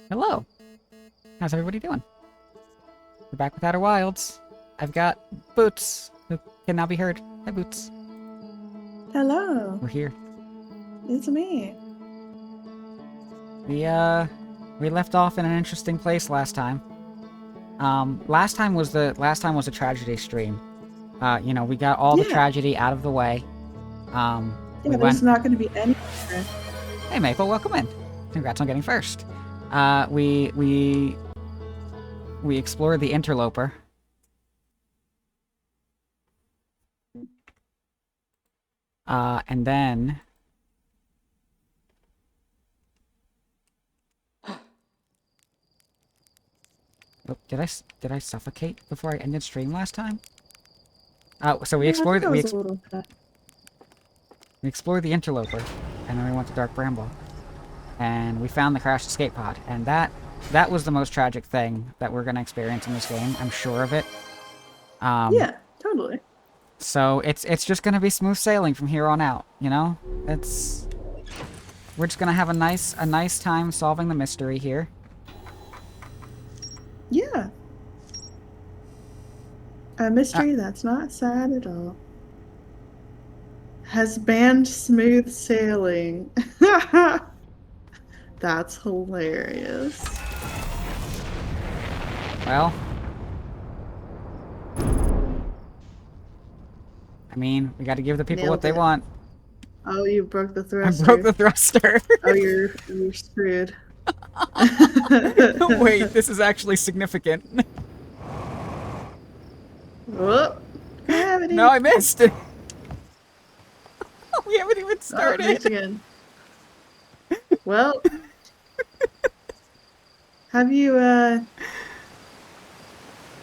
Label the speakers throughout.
Speaker 1: Hello. How's everybody doing? We're back with Outer Wilds. I've got Boots, who can now be heard. Hi, Boots.
Speaker 2: Hello,
Speaker 1: We're here.
Speaker 2: it's me.
Speaker 1: We left off in an interesting place last time. Last time was a tragedy stream. We got all the
Speaker 2: Yeah,
Speaker 1: tragedy out of the way. We
Speaker 2: yeah, there's
Speaker 1: went.
Speaker 2: not going to be any.
Speaker 1: Hey, Maple, welcome in. Congrats on getting first. We explored the interloper. And then oh, did I suffocate before I ended stream last time? So we
Speaker 2: Yeah, I think
Speaker 1: explored
Speaker 2: I
Speaker 1: we,
Speaker 2: was a
Speaker 1: ex-
Speaker 2: little.
Speaker 1: we explored the interloper, and then we went to Dark Bramble, and we found the crashed escape pod, and that was the most tragic thing that we're gonna experience in this game. I'm sure of it. Um,
Speaker 2: Yeah, totally.
Speaker 1: so it's just gonna be smooth sailing from here on out. It's we're just gonna have a nice time solving the mystery here.
Speaker 2: Yeah, a
Speaker 1: Uh,
Speaker 2: mystery that's not sad at all. Has banned smooth sailing. That's hilarious.
Speaker 1: well, I mean, we got to give the people what
Speaker 2: Nailed
Speaker 1: they
Speaker 2: it.
Speaker 1: want.
Speaker 2: Oh, you broke the
Speaker 1: I broke
Speaker 2: thruster.
Speaker 1: the thruster.
Speaker 2: Oh, you're screwed.
Speaker 1: Wait, this is actually significant.
Speaker 2: Whoop!
Speaker 1: No,
Speaker 2: Gravity.
Speaker 1: I missed. We haven't even
Speaker 2: Oh, missed
Speaker 1: started.
Speaker 2: again. Well, have you have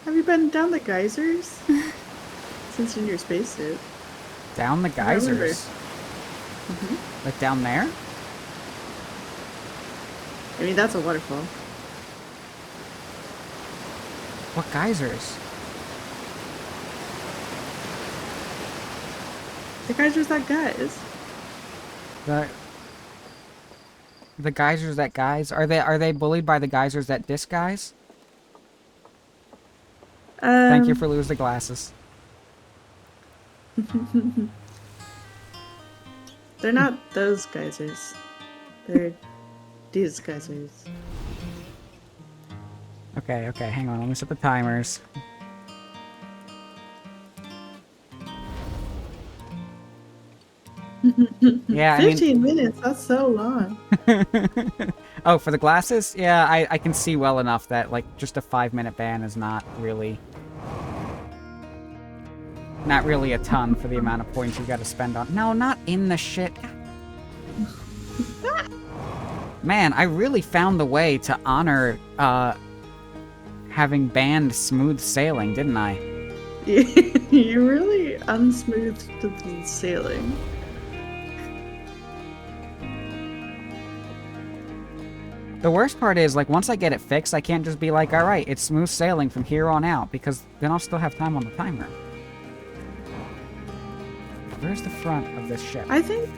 Speaker 2: you been down the geysers since in your spacesuit?
Speaker 1: Down the
Speaker 2: 'Cause I remember.
Speaker 1: geysers. Like down there?
Speaker 2: I mean, that's a waterfall.
Speaker 1: What geysers?
Speaker 2: The geysers that guys.
Speaker 1: The the geysers that guys are they bullied by the geysers that dis guys? Thank you
Speaker 2: Um,
Speaker 1: for losing the glasses.
Speaker 2: they're not those geysers. They're these geysers.
Speaker 1: Okay, hang on. Let me set the timers. Yeah, I mean,
Speaker 2: 15 minutes, that's so long.
Speaker 1: oh, for the glasses? Yeah, I can see well enough that, like, just a 5-minute ban is not really a ton for the amount of points you gotta spend on. No, not in the shit. Man, I really found the way to honor, having banned smooth sailing, didn't I?
Speaker 2: You really unsmoothed the sailing.
Speaker 1: The worst part is, like, once I get it fixed, I can't just be like, alright, it's smooth sailing from here on out, because then I'll still have time on the timer. Where's the front of this ship?
Speaker 2: I think.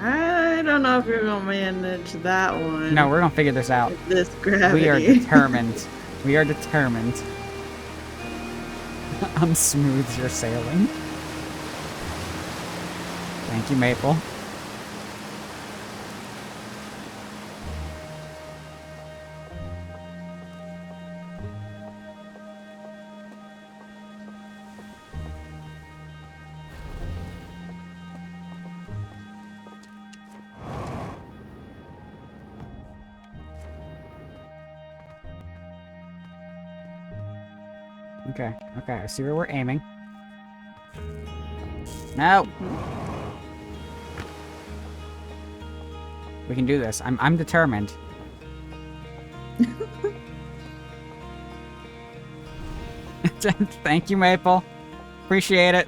Speaker 2: I don't know if you're gonna manage that one.
Speaker 1: No, we're gonna figure this out.
Speaker 2: With this gravity.
Speaker 1: We are determined. We are determined. Unsmooth your sailing. Thank you, Maple. Okay, I see where we're aiming. No! We can do this. I'm determined. Thank you, Maple. Appreciate it.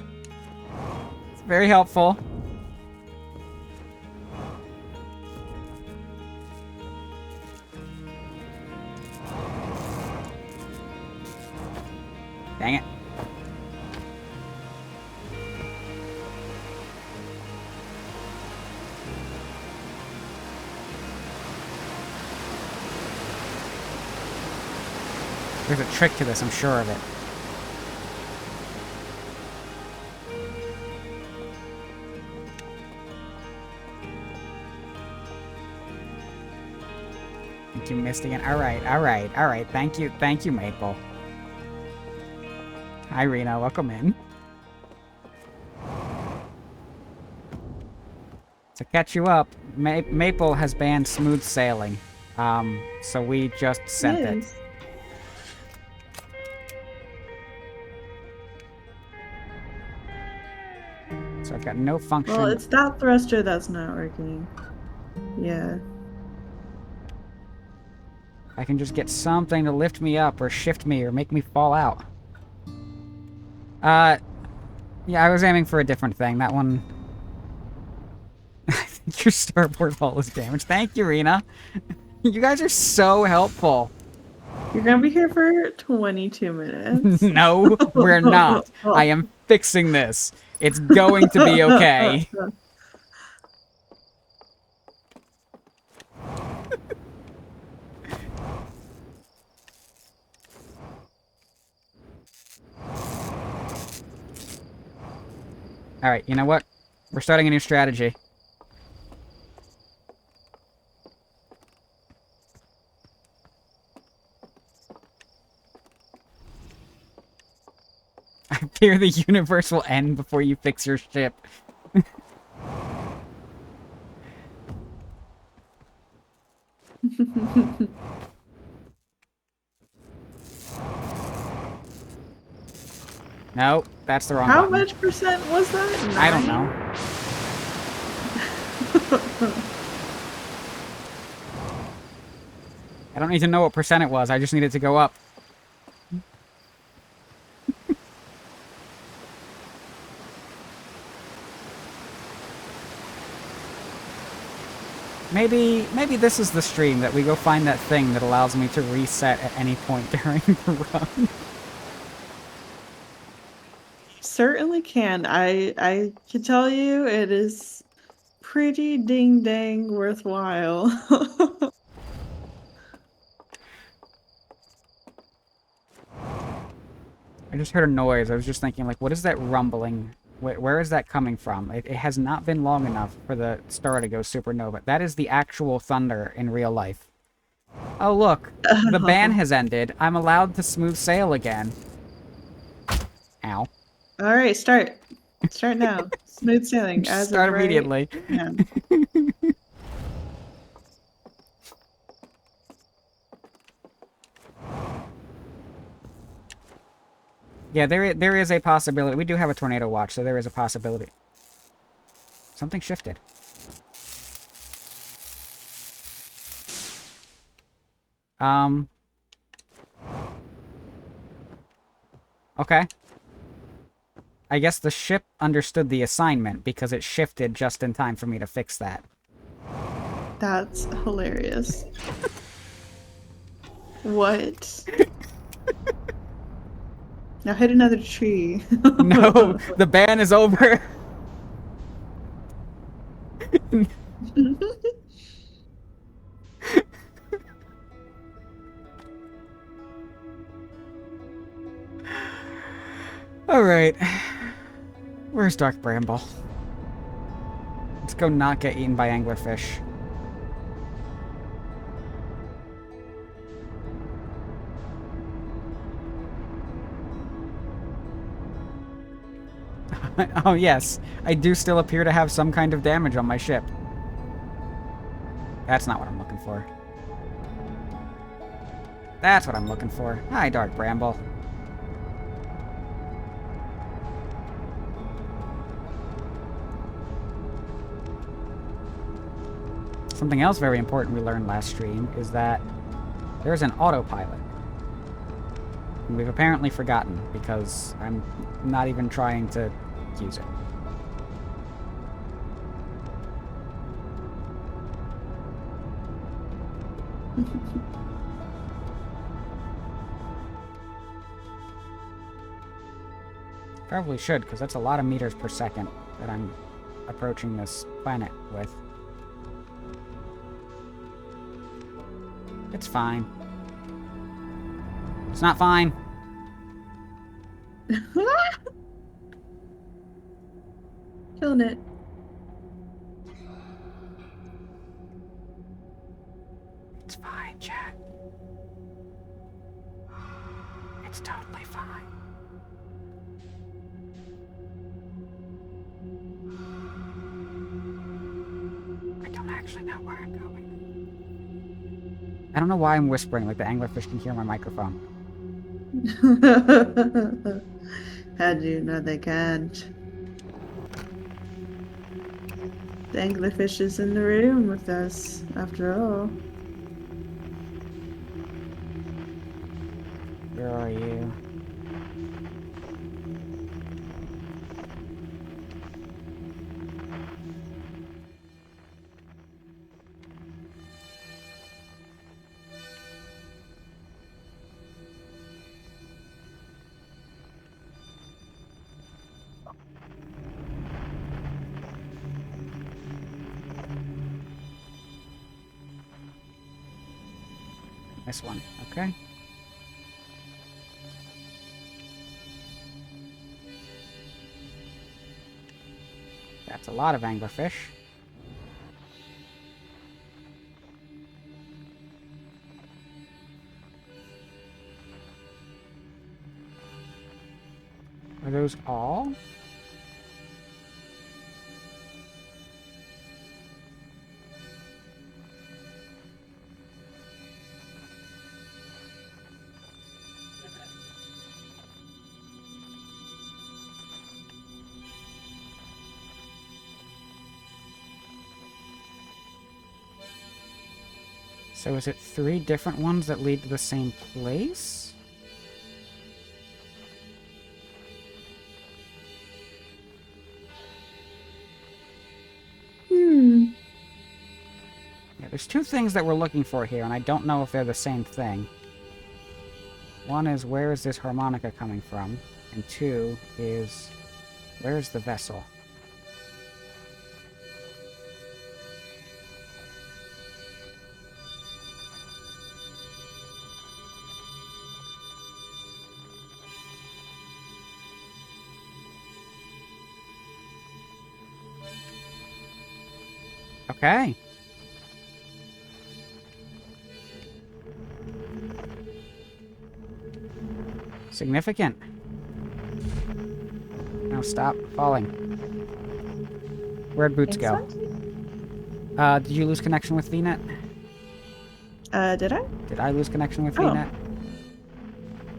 Speaker 1: It's very helpful. Dang it. There's a trick to this, I'm sure of it. Thank you, Misty. And alright. Thank you, Maple. Hi, Rena. Welcome in. To catch you up, Maple has banned smooth sailing. So we just sent it.
Speaker 2: Yes.
Speaker 1: So I've got no function.
Speaker 2: Well, it's that thruster that's not working. Yeah.
Speaker 1: I can just get something to lift me up or shift me or make me fall out. Yeah, I was aiming for a different thing. That one... I think your starboard hull is damaged. Thank you, Rena. You guys are so helpful.
Speaker 2: You're gonna be here for 22 minutes.
Speaker 1: No, we're not. I am fixing this. It's going to be okay. Alright, you know what? We're starting a new strategy. I fear the universe will end before you fix your ship. No, that's the wrong
Speaker 2: How
Speaker 1: button.
Speaker 2: much percent was that?
Speaker 1: I don't know. I don't need to know what percent it was. I just need it to go up. Maybe this is the stream that we go find that thing that allows me to reset at any point during the run.
Speaker 2: Certainly can. I can tell you it is pretty ding dang worthwhile.
Speaker 1: I just heard a noise. I was just thinking, like, what is that rumbling? Where is that coming from? It has not been long enough for the star to go supernova. That is the actual thunder in real life. Oh, look. The ban has ended. I'm allowed to smooth sail again. Ow.
Speaker 2: All right, start. Start now. Smooth sailing. As
Speaker 1: Start
Speaker 2: of right
Speaker 1: immediately.
Speaker 2: now.
Speaker 1: Yeah, there is a possibility. We do have a tornado watch, so there is a possibility. Something shifted. Okay. I guess the ship understood the assignment because it shifted just in time for me to fix that.
Speaker 2: That's hilarious. What? Now hit another tree.
Speaker 1: No, the ban is over. Alright. Where's Dark Bramble? Let's go not get eaten by anglerfish. Oh yes, I do still appear to have some kind of damage on my ship. That's not what I'm looking for. That's what I'm looking for. Hi, Dark Bramble. Something else very important we learned last stream is that there's an autopilot. And we've apparently forgotten because I'm not even trying to use it. Probably should, because that's a lot of meters per second that I'm approaching this planet with. It's fine. It's not fine.
Speaker 2: Killing it.
Speaker 1: It's fine, chat. It's totally fine. I don't actually know where I'm going. I don't know why I'm whispering like the anglerfish can hear my microphone.
Speaker 2: How do you know they can't? The anglerfish is in the room with us, after all.
Speaker 1: Where are you? This one, okay. That's a lot of anglerfish. Are those all? So is it 3 different ones that lead to the same place?
Speaker 2: Hmm.
Speaker 1: Yeah, there's 2 things that we're looking for here, and I don't know if they're the same thing. One is, where is this harmonica coming from? And 2 is, where's the vessel? Okay. Significant. Now stop falling. Where'd Boots go? Did you lose connection with VNet?
Speaker 2: Did I?
Speaker 1: Did I lose connection with
Speaker 2: Oh.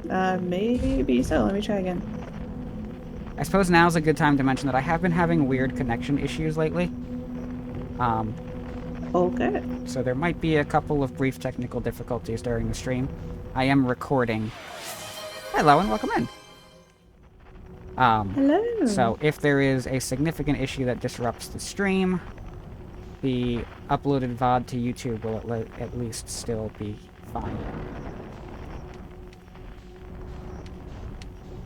Speaker 1: VNet?
Speaker 2: Maybe so. Let me try again.
Speaker 1: I suppose now's a good time to mention that I have been having weird connection issues lately.
Speaker 2: Okay.
Speaker 1: So there might be a couple of brief technical difficulties during the stream. I am recording. Hello and welcome in.
Speaker 2: Hello.
Speaker 1: So if there is a significant issue that disrupts the stream, the uploaded VOD to YouTube will at least still be fine.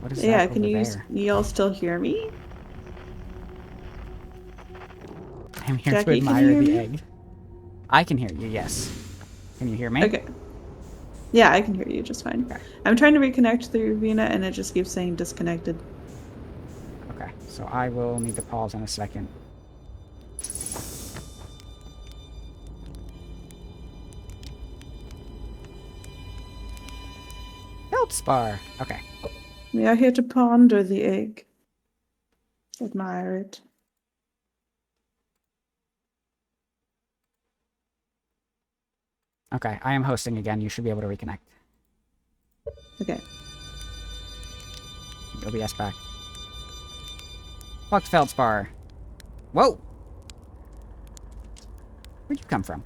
Speaker 1: What is
Speaker 2: Yeah,
Speaker 1: that
Speaker 2: can
Speaker 1: over
Speaker 2: you
Speaker 1: there?
Speaker 2: y'all still hear me?
Speaker 1: I'm here
Speaker 2: Jackie,
Speaker 1: to
Speaker 2: can you
Speaker 1: admire
Speaker 2: hear
Speaker 1: the
Speaker 2: me?
Speaker 1: egg. I can hear you, yes. Can you hear me?
Speaker 2: Okay. Yeah, I can hear you just fine.
Speaker 1: Okay.
Speaker 2: I'm trying to reconnect through VNet and it just keeps saying disconnected.
Speaker 1: Okay, so I will need to pause in a second. Feldspar! Okay.
Speaker 2: We are here to ponder the egg. Admire it.
Speaker 1: Okay, I am hosting again. You should be able to reconnect.
Speaker 2: Okay.
Speaker 1: OBS back. Fucked Feldspar. Whoa! Where'd you come from?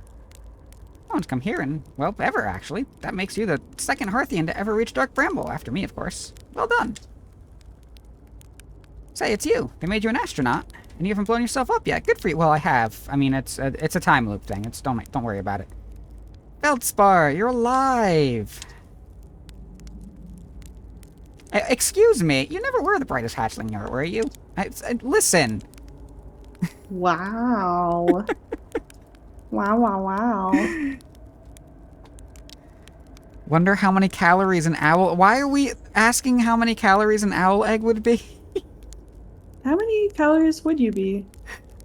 Speaker 1: No one's come here in, well, ever, actually. That makes you the second Hearthian to ever reach Dark Bramble, after me, of course. Well done. Say, it's you. They made you an astronaut, and you haven't blown yourself up yet. Good for you. Well, I have. I mean, it's a time loop thing. Don't worry about it. Feldspar, you're alive! Excuse me, you never were the brightest hatchling ever, were you? Listen!
Speaker 2: Wow. Wow.
Speaker 1: Wonder how many calories an owl... Why are we asking how many calories an owl egg would be?
Speaker 2: How many calories would you be?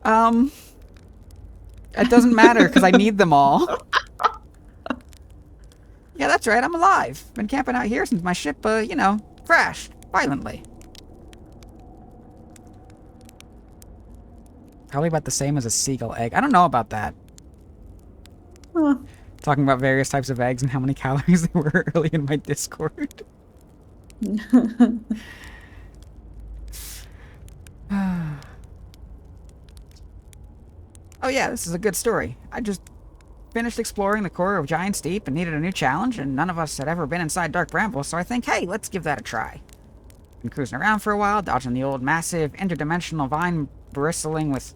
Speaker 1: It doesn't matter, because I need them all. Yeah, that's right, I'm alive. Been camping out here since my ship, crashed violently. Probably about the same as a seagull egg. I don't know about that.
Speaker 2: Huh.
Speaker 1: Talking about various types of eggs and how many calories they were early in my Discord. Oh yeah, this is a good story. I just finished exploring the core of Giant's Deep and needed a new challenge, and none of us had ever been inside Dark Bramble, so I think, hey, let's give that a try. Been cruising around for a while, dodging the old massive interdimensional vine bristling with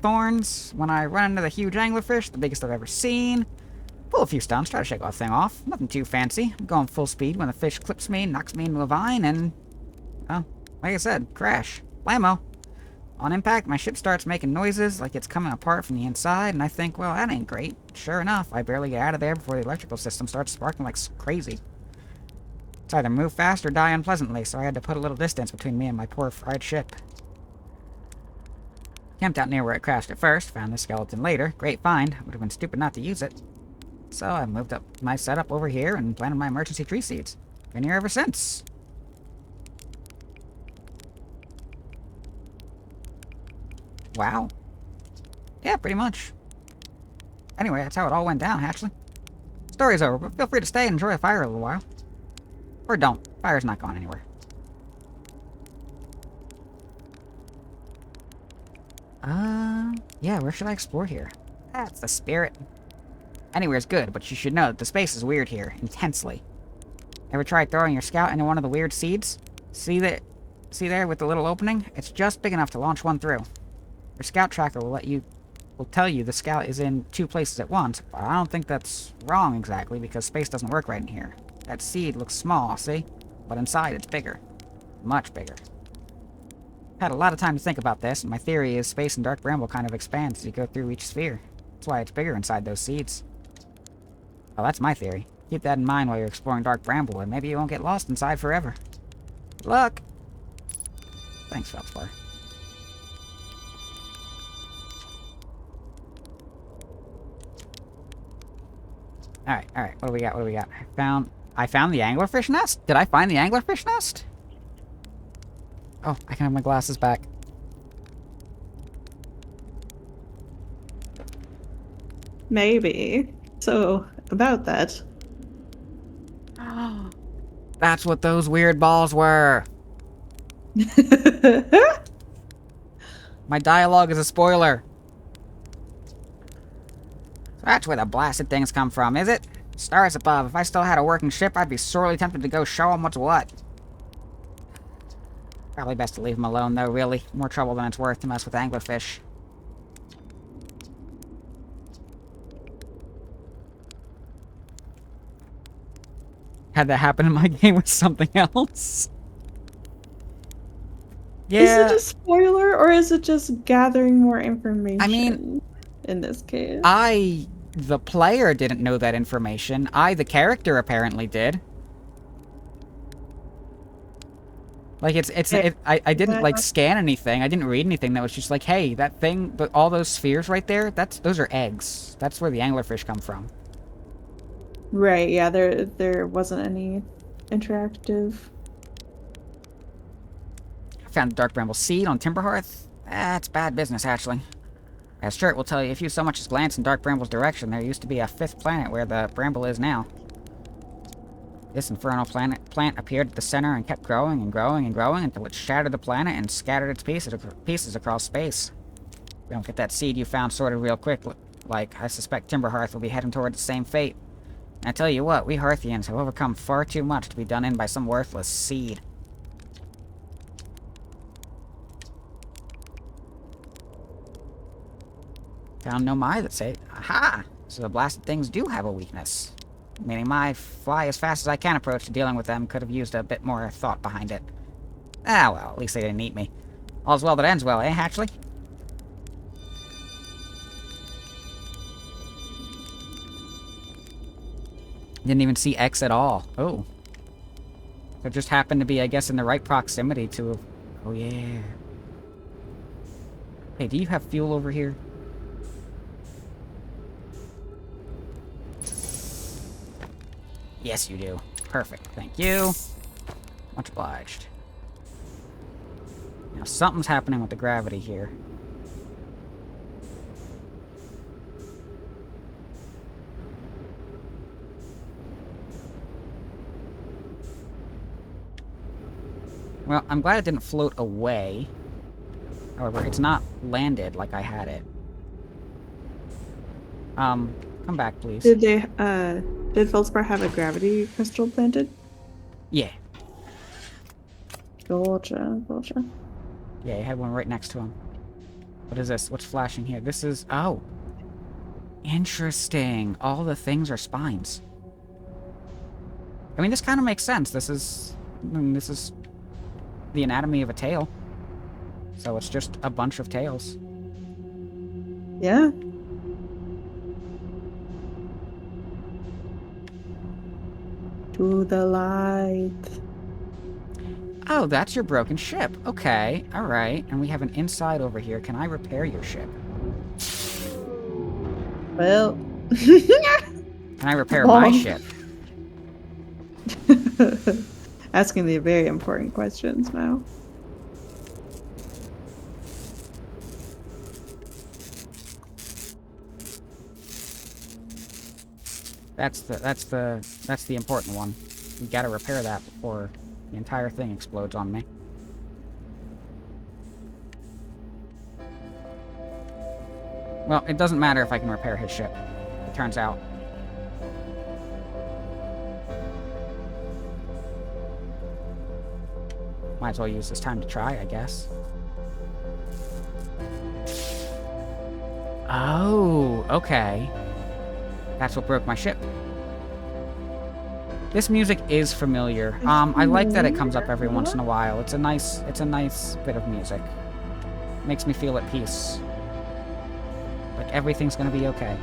Speaker 1: thorns, when I run into the huge anglerfish, the biggest I've ever seen. Pull a few stunts, try to shake the thing off. Nothing too fancy. I'm going full speed when the fish clips me, knocks me into a vine, and... well, like I said, crash. Blammo. On impact, my ship starts making noises like it's coming apart from the inside, and I think, well, that ain't great. Sure enough, I barely get out of there before the electrical system starts sparking like crazy. It's either move fast or die unpleasantly, so I had to put a little distance between me and my poor fried ship. Camped out near where it crashed at first, found the skeleton later. Great find. Would have been stupid not to use it. So I moved up my setup over here and planted my emergency tree seeds. Been here ever since. Wow. Yeah, pretty much. Anyway, that's how it all went down, Hatchley. Story's over, but feel free to stay and enjoy a fire a little while. Or don't. Fire's not gone anywhere. Yeah, where should I explore here? That's the spirit. Anywhere's good, but you should know that the space is weird here, intensely. Ever tried throwing your scout into one of the weird seeds? See there with the little opening? It's just big enough to launch one through. Your scout tracker will tell you the scout is in 2 places at once, but I don't think that's wrong exactly, because space doesn't work right in here. That seed looks small, see? But inside it's bigger. Much bigger. Had a lot of time to think about this, and my theory is space in Dark Bramble kind of expands as you go through each sphere. That's why it's bigger inside those seeds. Well, that's my theory. Keep that in mind while you're exploring Dark Bramble, and maybe you won't get lost inside forever. Good luck! Thanks, Felspar. Alright, what do we got? I found the anglerfish nest? Did I find the anglerfish nest? Oh, I can have my glasses back.
Speaker 2: Maybe. So, about that.
Speaker 1: That's what those weird balls were. My dialogue is a spoiler. So that's where the blasted things come from, is it? Stars above. If I still had a working ship, I'd be sorely tempted to go show them what's what. Probably best to leave them alone, though, really. More trouble than it's worth to mess with anglerfish. Had that happen in my game with something else. Yeah.
Speaker 2: Is it a spoiler, or is it just gathering more information?
Speaker 1: I mean,
Speaker 2: in this case,
Speaker 1: the player, didn't know that information. The character, apparently did. Like, I didn't, like, scan anything. I didn't read anything that was just like, hey, that thing, all those spheres right there, those are eggs. That's where the anglerfish come from.
Speaker 2: right? Yeah, there wasn't any interactive.
Speaker 1: I found the Dark Bramble seed on Timberhearth. That's bad business, actually. As Shirt will tell you, if you so much as glance in Dark Bramble's direction, there used to be a 5th planet where the Bramble is now. This infernal plant appeared at the center and kept growing and growing and growing until it shattered the planet and scattered its pieces across space. If we don't get that seed you found sorted real quick, I suspect Timberhearth will be heading toward the same fate. And I tell you what, we Hearthians have overcome far too much to be done in by some worthless seed. Found no Mai that say, aha! So the blasted things do have a weakness. Meaning my fly as fast as I can approach to dealing with them could have used a bit more thought behind it. Ah, well, at least they didn't eat me. All's well that ends well, eh, Hatchley? Didn't even see X at all. Oh. It just happened to be, I guess, in the right proximity to... Oh, yeah. Hey, do you have fuel over here? Yes, you do. Perfect. Thank you. Much obliged. Now, something's happening with the gravity here. Well, I'm glad it didn't float away. However, it's not landed like I had it. Come back, please.
Speaker 2: Did Feldspar have a gravity crystal planted?
Speaker 1: Yeah.
Speaker 2: Gotcha.
Speaker 1: Yeah, he had one right next to him. What is this? What's flashing here? This is... Oh. Interesting. All the things are spines. I mean, this kind of makes sense. This is the anatomy of a tail. So it's just a bunch of tails.
Speaker 2: Yeah. To the light.
Speaker 1: Oh, that's your broken ship. Okay, alright. And we have an inside over here. Can I repair your ship?
Speaker 2: Well.
Speaker 1: Can I repair my ship?
Speaker 2: Asking the very important questions now.
Speaker 1: That's the important one. We gotta repair that before the entire thing explodes on me. Well, it doesn't matter if I can repair his ship, it turns out. Might as well use this time to try, I guess. Oh, okay. That's what broke my ship. This music is familiar. I like that it comes up every once in a while. It's a nice bit of music. Makes me feel at peace. Like everything's gonna be okay.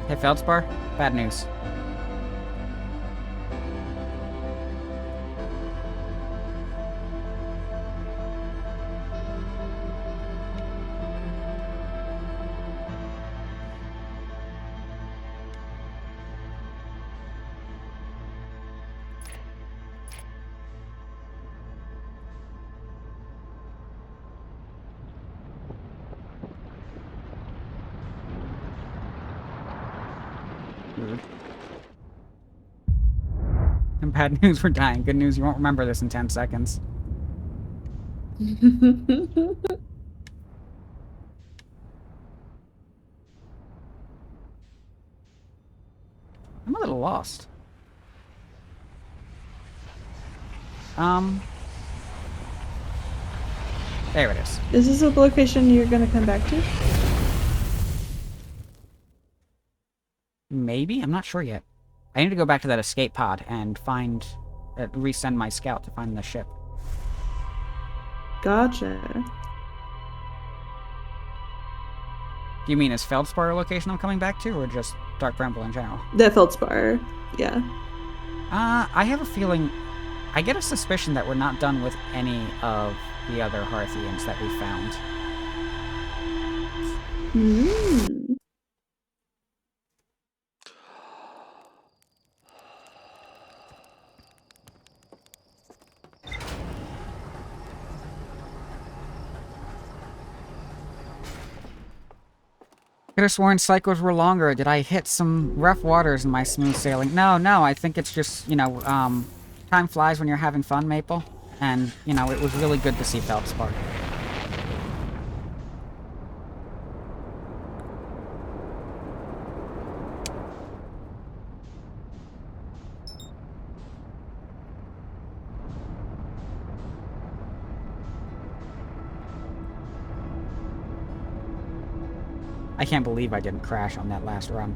Speaker 1: Hey, Feldspar? Bad news. Rude. And bad news, we're dying. Good news, you won't remember this in 10 seconds. I'm a little lost. There it is.
Speaker 2: Is this a location you're gonna come back to?
Speaker 1: Maybe? I'm not sure yet. I need to go back to that escape pod and find... resend my scout to find the ship.
Speaker 2: Gotcha.
Speaker 1: Do you mean is Feldspar a location I'm coming back to, or just Dark Bramble in general?
Speaker 2: The Feldspar, yeah.
Speaker 1: I have a feeling... I get a suspicion that we're not done with any of the other Hearthians that we found.
Speaker 2: Mm.
Speaker 1: Could have sworn cycles were longer. Did I hit some rough waters in my smooth sailing? No, I think it's just, you know, time flies when you're having fun, Maple. And, you know, it was really good to see Feldspar. I can't believe I didn't crash on that last run.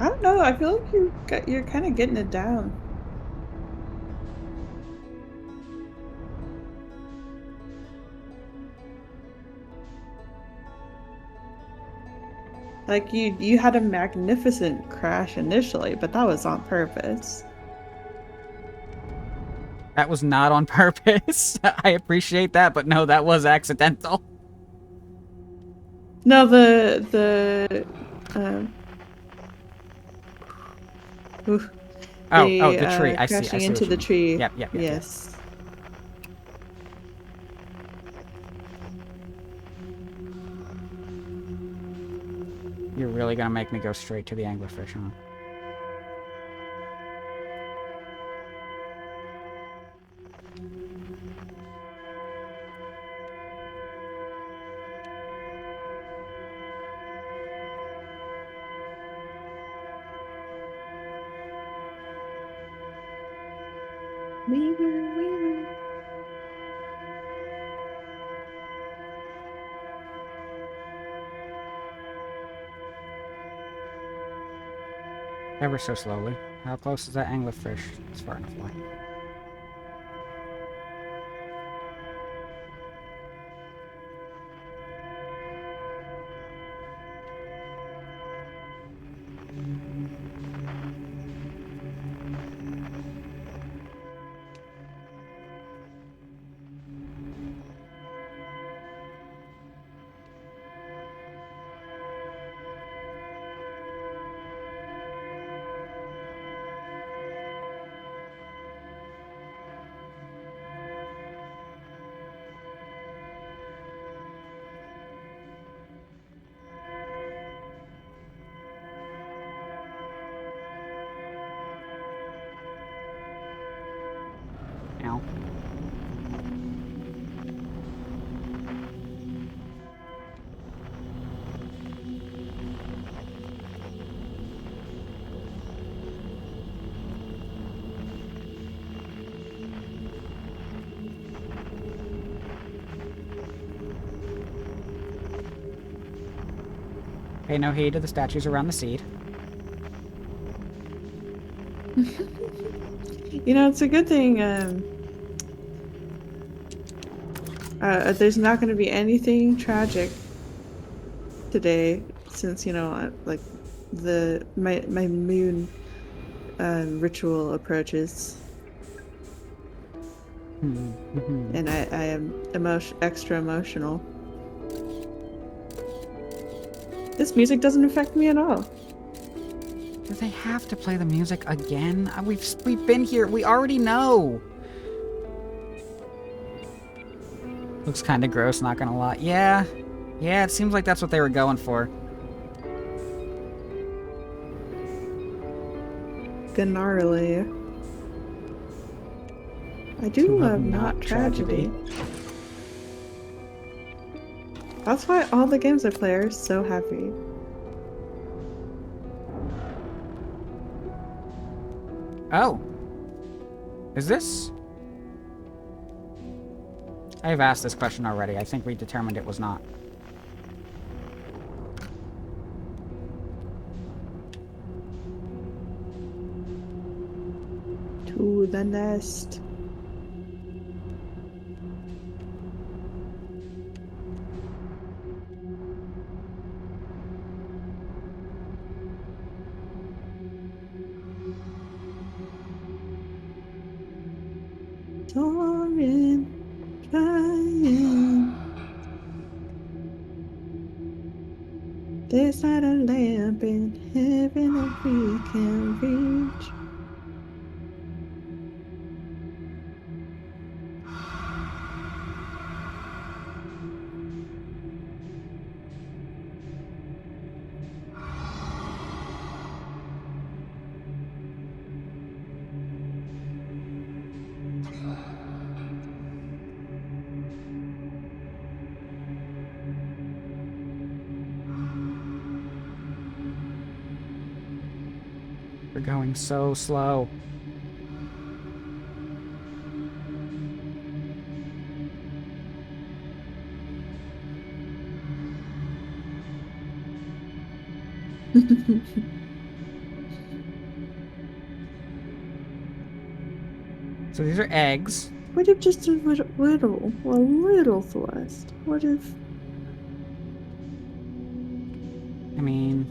Speaker 2: I don't know. I feel like you're kind of getting it down. Like you had a magnificent crash initially, but that was on purpose.
Speaker 1: That was not on purpose. I appreciate that, but no, that was accidental.
Speaker 2: No, um oof,
Speaker 1: Oh, the tree. I
Speaker 2: crashing
Speaker 1: see
Speaker 2: into
Speaker 1: what you
Speaker 2: the
Speaker 1: mean.
Speaker 2: tree.
Speaker 1: Yep.
Speaker 2: Yes.
Speaker 1: You're really gonna make me go straight to the anglerfish, huh?
Speaker 2: Weaver.
Speaker 1: Ever so slowly. How close is that anglerfish? It's far enough away. Ow. Pay no heed to the statues around the seed.
Speaker 2: You know, it's a good thing. There's not going to be anything tragic today, since like my moon ritual approaches, and I am extra emotional. This music doesn't affect me at all.
Speaker 1: Do they have to play the music again? We've been here. We already know. Looks kind of gross, not gonna lie. Yeah, it seems like that's what they were going for.
Speaker 2: Gnarly. I do love not tragedy. That's why all the games I play are so happy.
Speaker 1: Oh. Is this? I've asked this question already. I think we determined it was not.
Speaker 2: To the nest. Soaring, trying. There's not a lamp in heaven that we can reach.
Speaker 1: We're going so slow. So these are eggs.
Speaker 2: What if just a little thrust? What if...
Speaker 1: I mean...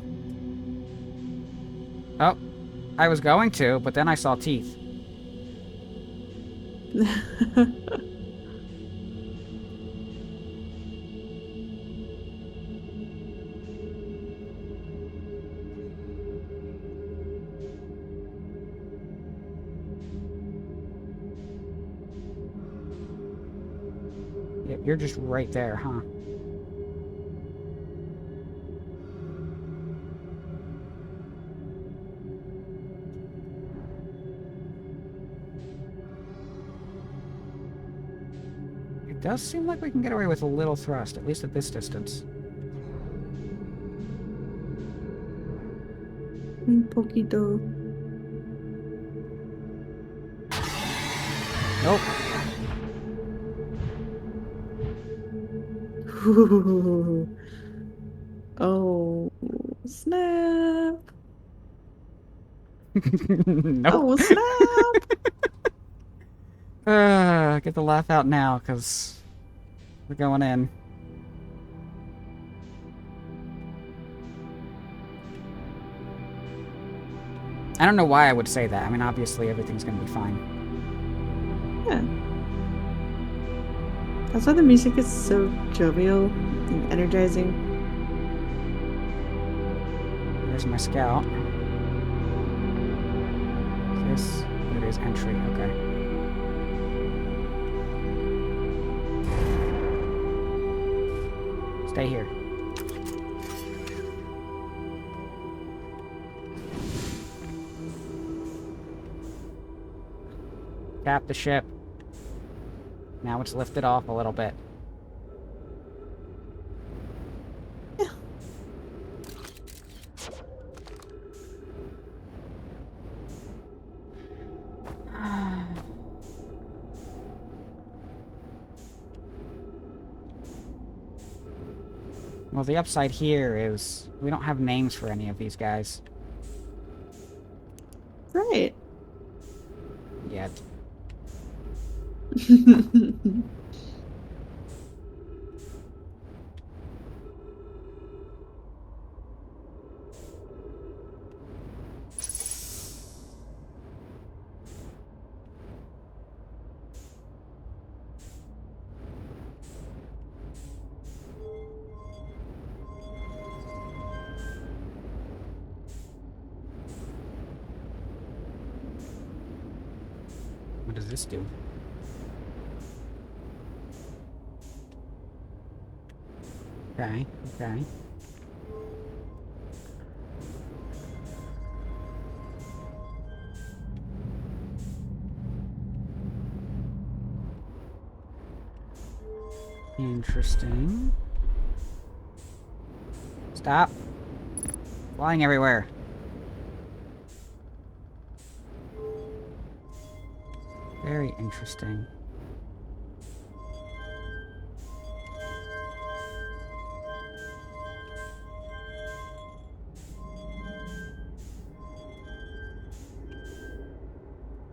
Speaker 1: Oh, I was going to, but then I saw teeth. Yep, you're just right there, huh? It does seem like we can get away with a little thrust, at least at this distance.
Speaker 2: Un poquito.
Speaker 1: Nope.
Speaker 2: Oh, snap.
Speaker 1: Nope.
Speaker 2: Oh, snap.
Speaker 1: Get the laugh out now, because we're going in. I don't know why I would say that. I mean, obviously everything's going to be fine.
Speaker 2: Yeah. That's why the music is so jovial and energizing.
Speaker 1: There's my scout. This, it is entry, okay. Stay here. Tap the ship. Now it's lifted off a little bit.
Speaker 2: Yeah.
Speaker 1: Well, the upside here is we don't have names for any of these guys
Speaker 2: Right.
Speaker 1: yet. What does this do? Okay, okay. Interesting. Stop. Flying everywhere. Very interesting.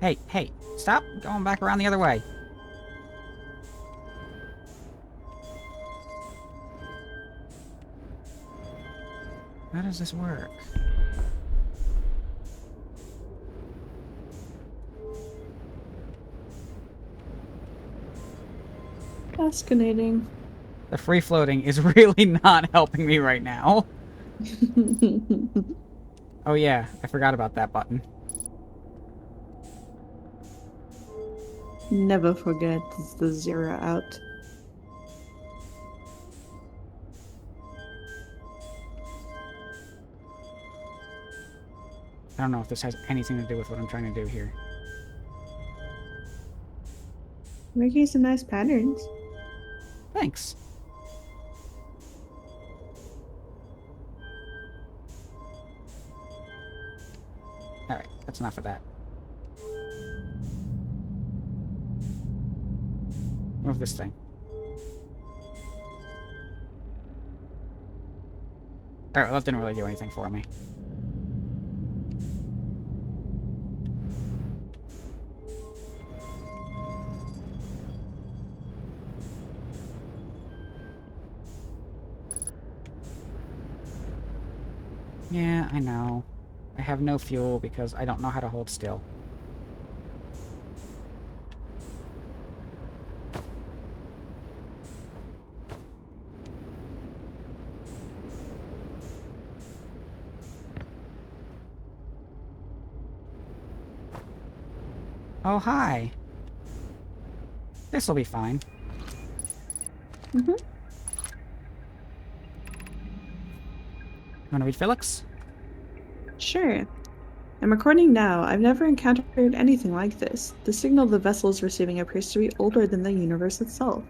Speaker 1: Hey, hey, stop going back around the other way. How does this work?
Speaker 2: Fascinating.
Speaker 1: The free floating is really not helping me right now. Oh yeah, I forgot about that button.
Speaker 2: Never forget the zero out.
Speaker 1: I don't know if this has anything to do with what I'm trying to do here.
Speaker 2: Making some nice patterns.
Speaker 1: Thanks. Alright, that's enough of that. Move this thing. Alright, well, that didn't really do anything for me. Yeah, I know. I have no fuel because I don't know how to hold still. Oh, hi. This'll be fine.
Speaker 2: Mm-hmm.
Speaker 1: You wanna read Felix?
Speaker 2: Sure. I'm recording now. I've never encountered anything like this. The signal the vessel is receiving appears to be older than the universe itself.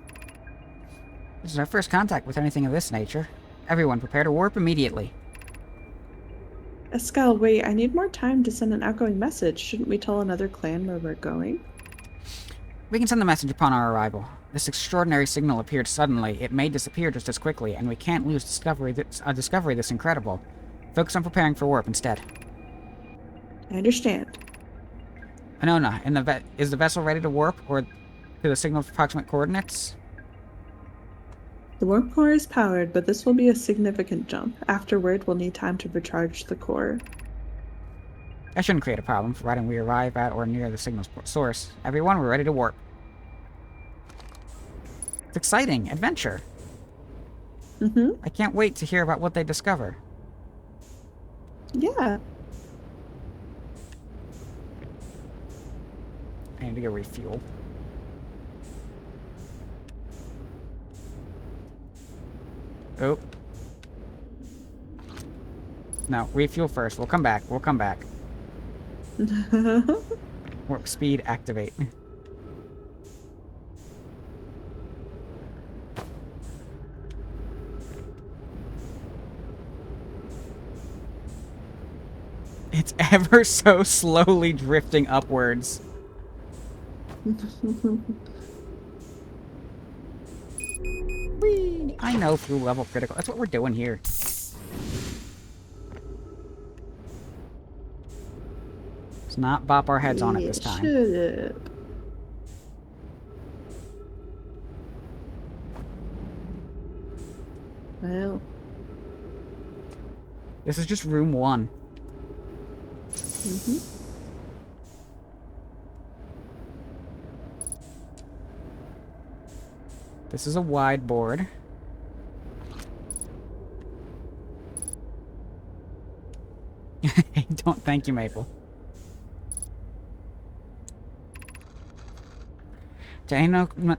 Speaker 1: This is our first contact with anything of this nature. Everyone, prepare to warp immediately.
Speaker 2: Escal, wait, I need more time to send an outgoing message. Shouldn't we tell another clan where we're going?
Speaker 1: We can send the message upon our arrival. This extraordinary signal appeared suddenly. It may disappear just as quickly, and we can't lose a discovery this incredible. Focus on preparing for warp instead.
Speaker 2: I understand.
Speaker 1: Anona, is the vessel ready to warp, or to the signal's approximate coordinates?
Speaker 2: The warp core is powered, but this will be a significant jump. Afterward, we'll need time to recharge the core.
Speaker 1: That shouldn't create a problem, providing we arrive at or near the signal's source. Everyone, we're ready to warp. It's exciting. Adventure.
Speaker 2: Mm-hmm.
Speaker 1: I can't wait to hear about what they discover.
Speaker 2: Yeah.
Speaker 1: I need to go refuel. Oh. No, refuel first. We'll come back. We'll come back. Warp speed activate. It's ever so slowly drifting upwards. Whee! I know through level critical. That's what we're doing here. Let's not bop our heads on it this time.
Speaker 2: Shut up. Well.
Speaker 1: This is just room 1.
Speaker 2: Mm-hmm.
Speaker 1: This is a wide board. Don't thank you, Maple. Do any know? Do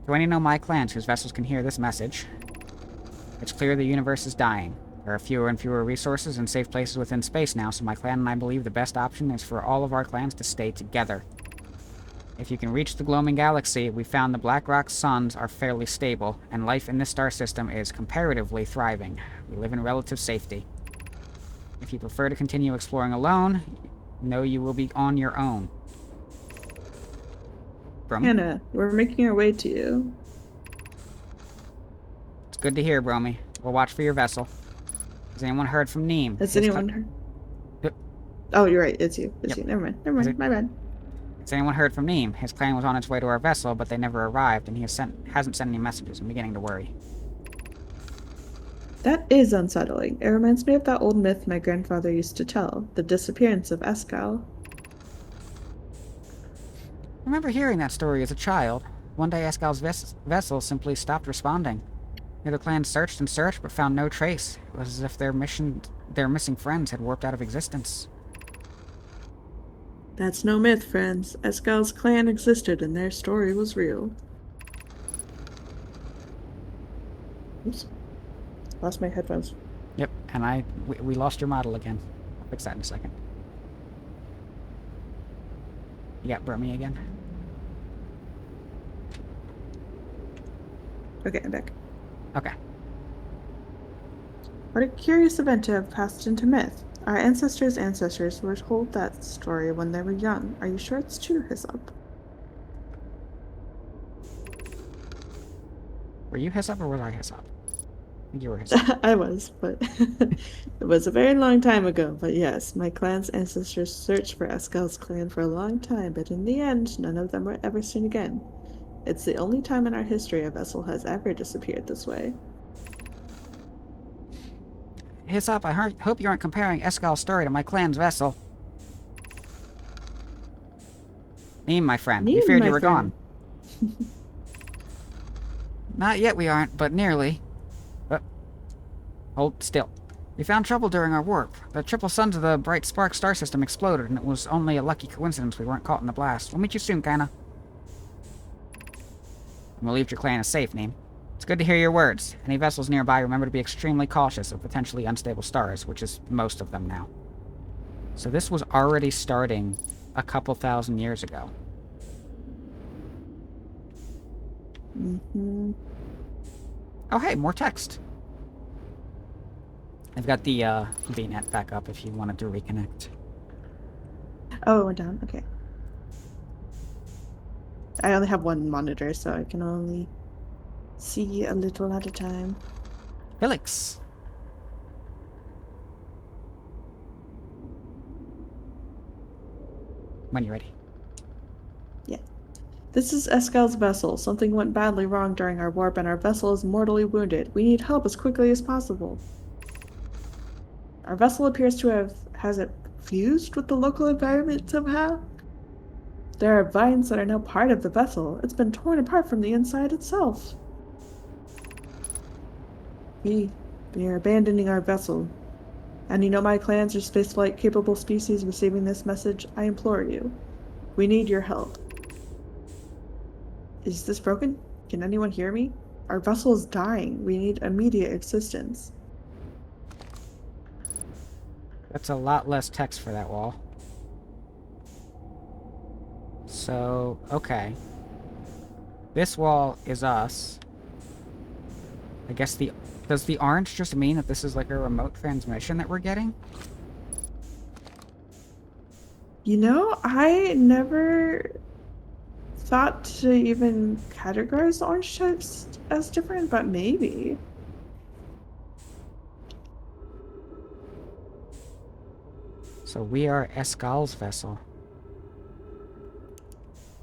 Speaker 1: any know my clans whose vessels can hear this message? It's clear the universe is dying. There are fewer and fewer resources and safe places within space now, so my clan and I believe the best option is for all of our clans to stay together. If you can reach the Gloaming Galaxy, we found the Black Rock suns are fairly stable, and life in this star system is comparatively thriving. We live in relative safety. If you prefer to continue exploring alone, know you will be on your own. Bromy?
Speaker 2: Hannah, we're making our way to you.
Speaker 1: It's good to hear, Bromy. We'll watch for your vessel. Has anyone heard from Neem?
Speaker 2: Has anyone heard? Oh, you're right. It's you. It's
Speaker 1: Yep.
Speaker 2: you. Never mind. Never mind. My bad.
Speaker 1: Has anyone heard from Neem? His clan was on its way to our vessel, but they never arrived, and he hasn't sent any messages. I'm beginning to worry.
Speaker 2: That is unsettling. It reminds me of that old myth my grandfather used to tell, the disappearance of Escal.
Speaker 1: I remember hearing that story as a child. One day Escal's vessel simply stopped responding. The other clans searched and searched, but found no trace. It was as if their missing friends had warped out of existence.
Speaker 2: That's no myth, friends. Escal's clan existed and their story was real. Oops. Lost my headphones.
Speaker 1: Yep, and we lost your model again. I'll fix that in a second. You got Bromy again?
Speaker 2: Okay, I'm back.
Speaker 1: Okay.
Speaker 2: What a curious event to have passed into myth. Our ancestors were told that story when they were young. Are you sure it's true, Hyssop?
Speaker 1: Were you Hyssop or was I Hyssop? I think you were Hyssop.
Speaker 2: I was, but it was a very long time ago. But yes, my clan's ancestors searched for Escal's clan for a long time, but in the end, none of them were ever seen again. It's the only time in our history a vessel has ever disappeared this way.
Speaker 1: Heads up, hope you aren't comparing Eskal's story to my clan's vessel. Neem, my friend, we
Speaker 2: Neem,
Speaker 1: feared
Speaker 2: my
Speaker 1: you were
Speaker 2: friend.
Speaker 1: gone. Not yet we aren't, but nearly. Hold still. We found trouble during our warp. The triple suns of the Bright Spark star system exploded, and it was only a lucky coincidence we weren't caught in the blast. We'll meet you soon, kinda. And we'll leave your clan is safe, Neem. It's good to hear your words. Any vessels nearby, remember to be extremely cautious of potentially unstable stars, which is most of them now. So this was already starting a couple thousand years ago.
Speaker 2: Mm-hmm.
Speaker 1: Oh, hey, more text. I've got the VNet back up if you wanted to reconnect.
Speaker 2: Oh, it went down. Okay. I only have one monitor, so I can only see a little at a time.
Speaker 1: Felix. When you're ready.
Speaker 2: Yeah. This is Eskel's vessel. Something went badly wrong during our warp, and our vessel is mortally wounded. We need help as quickly as possible. Our vessel appears to have... Has it fused with the local environment somehow? There are vines that are now part of the vessel. It's been torn apart from the inside itself. We are abandoning our vessel. And you know my clans are spaceflight capable species receiving this message. I implore you. We need your help. Is this broken? Can anyone hear me? Our vessel is dying. We need immediate assistance.
Speaker 1: That's a lot less text for that wall. So, okay. This wall is us. I guess does the orange just mean that this is like a remote transmission that we're getting?
Speaker 2: You know, I never thought to even categorize the orange types as different, but maybe.
Speaker 1: So we are Eskal's vessel.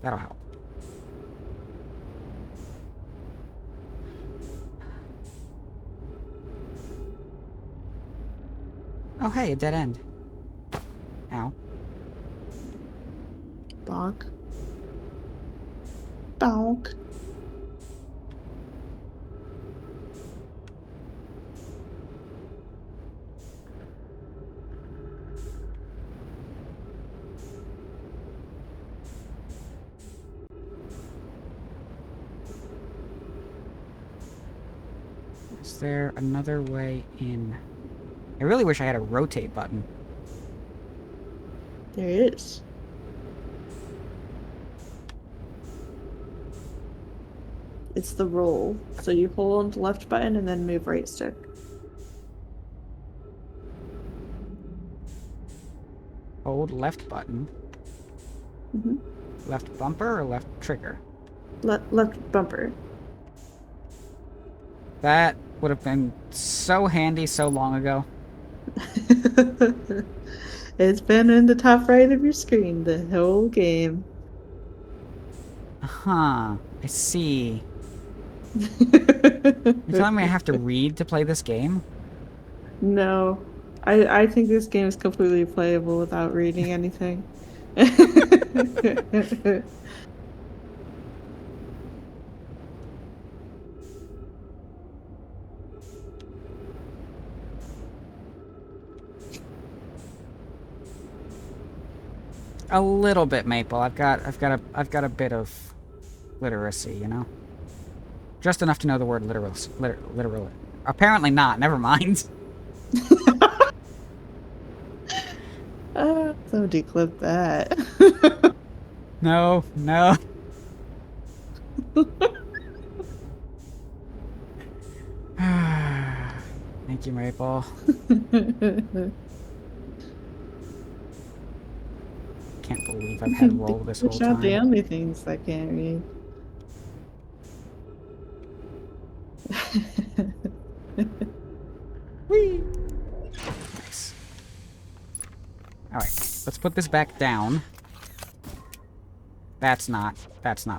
Speaker 1: That'll help. Oh, hey, a dead end. Ow.
Speaker 2: Bonk. Bonk.
Speaker 1: Is there another way in? I really wish I had a rotate button.
Speaker 2: There it is. It's the roll. So you hold left button and then move right stick.
Speaker 1: Hold left button.
Speaker 2: Mm-hmm.
Speaker 1: Left bumper or left trigger?
Speaker 2: Left bumper.
Speaker 1: That would have been so handy so long ago.
Speaker 2: It's been in the top right of your screen the whole game.
Speaker 1: Huh. I see. You're telling me I have to read to play this game?
Speaker 2: No. I think this game is completely playable without reading anything.
Speaker 1: A little bit, Maple. I've got a bit of literacy, you know? Just enough to know the word literal. Apparently not. Never mind.
Speaker 2: Somebody clip that.
Speaker 1: No, no. Thank you, Maple. Can't believe I've had roll this whole
Speaker 2: It's not the
Speaker 1: time.
Speaker 2: only things I can't read.
Speaker 1: Whee! Nice. Alright, let's put this back down. That's not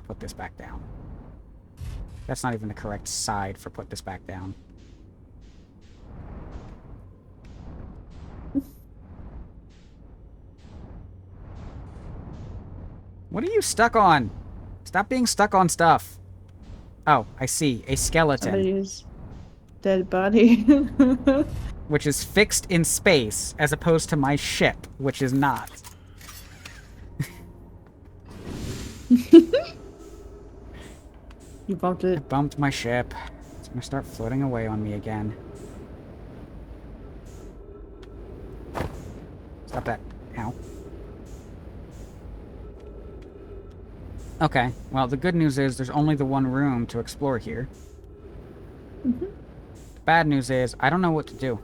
Speaker 1: put this back down. That's not even the correct side for put this back down. What are you stuck on? Stop being stuck on stuff. Oh, I see. A skeleton.
Speaker 2: Somebody's dead body.
Speaker 1: Which is fixed in space, as opposed to my ship, which is not.
Speaker 2: You bumped
Speaker 1: I
Speaker 2: it.
Speaker 1: bumped my ship. It's gonna start floating away on me again. Stop that. Ow. Okay, well, the good news is there's only the one room to explore here.
Speaker 2: Mm-hmm.
Speaker 1: The bad news is I don't know what to do.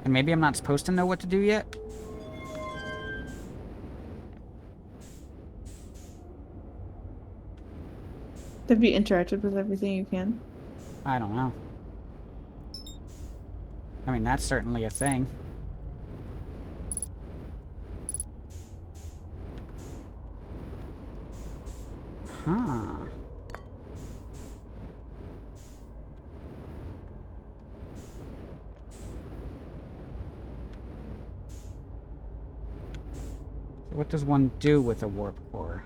Speaker 1: And maybe I'm not supposed to know what to do yet?
Speaker 2: Have you interacted with everything you can?
Speaker 1: I don't know. I mean, that's certainly a thing. Huh. So what does one do with a warp core?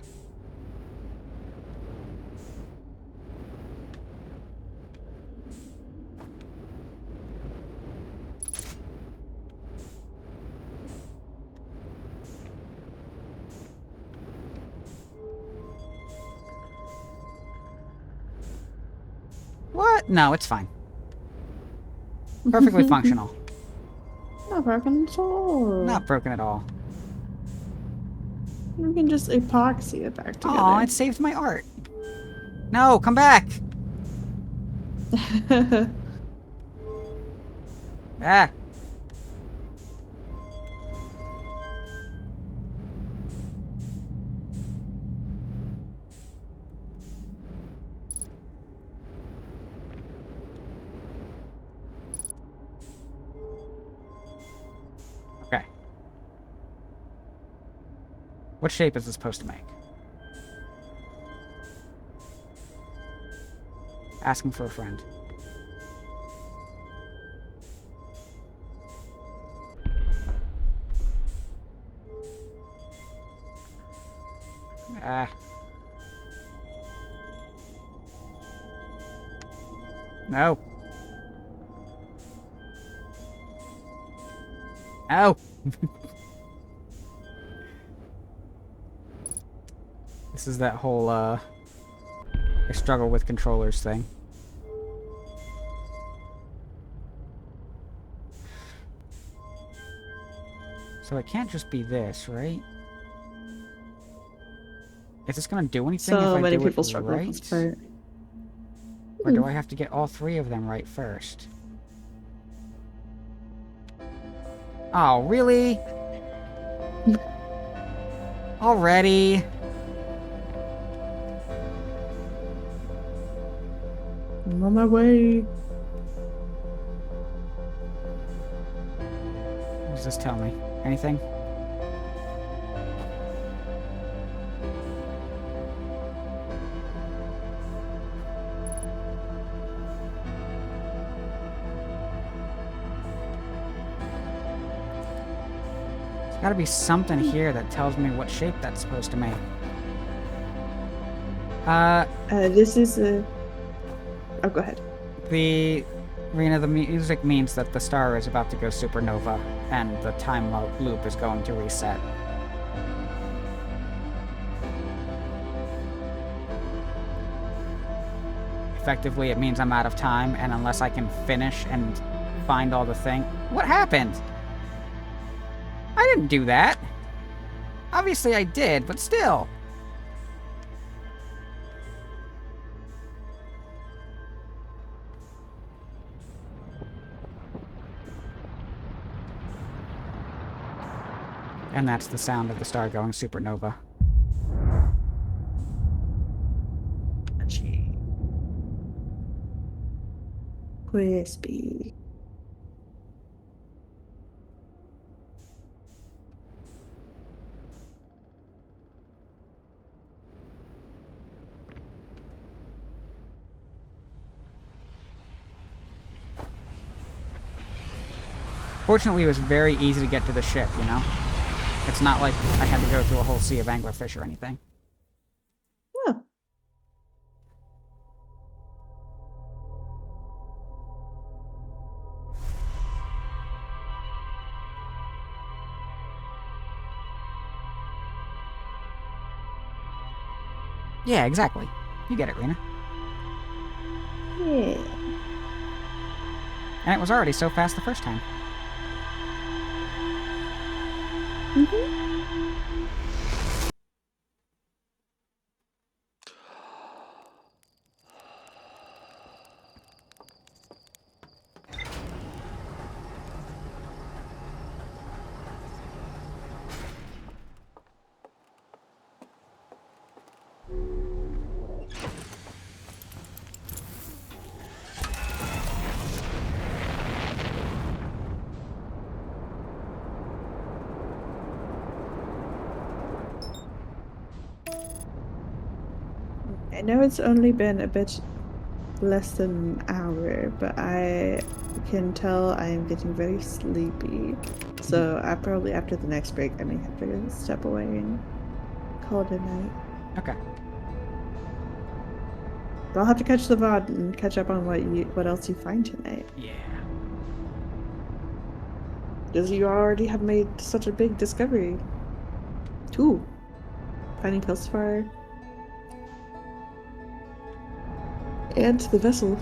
Speaker 1: What? No, it's fine. Perfectly functional.
Speaker 2: Not broken at all.
Speaker 1: Not broken at all.
Speaker 2: We can just epoxy it back together.
Speaker 1: Aw, it saved my art. No, come back! Ah! Okay. What shape is this supposed to make? Asking for a friend. Ah. No. Ow! This is that whole, I struggle with controllers thing. So it can't just be this, right? Is this gonna do anything if
Speaker 2: So
Speaker 1: I
Speaker 2: many
Speaker 1: do
Speaker 2: people
Speaker 1: it
Speaker 2: struggle with
Speaker 1: right?
Speaker 2: this part.
Speaker 1: Or do I have to get all three of them right first? Oh, really? Already?
Speaker 2: I'm on my way.
Speaker 1: What does this tell me? Anything? There's gotta be something here that tells me what shape that's supposed to make.
Speaker 2: This is a... Oh, go ahead.
Speaker 1: The music means that the star is about to go supernova, and the time loop is going to reset. Effectively, it means I'm out of time, and unless I can finish and find all the thing... What happened? I didn't do that. Obviously I did, but still. And that's the sound of the star going supernova.
Speaker 2: Crispy.
Speaker 1: Fortunately, it was very easy to get to the ship, you know? It's not like I had to go through a whole sea of anglerfish or anything.
Speaker 2: Oh.
Speaker 1: Yeah, exactly. You get it, Rena.
Speaker 2: Yeah.
Speaker 1: And it was already so fast the first time.
Speaker 2: I know it's only been a bit less than an hour, but I can tell I am getting very sleepy. So I probably after the next break I may have to step away and call it a night.
Speaker 1: Okay.
Speaker 2: But I'll have to catch the VOD and catch up on what else you find tonight.
Speaker 1: Yeah.
Speaker 2: Because you already have made such a big discovery. 2. Finding Pilsfar. And the vessel.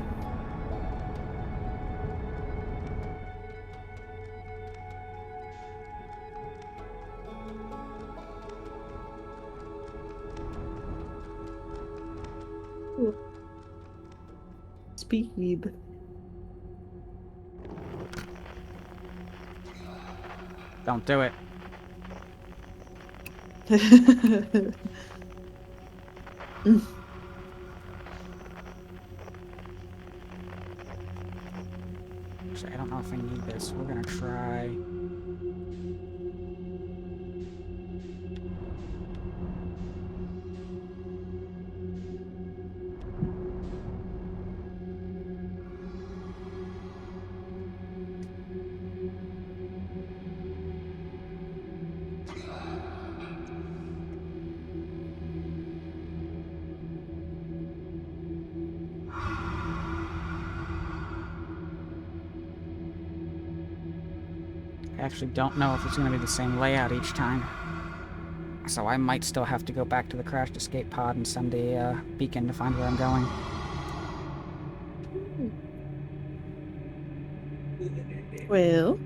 Speaker 2: Ooh. Speed.
Speaker 1: Don't do it. Actually, I don't know if I need this. We're gonna try... I actually don't know if it's going to be the same layout each time. So I might still have to go back to the crashed escape pod and send a beacon to find where I'm going.
Speaker 2: Well,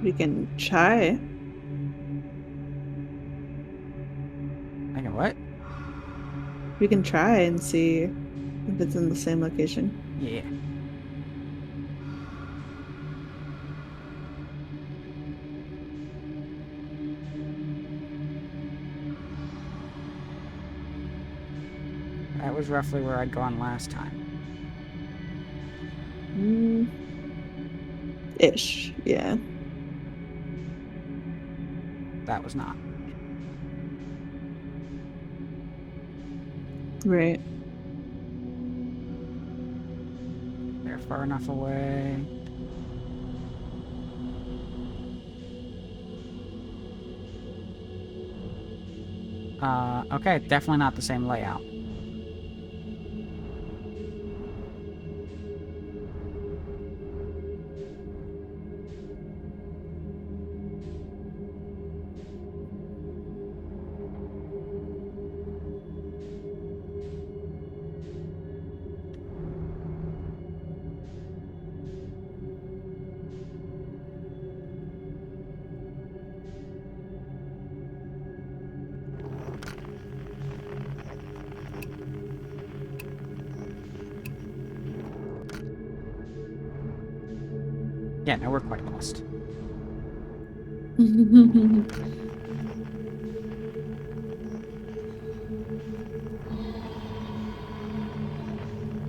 Speaker 2: we can try.
Speaker 1: I go, what?
Speaker 2: We can try and see if it's in the same location.
Speaker 1: Yeah. That was roughly where I'd gone last time.
Speaker 2: Ish, yeah.
Speaker 1: That was not.
Speaker 2: Right.
Speaker 1: They're far enough away. Okay, definitely not the same layout. Yeah, no, we're quite lost.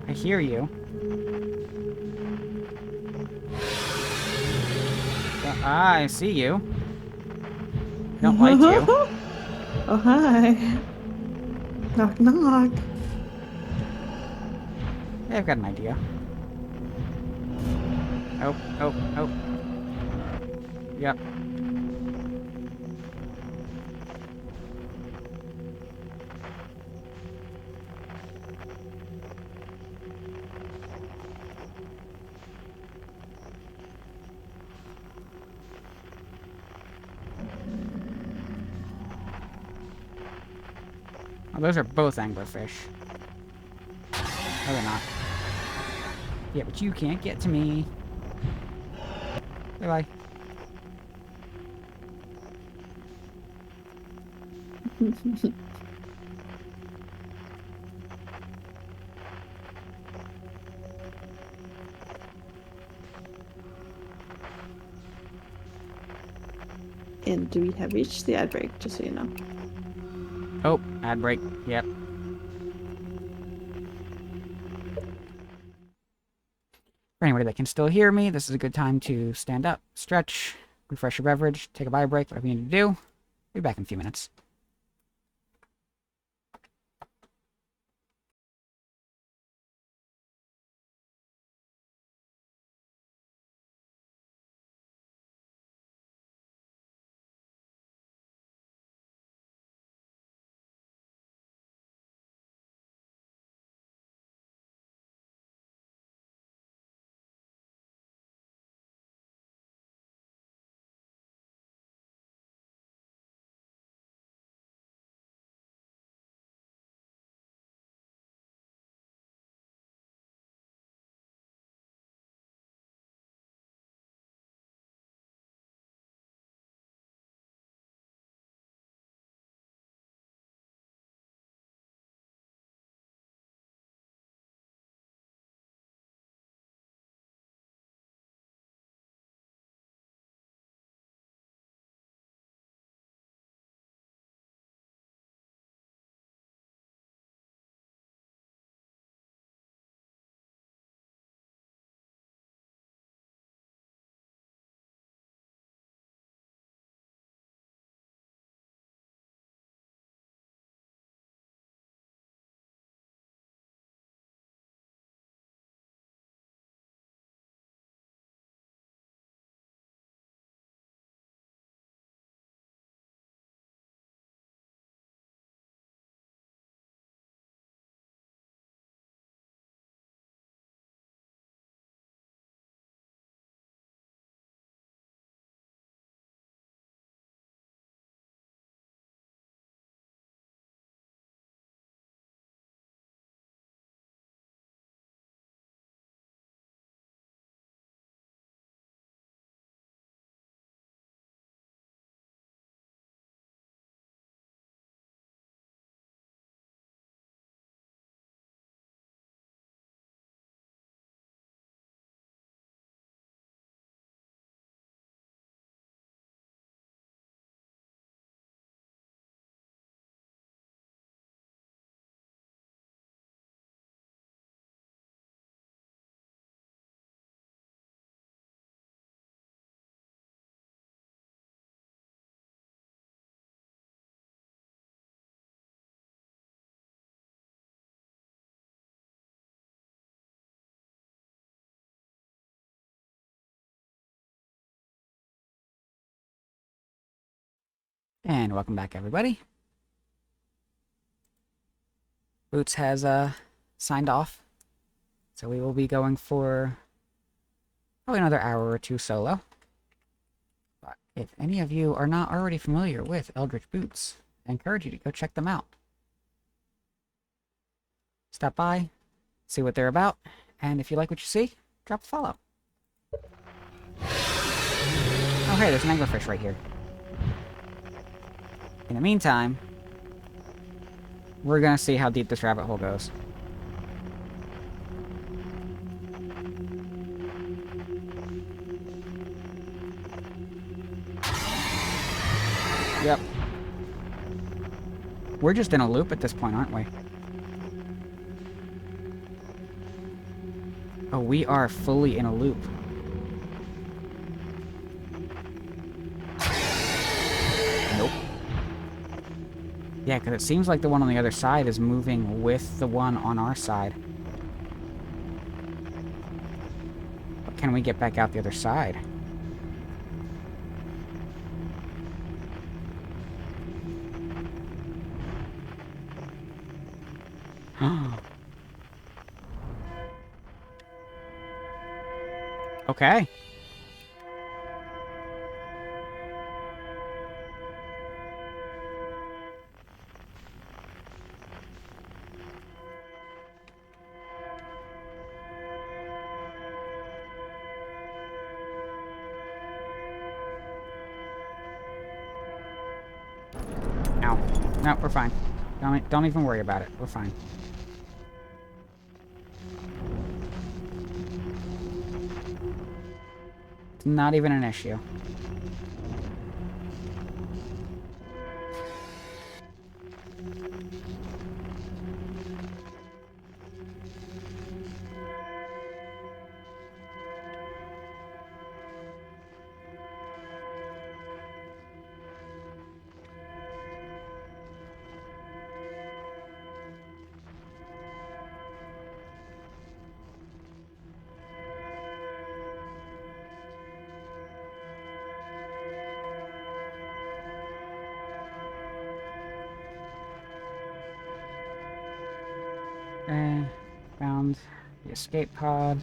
Speaker 1: I hear you. I see you. Don't like you.
Speaker 2: Oh, hi. Knock, knock.
Speaker 1: I've got an idea. Oh, oh, oh. Yep. Oh, those are both anglerfish. No, they're not. Yeah, but you can't get to me. Bye-bye.
Speaker 2: And we have reached the ad break, just so you know.
Speaker 1: Oh, ad break. Yep. For anybody that can still hear me, this is a good time to stand up, stretch, refresh your beverage, take a bio break, whatever you need to do. Be back in a few minutes. And welcome back, everybody. Boots has signed off, so we will be going for probably another hour or two solo. But if any of you are not already familiar with Eldritch Boots, I encourage you to go check them out. Stop by, see what they're about, and if you like what you see, drop a follow. Oh hey, there's an anglerfish right here. In the meantime, we're gonna see how deep this rabbit hole goes. Yep. We're just in a loop at this point, aren't we? Oh, we are fully in a loop. Nope. Yeah, because it seems like the one on the other side is moving with the one on our side. But can we get back out the other side? Okay. No, we're fine. Don't even worry about it. We're fine. It's not even an issue. Okay, found the escape pod.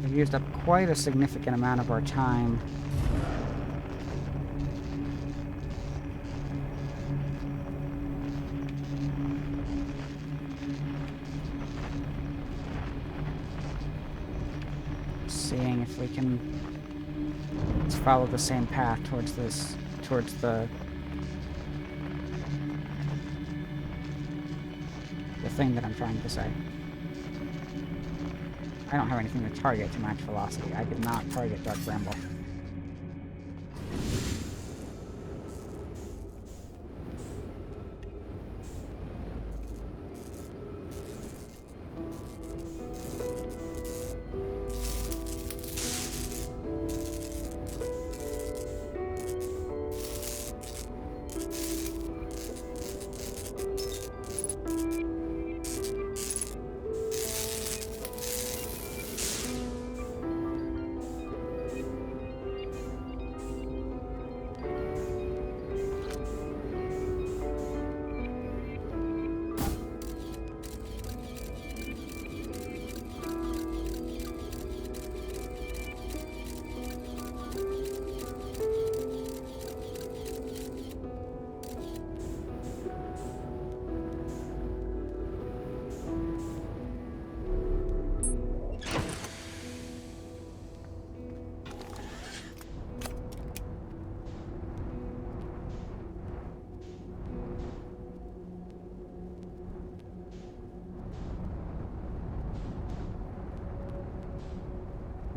Speaker 1: We've used up quite a significant amount of our time. Seeing if we can let's follow the same path towards the thing that I'm trying to say. I don't have anything to target to match velocity. I did not target Dark Bramble.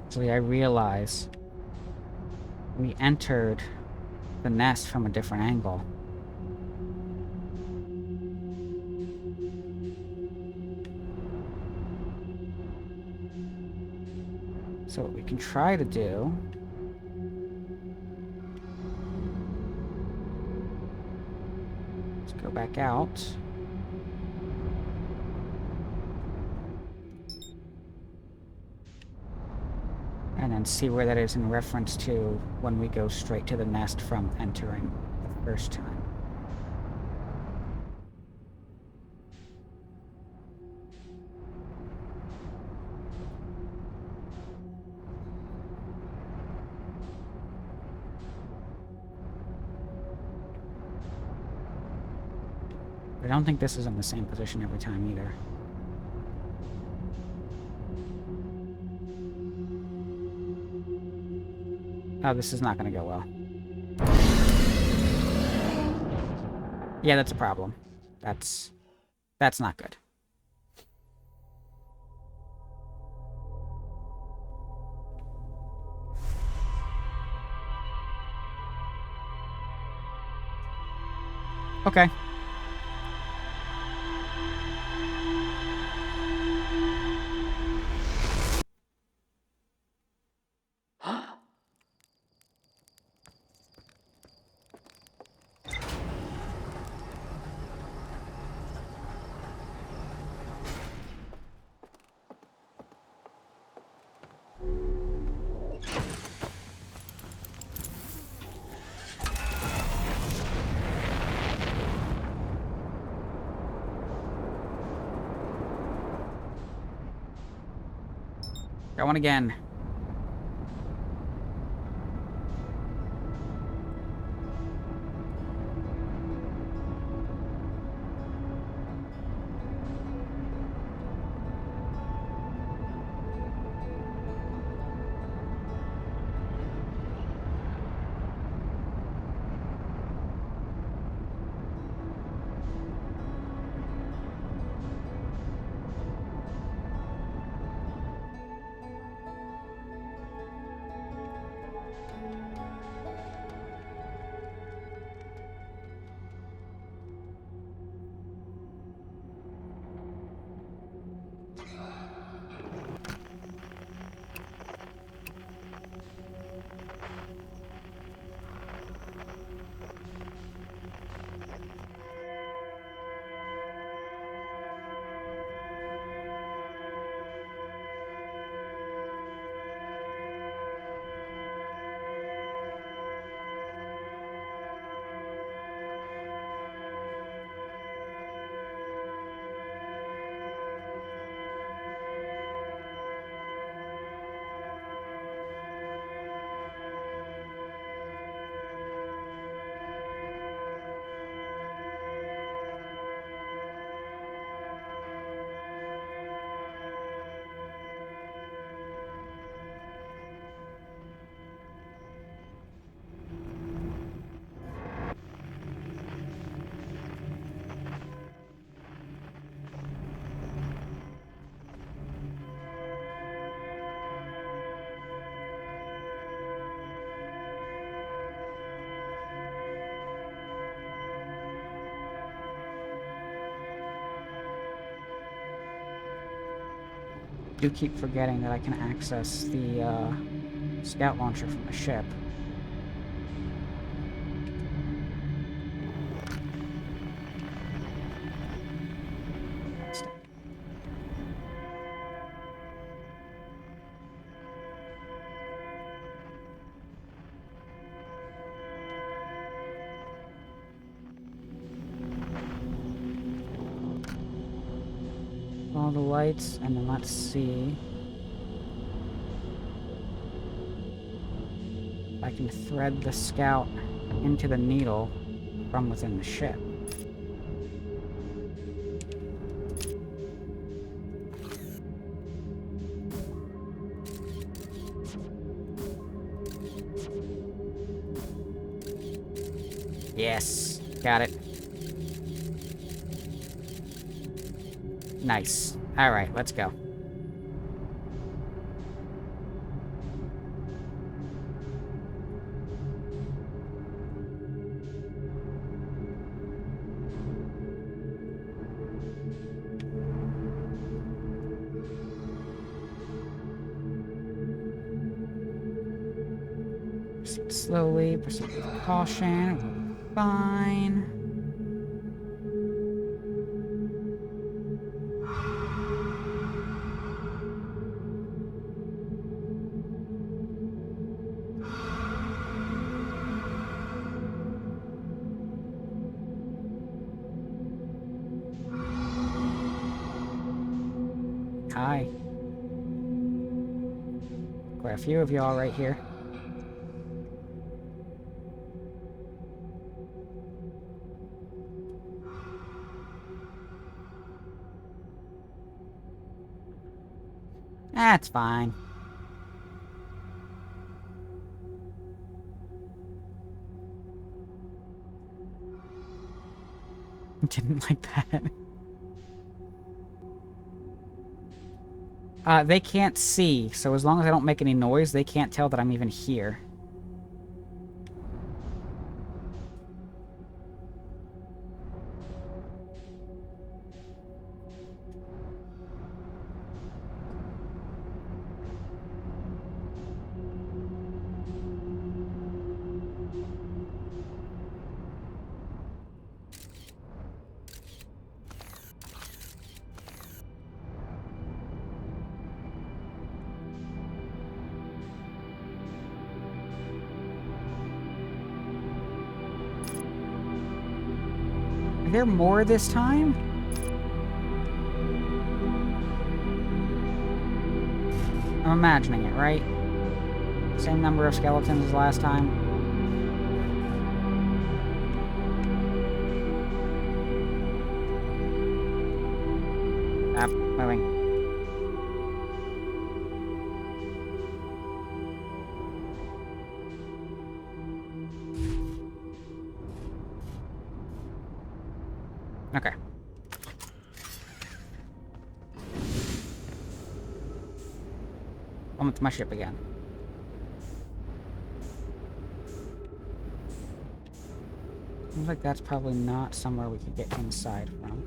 Speaker 1: Actually, I realize we entered the nest from a different angle. So what we can try to do is go back out. And then see where that is in reference to when we go straight to the nest from entering the first time. I don't think this is in the same position every time either. Oh, this is not going to go well. Yeah, that's a problem. That's not good. Okay. Going again. do keep forgetting that I can access the scout launcher from the ship. All the lights, and then let's see if I can thread the scout into the needle from within the ship. Yes, got it. Nice. Alright, let's go. Proceed slowly, proceed with caution, we'll be fine. Hi. Quite a few of y'all right here. That's fine. Didn't like that. They can't see, so as long as I don't make any noise, they can't tell that I'm even here. Are there more this time? I'm imagining it, right? Same number of skeletons as last time. Stop moving. Okay. On to my ship again. Seems like that's probably not somewhere we could get inside from.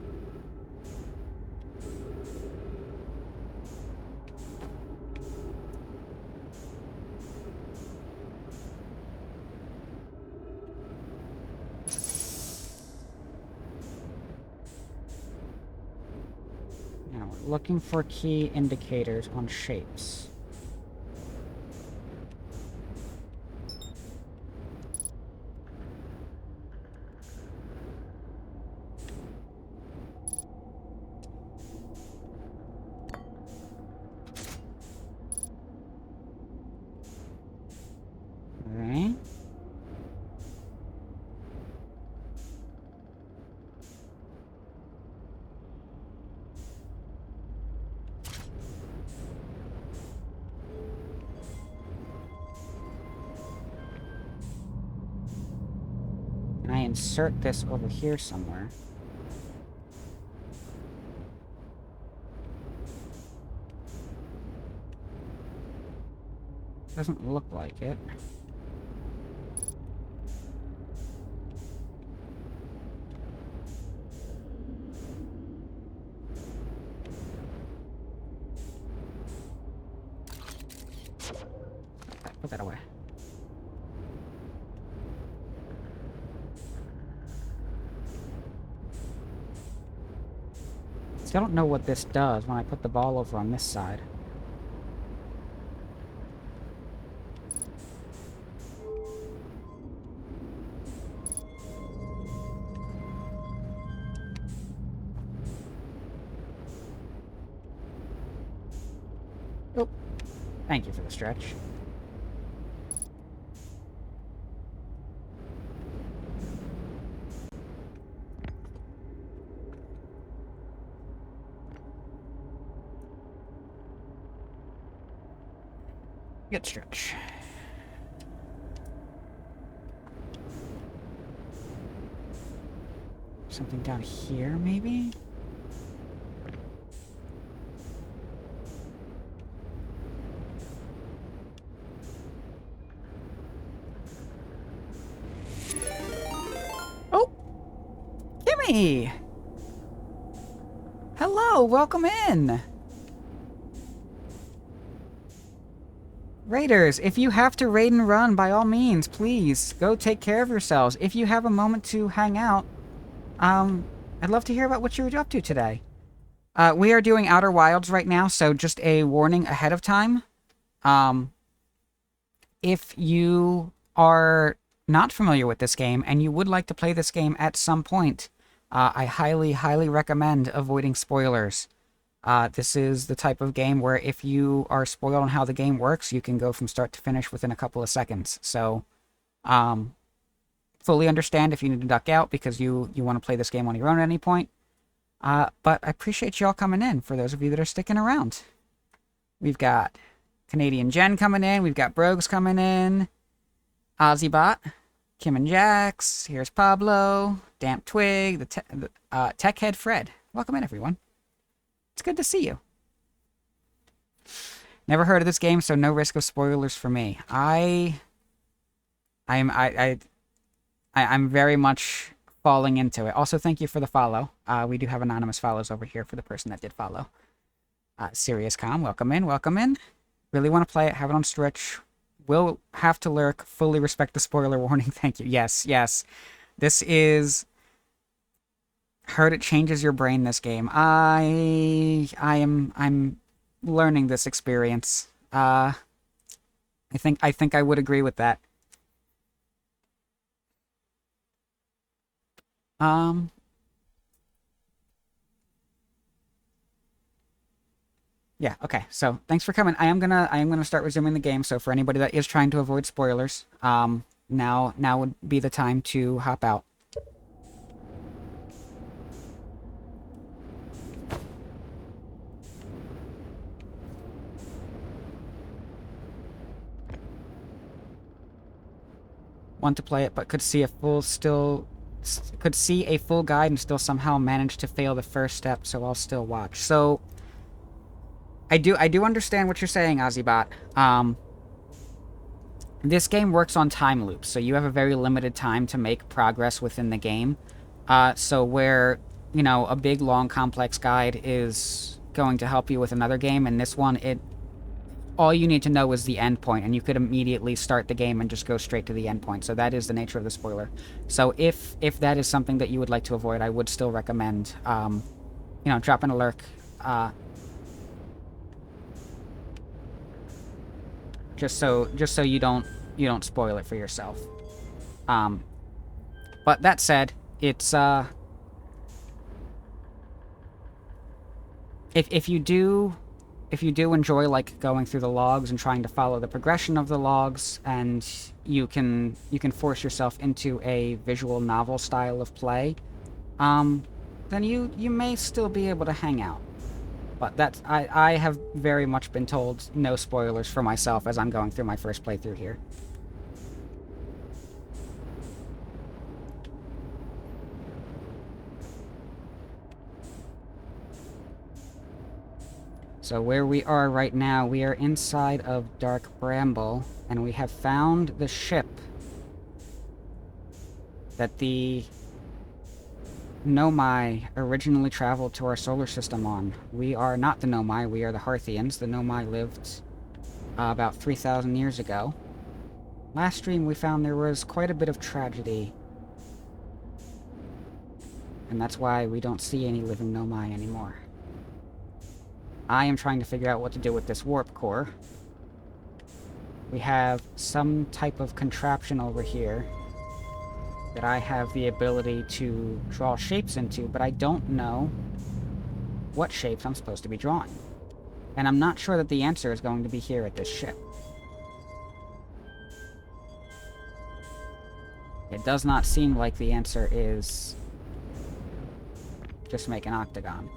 Speaker 1: Now, we're looking for key indicators on shapes. Okay. And I insert this over here somewhere. Doesn't look like it. that away. Still don't know what this does when I put the ball over on this side. Oh, thank you for the stretch. Good stretch. Something down here, maybe? Oh! Kimmy! Hello, welcome in! Raiders, if you have to raid and run, by all means, please, go take care of yourselves. If you have a moment to hang out, I'd love to hear about what you were up to today. We are doing Outer Wilds right now, so just a warning ahead of time. If you are not familiar with this game and you would like to play this game at some point, I highly, highly recommend avoiding spoilers. This is the type of game where if you are spoiled on how the game works, you can go from start to finish within a couple of seconds. So, fully understand if you need to duck out because you want to play this game on your own at any point. But I appreciate y'all coming in, for those of you that are sticking around. We've got Canadian Jen coming in, we've got Brogues coming in, Ozzy Kim and Jax, here's Pablo, Damp Twig, the Tech Head Fred. Welcome in, everyone. It's good to see you. Never heard of this game, so no risk of spoilers for me. I'm very much falling into it. Also, thank you for the follow. We do have anonymous follows over here for the person that did follow. Serious Com, welcome in, welcome in. Really want to play it, have it on stretch. Will have to lurk. Fully respect the spoiler warning. Thank you. Yes, yes. This is... Heard it changes your brain, this game. I'm learning this experience. I think I would agree with that. Yeah, okay. So, thanks for coming. I am gonna start resuming the game, so for anybody that is trying to avoid spoilers, now would be the time to hop out. Want to play it, but could see a full guide and still somehow manage to fail the first step, so I'll still watch. So I do understand what you're saying, Ozybot. This game works on time loops, so you have a very limited time to make progress within the game. So where, you know, a big, long, complex guide is going to help you with another game, in this one, all you need to know is the end point, and you could immediately start the game and just go straight to the end point. So that is the nature of the spoiler. So if that is something that you would like to avoid, I would still recommend, you know, dropping a lurk. Just so you don't spoil it for yourself. But that said, it's if you do enjoy like going through the logs and trying to follow the progression of the logs, and you can force yourself into a visual novel style of play, then you may still be able to hang out. But I have very much been told no spoilers for myself as I'm going through my first playthrough here. So where we are right now, we are inside of Dark Bramble, and we have found the ship that the Nomai originally traveled to our solar system on. We are not the Nomai, we are the Harthians. The Nomai lived about 3,000 years ago. Last stream we found there was quite a bit of tragedy. And that's why we don't see any living Nomai anymore. I am trying to figure out what to do with this warp core. We have some type of contraption over here that I have the ability to draw shapes into, but I don't know what shapes I'm supposed to be drawing. And I'm not sure that the answer is going to be here at this ship. It does not seem like the answer is just make an octagon.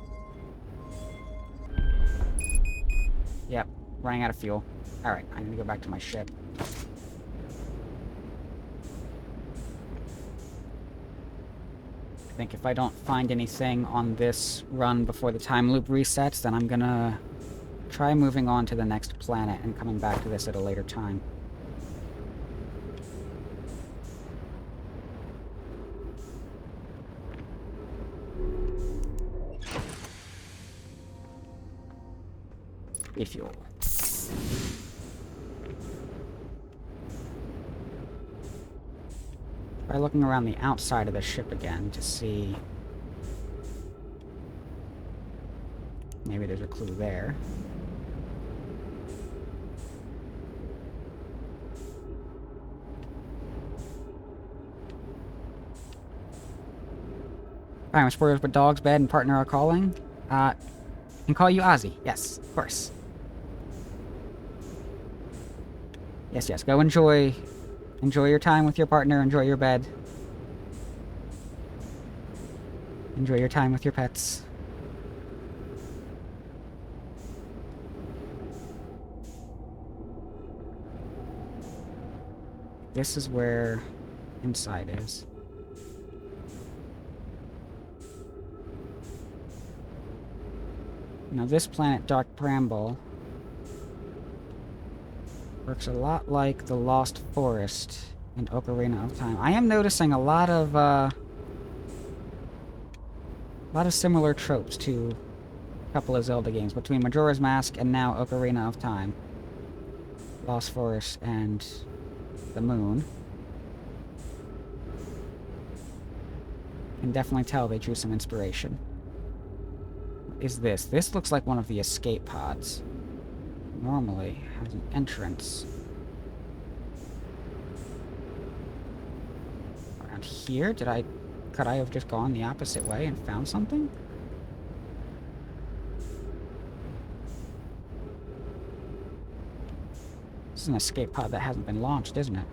Speaker 1: Yep, running out of fuel. Alright, I need to go back to my ship. I think if I don't find anything on this run before the time loop resets, then I'm gonna try moving on to the next planet and coming back to this at a later time. Refuel. Try looking around the outside of the ship again to see. Maybe there's a clue there. Alright, spoilers, but dog's bed and partner are calling. Can call you Ozzy. Yes, of course. Yes, yes. Go enjoy your time with your partner. Enjoy your bed. Enjoy your time with your pets. This is where inside is. Now this planet, Dark Bramble, works a lot like the Lost Forest in Ocarina of Time. I am noticing a lot of similar tropes to a couple of Zelda games between Majora's Mask and now Ocarina of Time. Lost Forest and the Moon. Can definitely tell they drew some inspiration. What is this? This looks like one of the escape pods. Normally has an entrance. Around here? Could I have just gone the opposite way and found something? This is an escape pod that hasn't been launched, isn't it?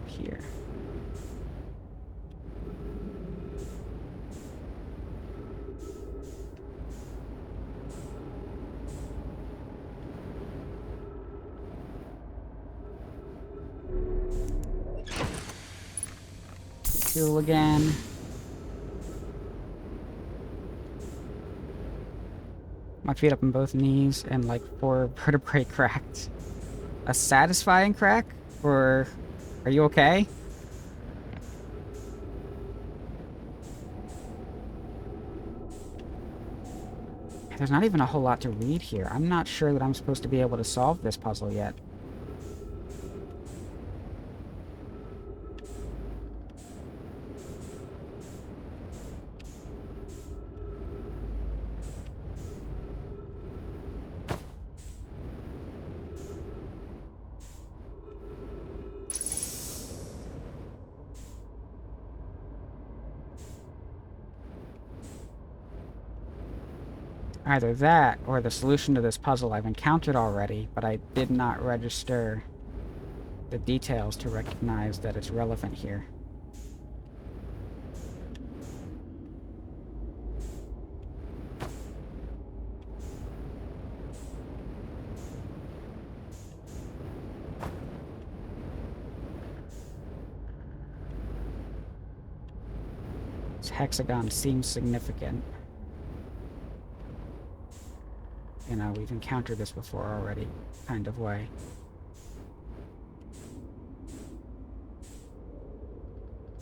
Speaker 1: Here. Fuel again. My feet up on both knees and like 4 vertebrae cracked. A satisfying crack? Or are you okay? There's not even a whole lot to read here. I'm not sure that I'm supposed to be able to solve this puzzle yet. Either that, or the solution to this puzzle I've encountered already, but I did not register the details to recognize that it's relevant here. This hexagon seems significant. you know, we've encountered this before already, kind of way.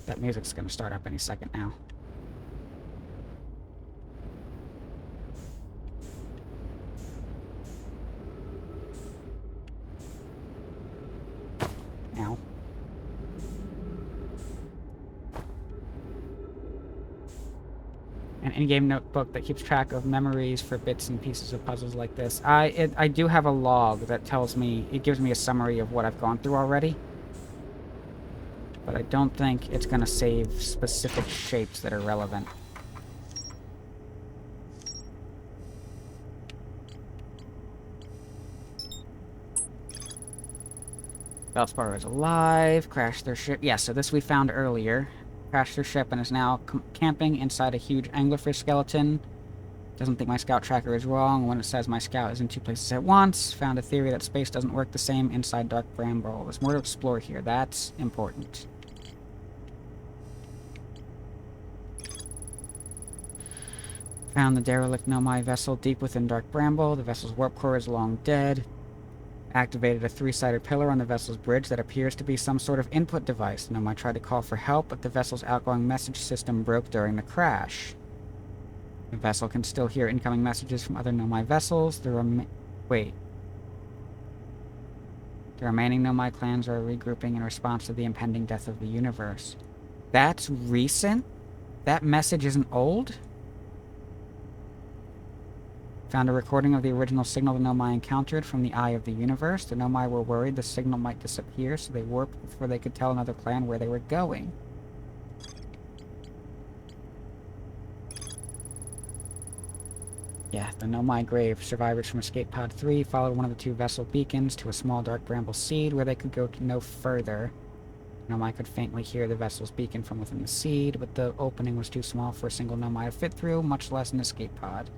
Speaker 1: That music's gonna start up any second now. Ow. An in-game notebook that keeps track of memories for bits and pieces of puzzles like this. I do have a log that tells me, it gives me a summary of what I've gone through already. But I don't think it's gonna save specific shapes that are relevant. Valspar is alive. Crashed their ship. Yeah, so this we found earlier. Crashed their ship and is now camping inside a huge anglerfish skeleton. Doesn't think my scout tracker is wrong when it says my scout is in 2 places at once. Found a theory that space doesn't work the same inside Dark Bramble. There's more to explore here. That's important. Found the derelict Nomai vessel deep within Dark Bramble. The vessel's warp core is long dead. Activated a 3-sided pillar on the vessel's bridge that appears to be some sort of input device. Nomai tried to call for help, but the vessel's outgoing message system broke during the crash. The vessel can still hear incoming messages from other Nomai vessels. The remaining Nomai clans are regrouping in response to the impending death of the universe. That's recent? That message isn't old? Found a recording of the original signal the Nomai encountered from the Eye of the Universe. The Nomai were worried the signal might disappear, so they warped before they could tell another clan where they were going. Yeah, the Nomai grave. Survivors from Escape Pod 3 followed one of the 2 vessel beacons to a small Dark Bramble seed where they could go no further. Nomai could faintly hear the vessel's beacon from within the seed, but the opening was too small for a single Nomai to fit through, much less an escape pod.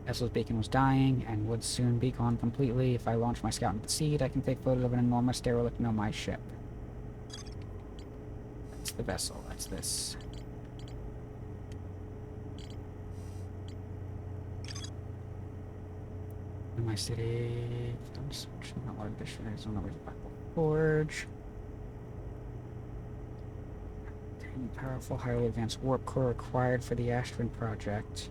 Speaker 1: Vessel's beacon was dying, and would soon be gone completely. If I launch my scout into the seed, I can take photos of an enormous derelict Nomai ship. That's the vessel. That's this. Nomai city. Not large fisheries on the way to Black Forge. Powerful, highly advanced warp core required for the Ashtwin project.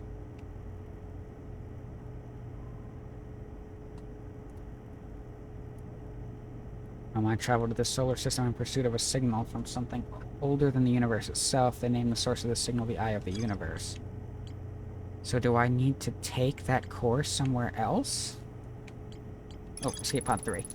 Speaker 1: I traveled to the solar system in pursuit of a signal from something older than the universe itself. They named the source of the signal the Eye of the Universe. So do I need to take that course somewhere else? Oh, Escape Pod 3.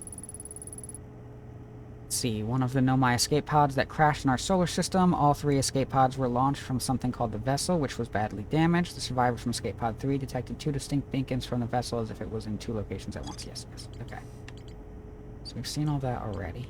Speaker 1: Let's see, one of the Nomai escape pods that crashed in our solar system. All 3 escape pods were launched from something called the vessel, which was badly damaged. The survivors from Escape Pod 3 detected 2 distinct beacons from the vessel as if it was in 2 locations at once. Yes, yes. Okay. So we've seen all that already.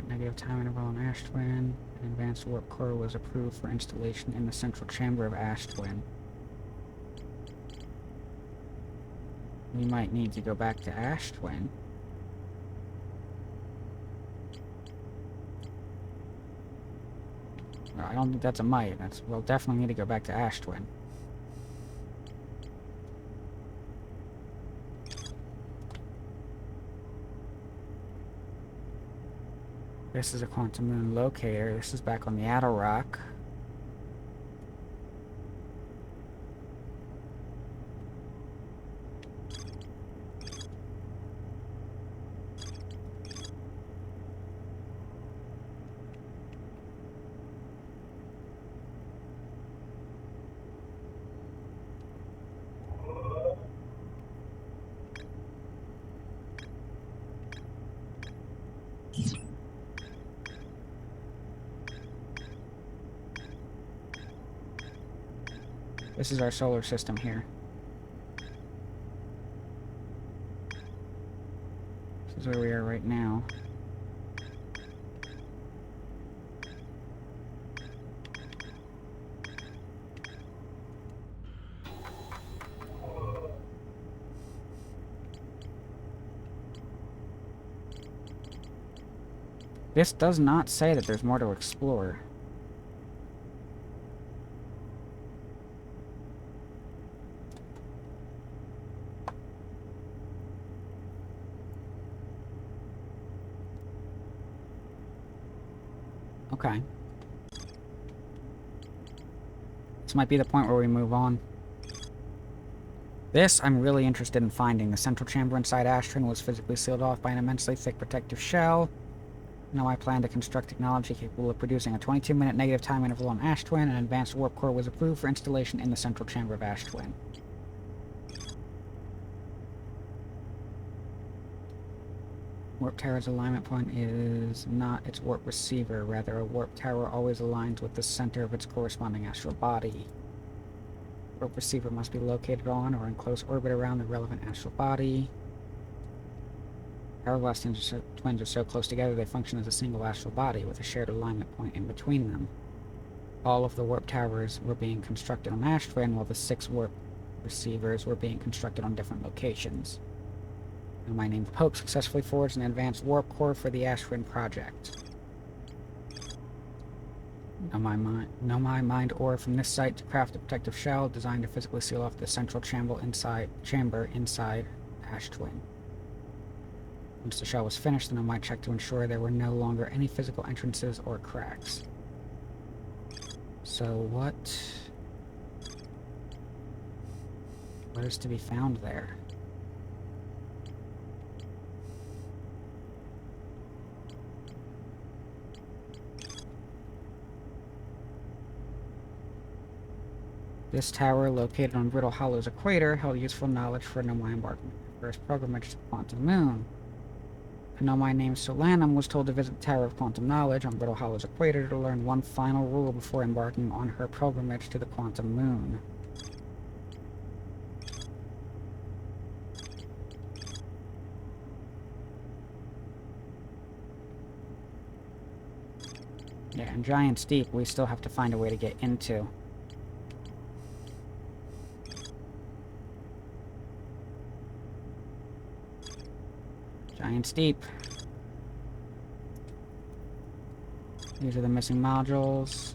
Speaker 1: Negative time interval on Ashtwin. An advanced warp core was approved for installation in the central chamber of Ashtwin. We might need to go back to Ashtwin. Well, I don't think that's a might. We'll definitely need to go back to Ashtwin. This is a quantum moon locator. This is back on the Attlerock. This is our solar system here. This is where we are right now. This does not say that there's more to explore. Okay. This might be the point where we move on. This, I'm really interested in finding. The central chamber inside Ashtran was physically sealed off by an immensely thick protective shell. Now I plan to construct technology capable of producing a 22-minute negative time interval on Ash Twin. An advanced warp core was approved for installation in the central chamber of Ash Twin. Warp tower's alignment point is not its warp receiver. Rather, a warp tower always aligns with the center of its corresponding astral body. Warp receiver must be located on or in close orbit around the relevant astral body. Hourglass twins are so close together they function as a single astral body with a shared alignment point in between them. All of the warp towers were being constructed on Ash Twin, while the 6 warp receivers were being constructed on different locations. Nomai named Pope successfully forged an advanced warp core for the Ash Twin project. Nomai mined ore from this site to craft a protective shell designed to physically seal off the central chamber inside Ash Twin. Once the shell was finished, the Nomai checked to ensure there were no longer any physical entrances or cracks. So what is to be found there? This tower, located on Brittle Hollow's equator, held useful knowledge for Nomai embarking on her first pilgrimage to the Quantum Moon. A Nomai named Solanum was told to visit the Tower of Quantum Knowledge on Brittle Hollow's equator to learn one final rule before embarking on her pilgrimage to the Quantum Moon. Yeah, and Giant's Deep we still have to find a way to get into. Giant's Deep. These are the missing modules.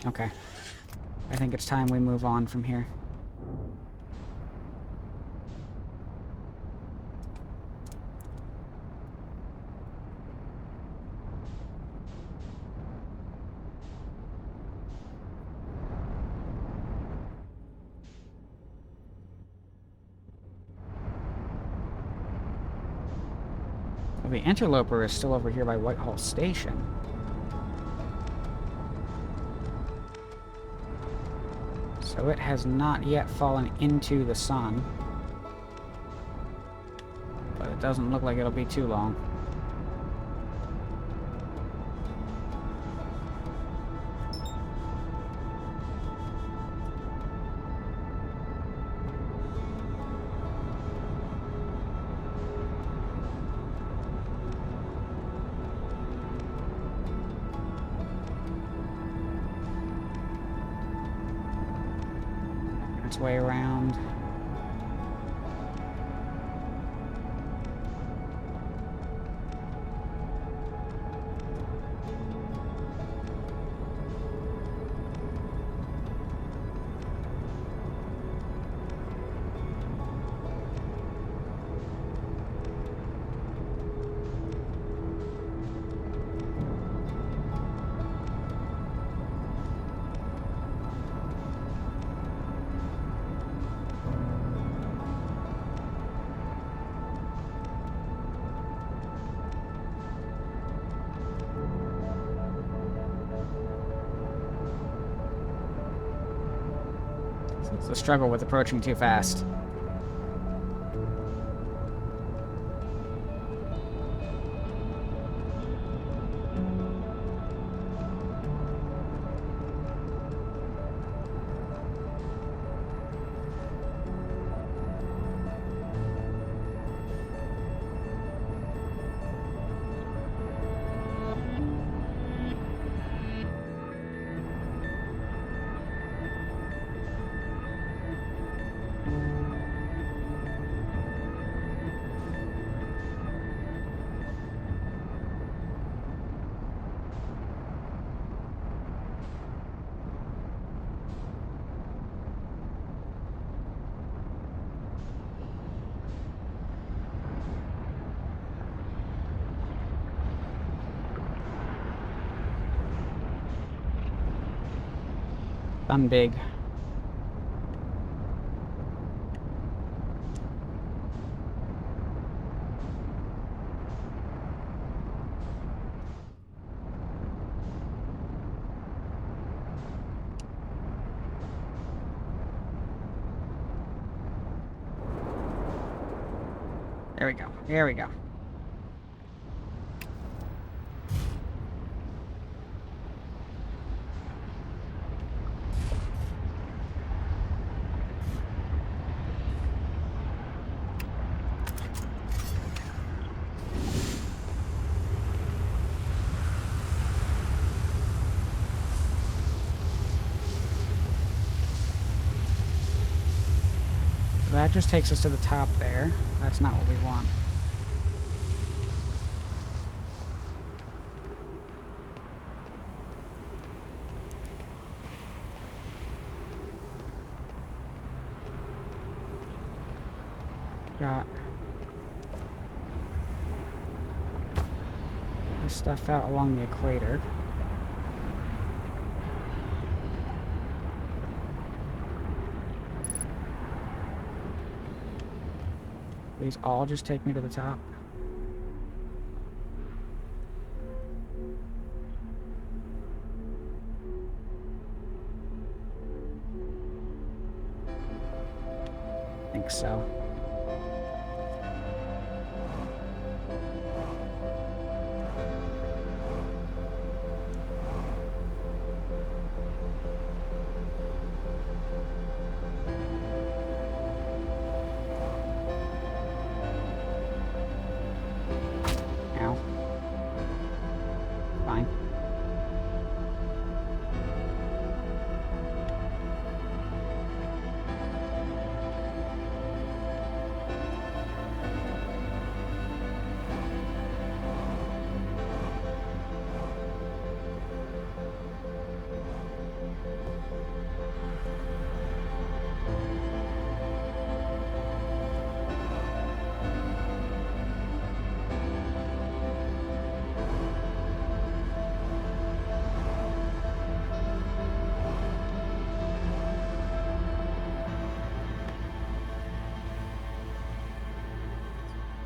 Speaker 1: Okay. I think it's time we move on from here. The interloper is still over here by Whitehall Station. So it has not yet fallen into the sun. But it doesn't look like it'll be too long. Its way around. It's the struggle with approaching too fast. Done big. There we go. There we go. That just takes us to the top there. That's not what we want. Got this stuff out along the equator. These all just take me to the top. I think so. Ow. Fine.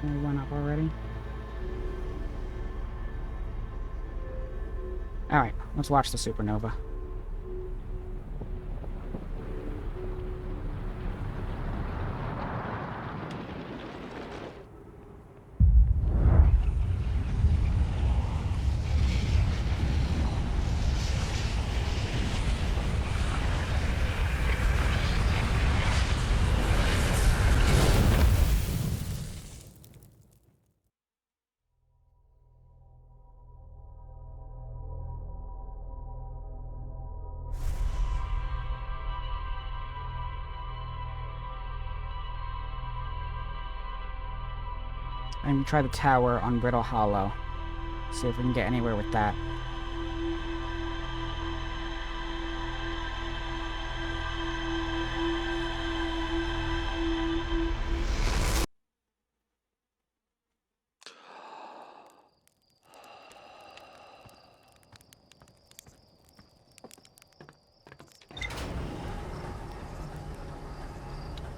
Speaker 1: We went up already. Alright, let's watch the supernova. I'm gonna try the tower on Brittle Hollow. See if we can get anywhere with that.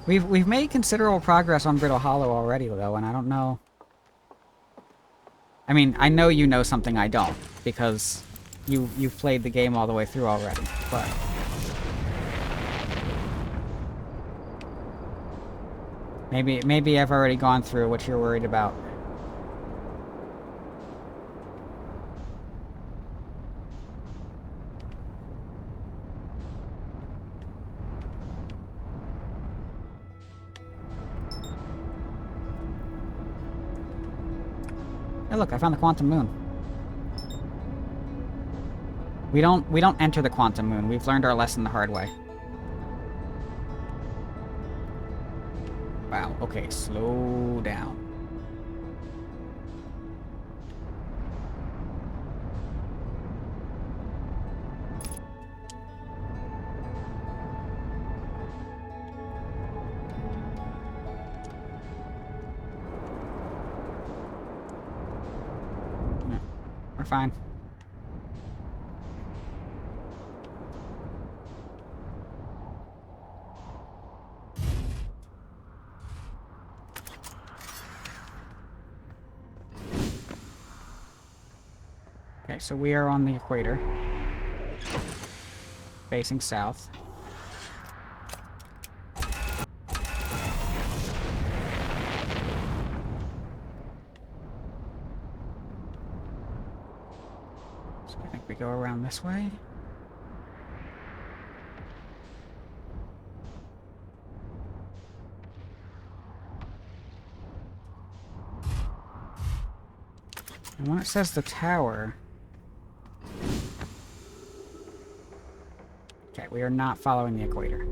Speaker 1: We've made considerable progress on Brittle Hollow already, though, and I don't know. I mean, I know you know something I don't, because you've played the game all the way through already, but maybe I've already gone through what you're worried about. Hey, look, I found the quantum moon. We don't enter the quantum moon. We've learned our lesson the hard way. Wow, okay, slow down. We're fine. Okay, so we are on the equator. Facing south. So I think we go around this way. And when it says the tower... Okay, we are not following the equator.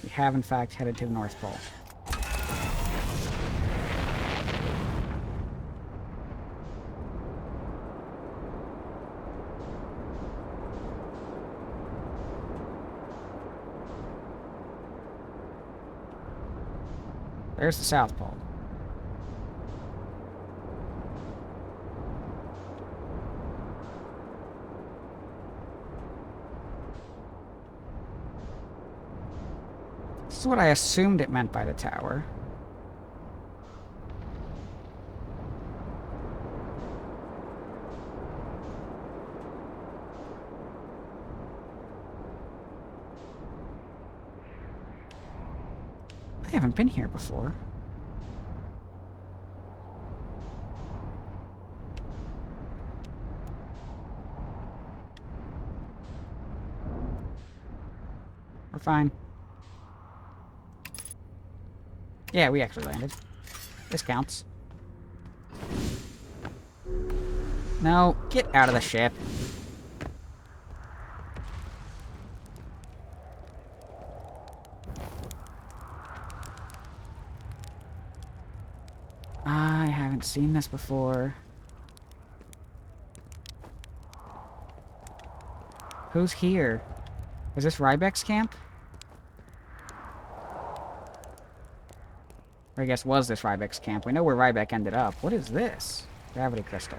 Speaker 1: We have, in fact, headed to the North Pole. There's the South Pole. This is what I assumed it meant by the tower. I haven't been here before. We're fine. Yeah, we actually landed. This counts. No, get out of the ship. I haven't seen this before. Who's here? Is this Rybek's camp? Or I guess was this Rybek's camp? We know where Rybek ended up. What is this? Gravity crystal.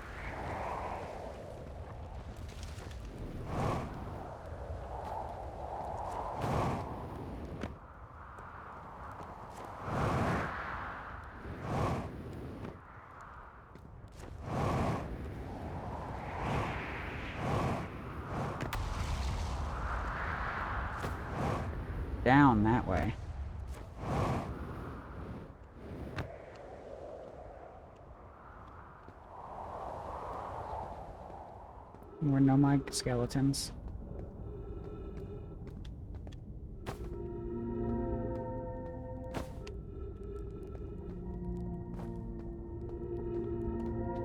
Speaker 1: Down that way. More Nomad skeletons.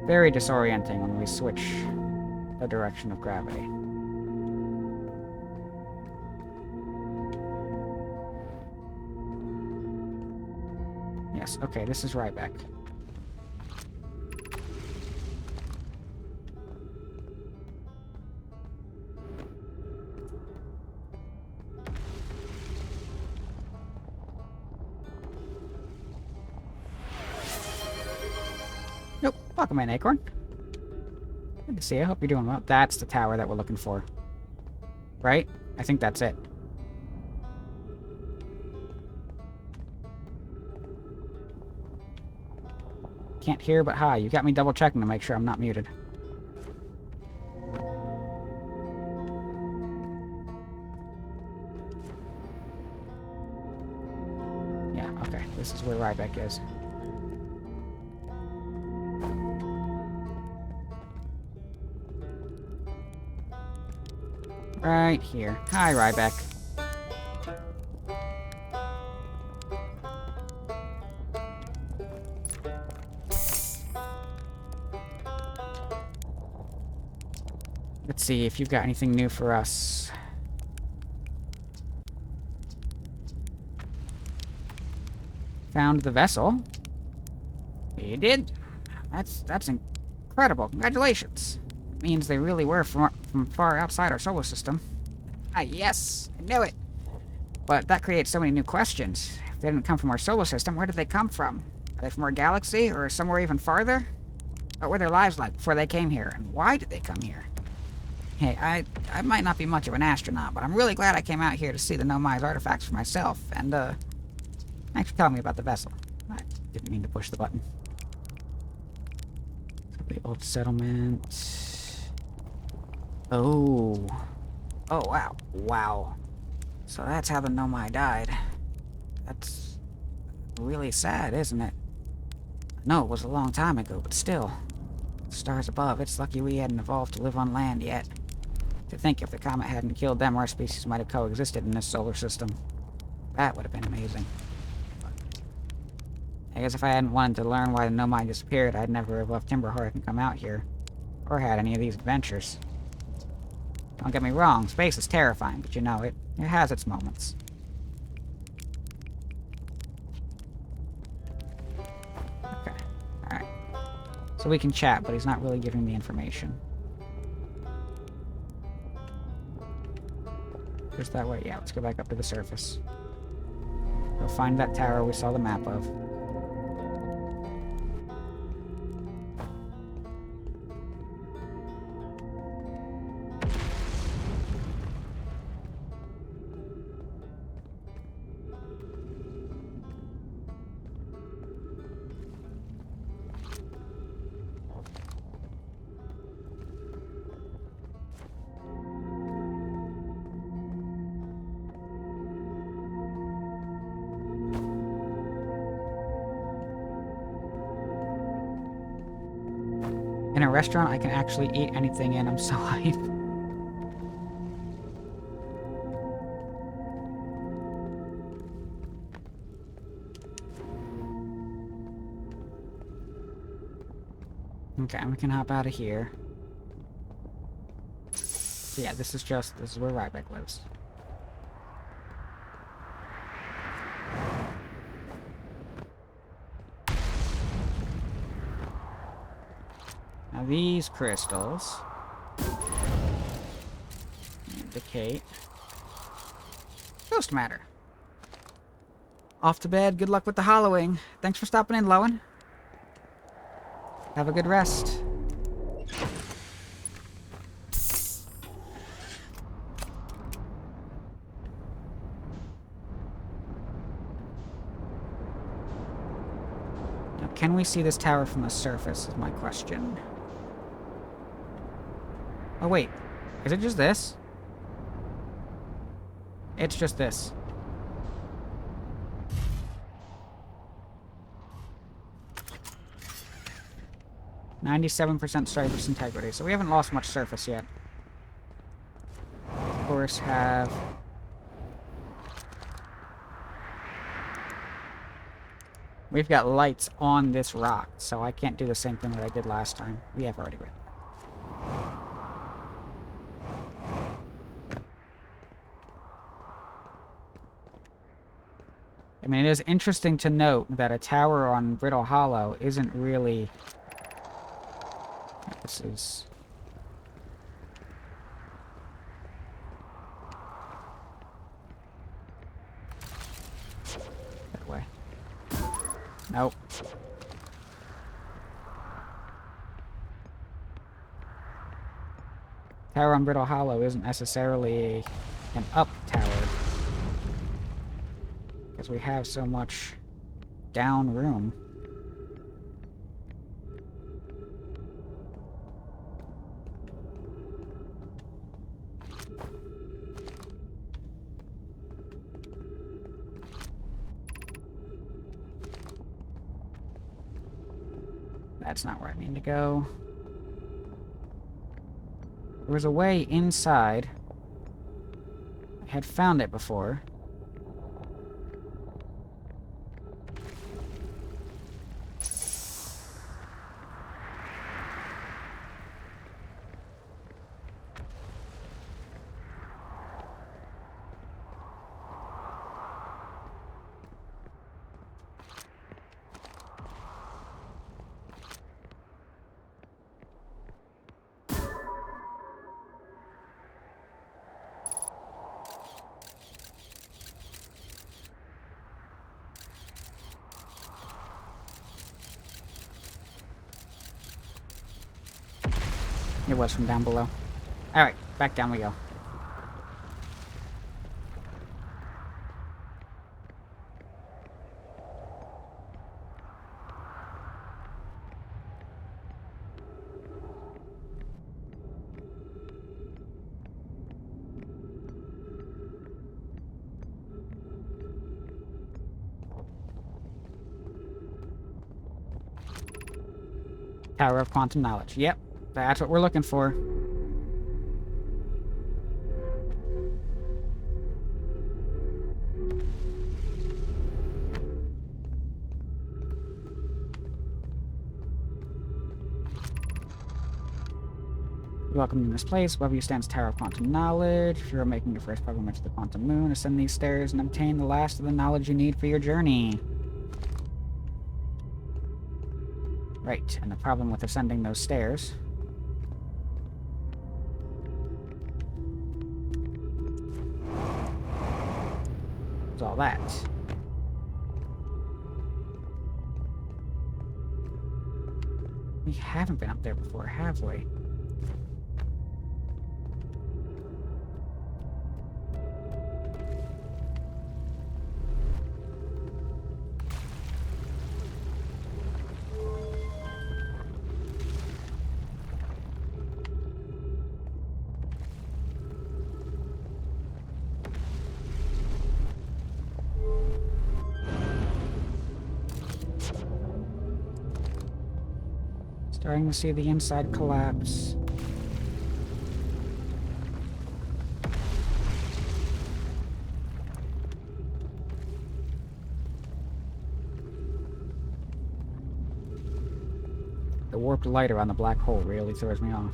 Speaker 1: Very disorienting when we switch the direction of gravity. Yes, okay, this is Rybek. Nope, welcome in, Acorn. Good to see you. I hope you're doing well. That's the tower that we're looking for. Right? I think that's it. Can't hear, but hi. You got me double checking to make sure I'm not muted. Yeah, okay. This is where Rybek is. Right here. Hi, Rybek. Let's see if you've got anything new for us. Found the vessel. You did? That's incredible. Congratulations. Means they really were from far outside our solar system. Ah, yes, I knew it. But that creates so many new questions. If they didn't come from our solar system, where did they come from? Are they from our galaxy, or somewhere even farther? What were their lives like before they came here, and why did they come here? Hey, I might not be much of an astronaut, but I'm really glad I came out here to see the Nomai's artifacts for myself, and, thanks for telling me about the vessel. I didn't mean to push the button. The old settlement. Oh. Oh, wow. Wow. So that's how the Nomai died. That's really sad, isn't it? I know it was a long time ago, but still. Stars above, it's lucky we hadn't evolved to live on land yet. To think if the comet hadn't killed them, our species might have coexisted in this solar system. That would have been amazing. I guess if I hadn't wanted to learn why the Nomai disappeared, I'd never have left Timberhearth and come out here. Or had any of these adventures. Don't get me wrong, space is terrifying, but you know, it has its moments. Okay, alright. So we can chat, but he's not really giving me information. Just that way, yeah, let's go back up to the surface. Go find that tower we saw the map of. In a restaurant I can actually eat anything in, I'm so hyped. Okay, we can hop out of here. So yeah, this is where Ryback lives. Now these crystals indicate ghost matter. Off to bed. Good luck with the hollowing. Thanks for stopping in, Lowen. Have a good rest. Now, can we see this tower from the surface is my question. Oh, wait. Is it just this? It's just this. "97% surface integrity," so we haven't lost much surface yet. Of course, have... We've got lights on this rock, so I can't do the same thing that I did last time. We have already read. I mean, it is interesting to note that a tower on Brittle Hollow isn't really... This is... that way. Nope. Tower on Brittle Hollow isn't necessarily an up tower. Because we have so much down room. That's not where I mean to go. There was a way inside. I had found it before. It was from down below. Alright, back down we go. Tower of Quantum Knowledge. Yep, that's what we're looking for. Welcome to this place. Above you stands Tower of Quantum Knowledge. If you're making your first pilgrimage to the Quantum Moon, ascend these stairs and obtain the last of the knowledge you need for your journey. Right, and the problem with ascending those stairs is all that. We haven't been up there before, have we? Starting to see the inside collapse. The warped light around the black hole really throws me off.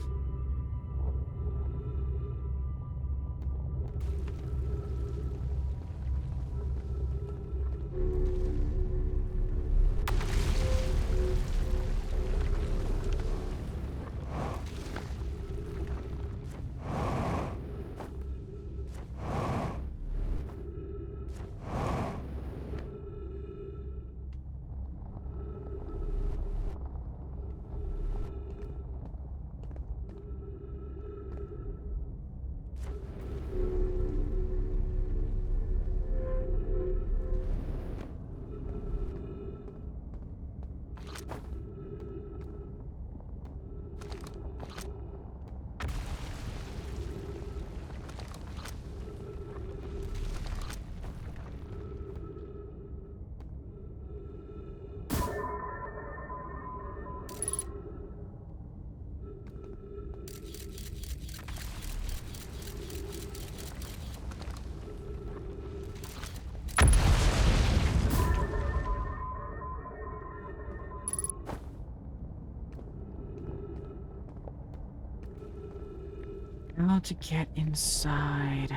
Speaker 1: How to get inside.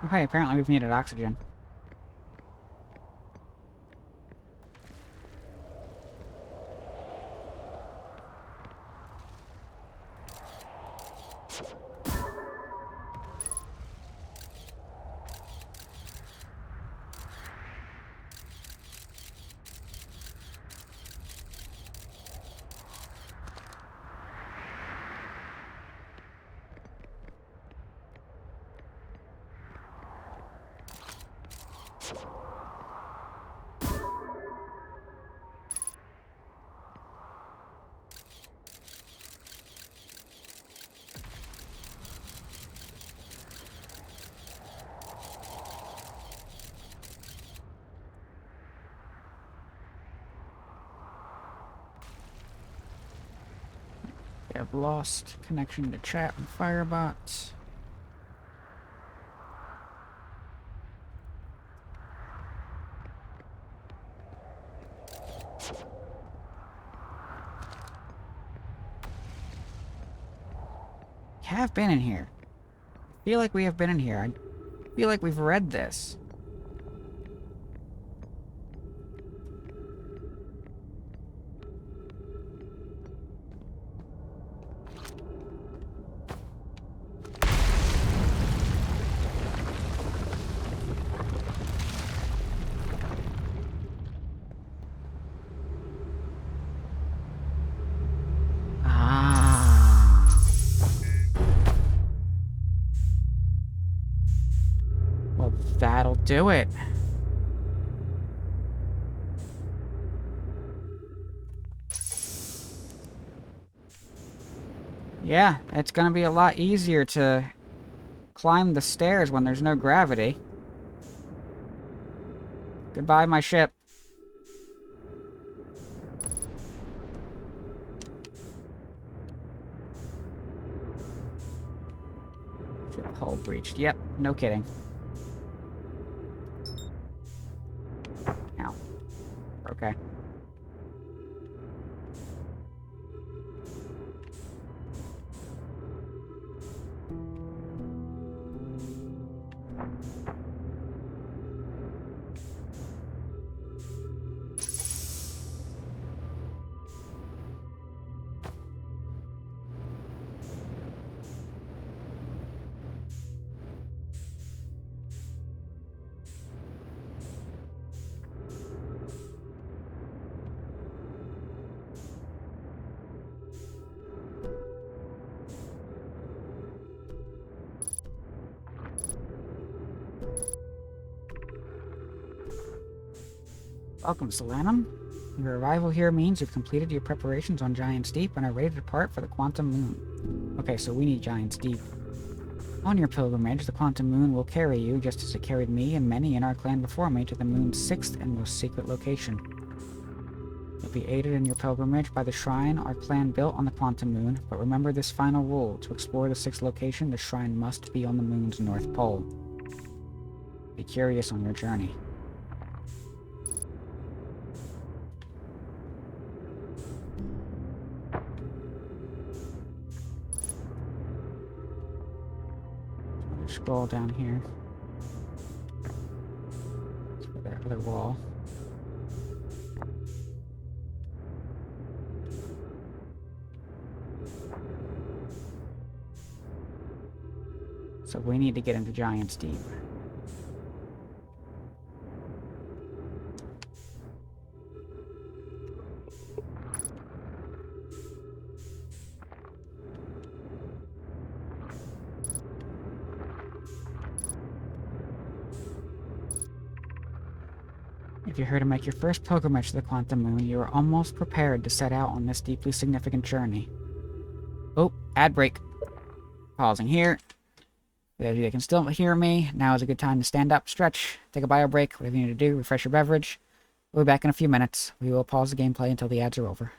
Speaker 1: Okay, apparently we've needed oxygen. We have lost connection to chat and Firebot. We have been in here. I feel like we have been in here. I feel like we've read this. That'll do it. Yeah, it's gonna be a lot easier to climb the stairs when there's no gravity. Goodbye, my ship. Ship hull breached. Yep, no kidding. Ow. Okay. Welcome, Solanum. Your arrival here means you've completed your preparations on Giant's Deep and are ready to depart for the Quantum Moon. Okay, so we need Giant's Deep. On your pilgrimage, the Quantum Moon will carry you, just as it carried me and many in our clan before me, to the moon's sixth and most secret location. You'll be aided in your pilgrimage by the shrine our clan built on the Quantum Moon, but remember this final rule. To explore the sixth location, the shrine must be on the moon's north pole. Be curious on your journey. Scroll down here. For that other wall. So we need to get into Giant's Deep. If you're here to make your first pilgrimage to the Quantum Moon, you are almost prepared to set out on this deeply significant journey. Oh, ad break. Pausing here. For those of you that can still hear me, now is a good time to stand up, stretch, take a bio break, whatever you need to do, refresh your beverage. We'll be back in a few minutes. We will pause the gameplay until the ads are over.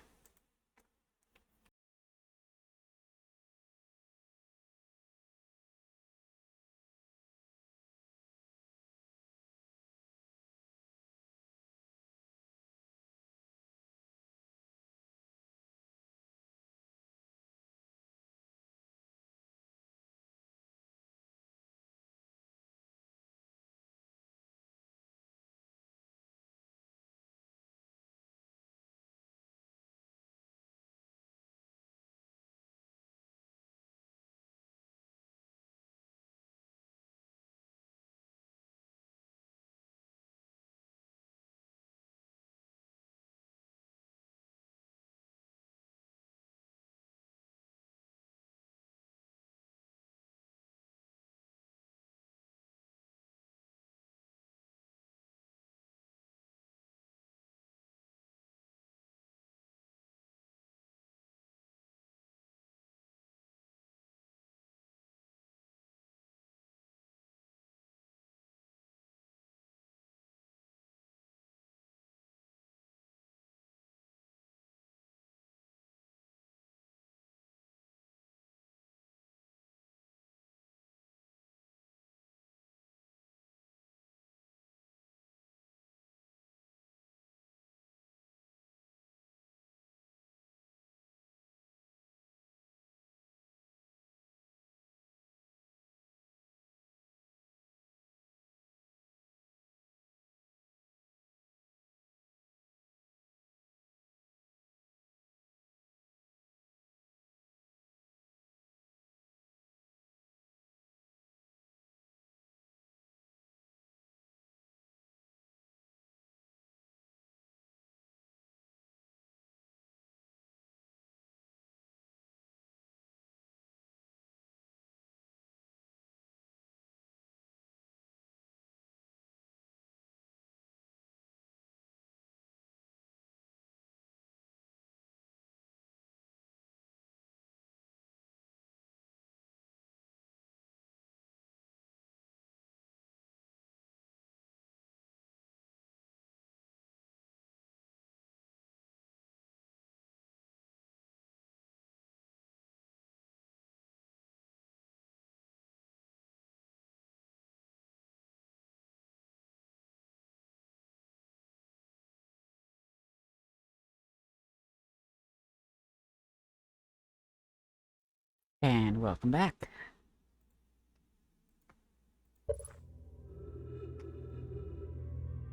Speaker 1: And welcome back.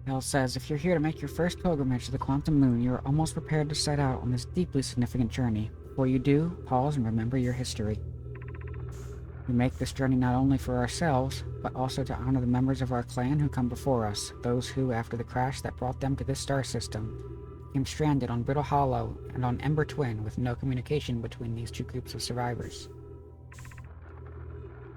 Speaker 1: Hell says, if you're here to make your first pilgrimage to the Quantum Moon, you are almost prepared to set out on this deeply significant journey. Before you do, pause and remember your history. We make this journey not only for ourselves, but also to honor the members of our clan who come before us, those who, after the crash that brought them to this star system, became stranded on Brittle Hollow and on Ember Twin with no communication between these two groups of survivors.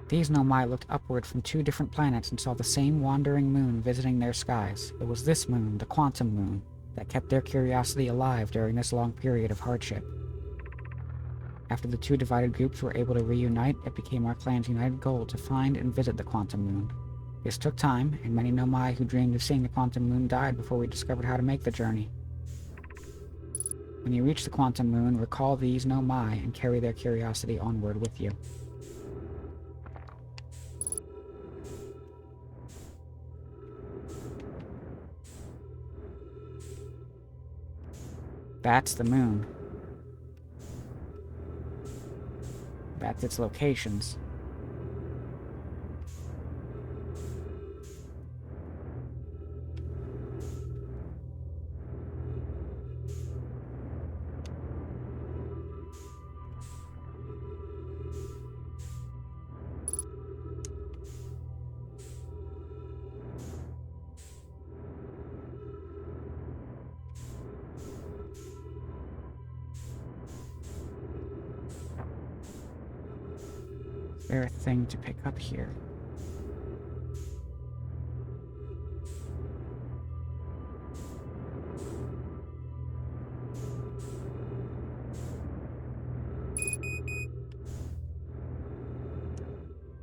Speaker 1: These Nomai looked upward from two different planets and saw the same wandering moon visiting their skies. It was this moon, the Quantum Moon, that kept their curiosity alive during this long period of hardship. After the two divided groups were able to reunite, it became our clan's united goal to find and visit the Quantum Moon. This took time, and many Nomai who dreamed of seeing the Quantum Moon died before we discovered how to make the journey. When you reach the Quantum Moon, recall these Nomai and carry their curiosity onward with you. That's the moon. That's its locations. Is there a thing to pick up here?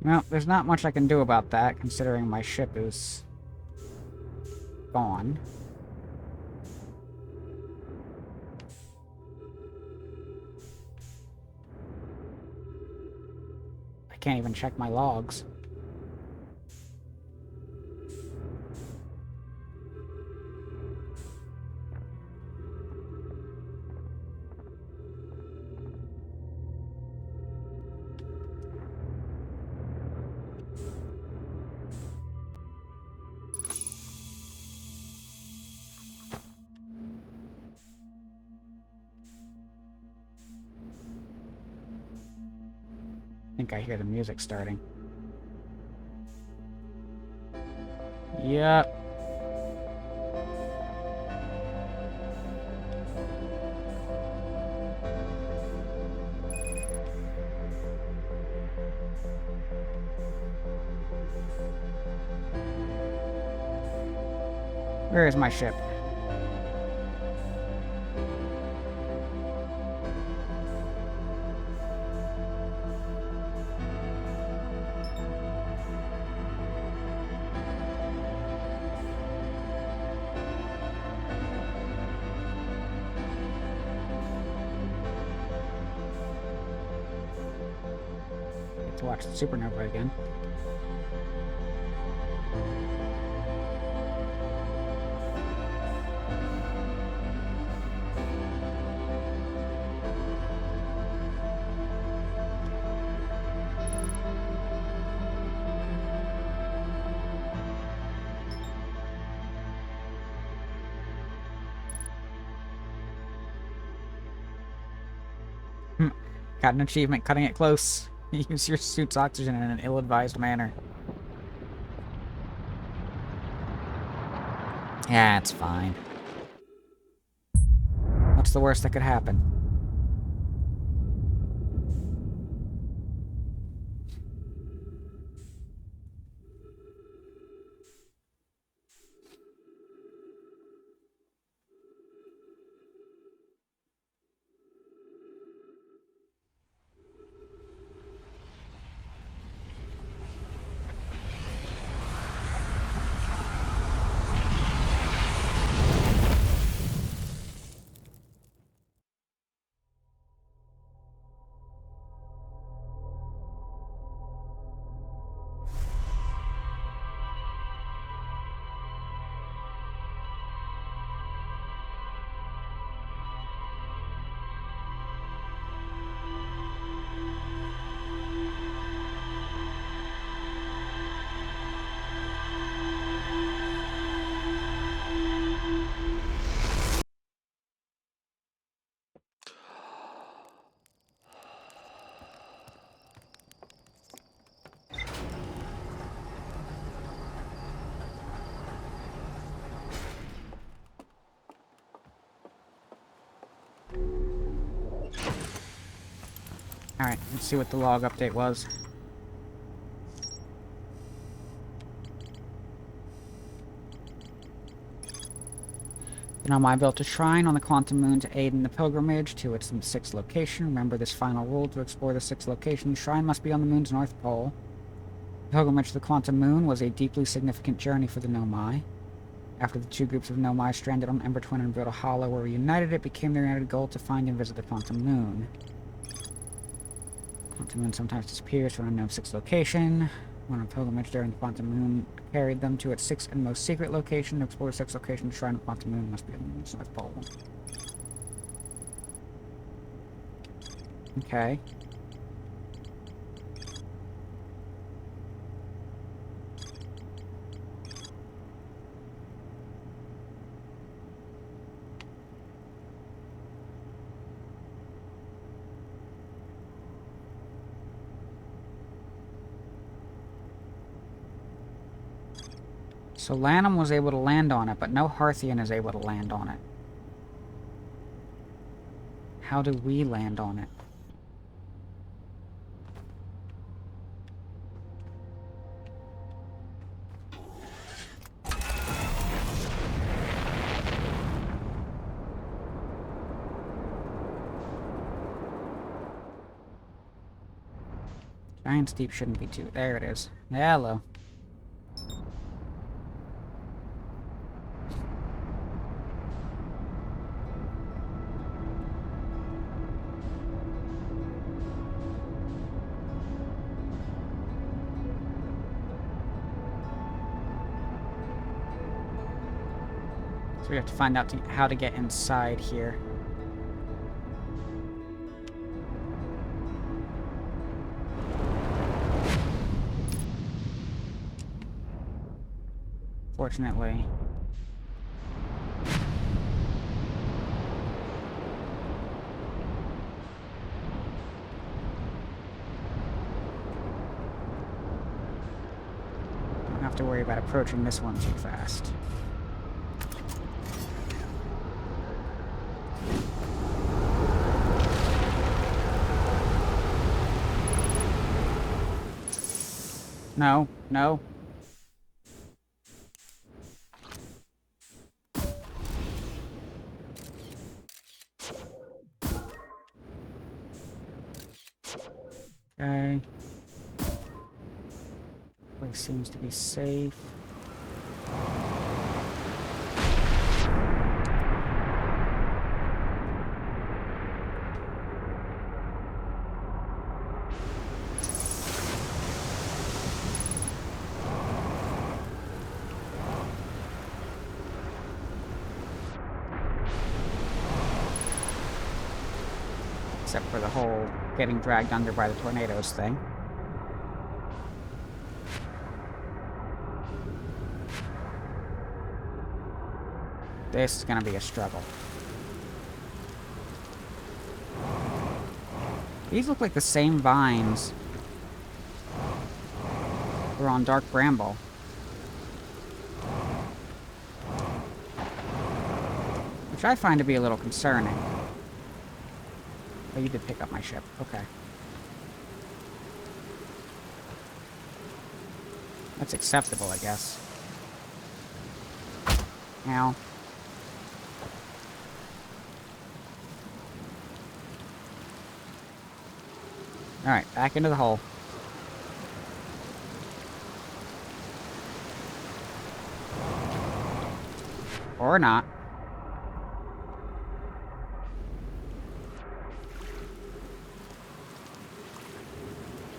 Speaker 1: Well, there's not much I can do about that, considering my ship is gone. I can't even check my logs. I think I hear the music starting. Yep. Where is my ship? Get to watch the supernova again. Got an achievement, cutting it close. Use your suit's oxygen in an ill-advised manner. Yeah, it's fine. What's the worst that could happen? Alright, let's see what the log update was. I built a shrine on the Quantum Moon to aid in the pilgrimage to its 6th location. Remember this final rule: to explore the 6th location, the shrine must be on the moon's north pole. The pilgrimage to the Quantum Moon was a deeply significant journey for the Nomai. After the two groups of Nomai stranded on Ember Twin and Broda Hollow were reunited, it became their united goal to find and visit the Quantum Moon. Quantum Moon sometimes disappears to an unknown 6th location. When a pilgrimage during the Quantum Moon carried them to its 6th and most secret location, to explore the 6th location, the shrine of Quantum Moon must be on the moon's north pole. Okay. So Lanham was able to land on it, but no Hearthian is able to land on it. How do we land on it? Giant's Deep shouldn't be too... There it is. Hello. So we have to find out how to get inside here. Fortunately. Don't have to worry about approaching this one too fast. No, no. Okay. Place seems to be safe. Except for the whole getting dragged under by the tornadoes thing. This is gonna be a struggle. These look like the same vines we're on Dark Bramble. Which I find to be a little concerning. Oh, you did pick up my ship. Okay. That's acceptable, I guess. Ow. Alright, back into the hole. Or not.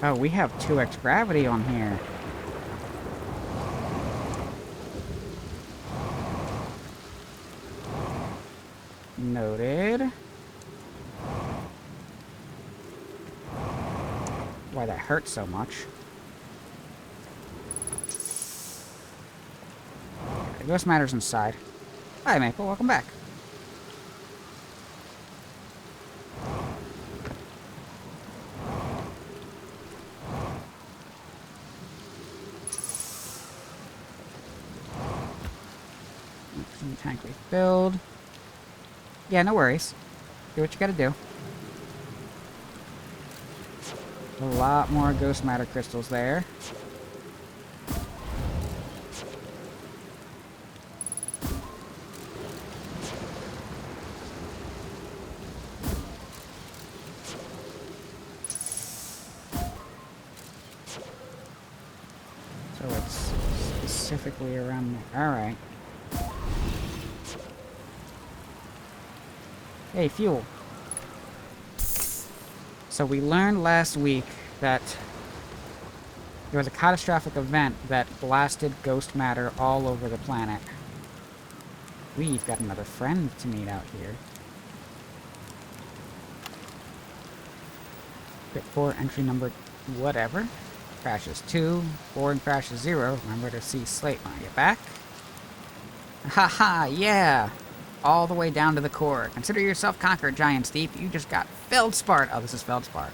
Speaker 1: Oh, we have 2x gravity on here. Noted. Why that hurts so much. Okay, Ghost Matter's inside. Hi, Maple. Welcome back. Tank refilled. Yeah, no worries. Do what you gotta do. A lot more ghost matter crystals there. So it's specifically around there. Alright. Hey, fuel. So we learned last week that there was a catastrophic event that blasted ghost matter all over the planet. We've got another friend to meet out here. Pit 4, entry number whatever. Crashes 2, board crashes 0. Remember to see Slate when I get back. Haha, yeah! All the way down to the core. Consider yourself conquered, Giant Steep. You just got Feldspar. Oh, this is Feldspar.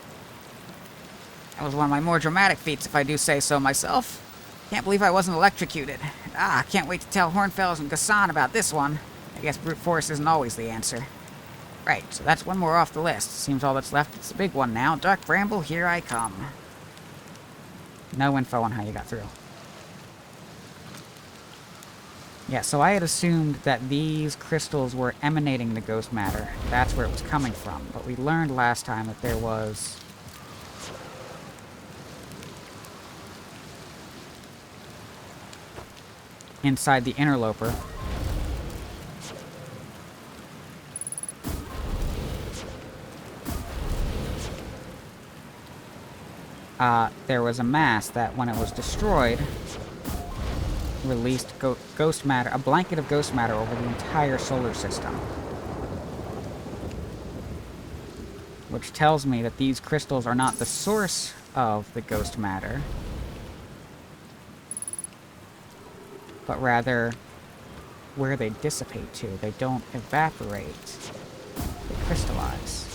Speaker 1: That was one of my more dramatic feats, if I do say so myself. Can't believe I wasn't electrocuted. Ah, can't wait to tell Hornfels and Gassan about this one. I guess brute force isn't always the answer. Right, so that's one more off the list. Seems all that's left is the big one now. Dark Bramble, here I come. No info on how you got through. Yeah, so I had assumed that these crystals were emanating the ghost matter. That's where it was coming from. But we learned last time that there was... inside the interloper. There was a mass that, when it was destroyed, released ghost matter, a blanket of ghost matter over the entire solar system. Which tells me that these crystals are not the source of the ghost matter, but rather where they dissipate to. They don't evaporate, they crystallize.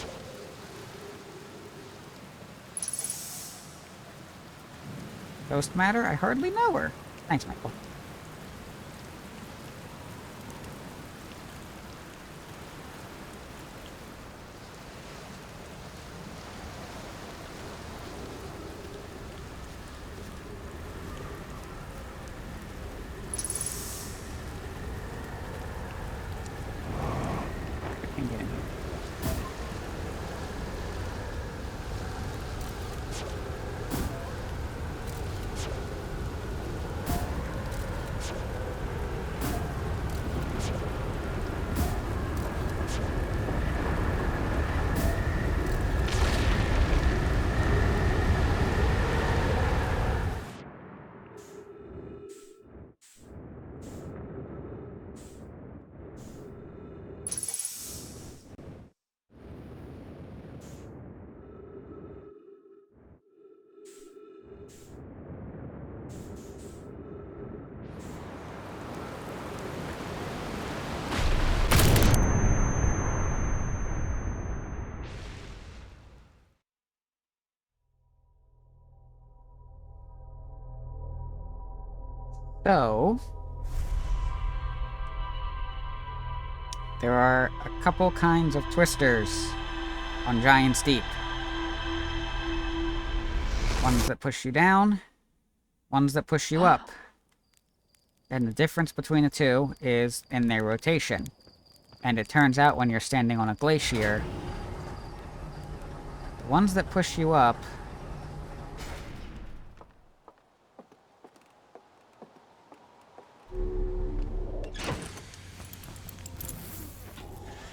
Speaker 1: Ghost matter? I hardly know her. Thanks, Michael. I can get in here. So, there are a couple kinds of twisters on Giant Steep. Ones that push you down, ones that push you up. And the difference between the two is in their rotation. And it turns out when you're standing on a glacier, the ones that push you up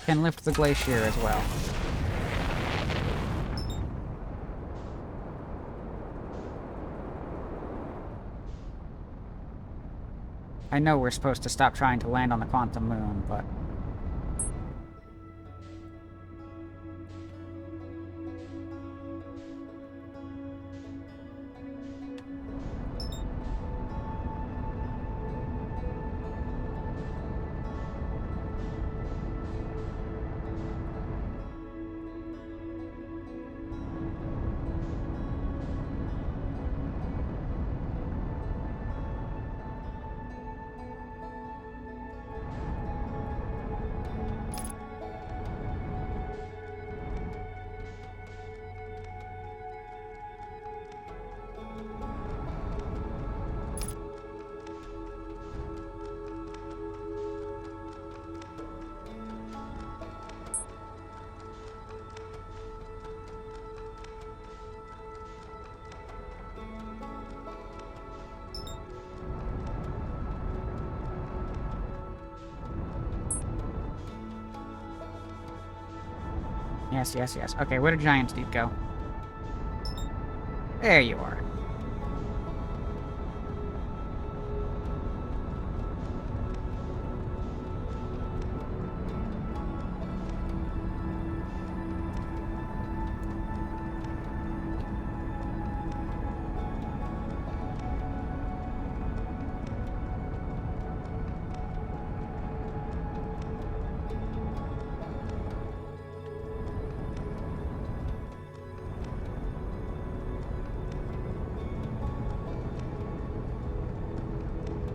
Speaker 1: can lift the glacier as well. I know we're supposed to stop trying to land on the quantum moon, but... Yes, yes, yes. Okay, where did Giant's Deep go? There you are.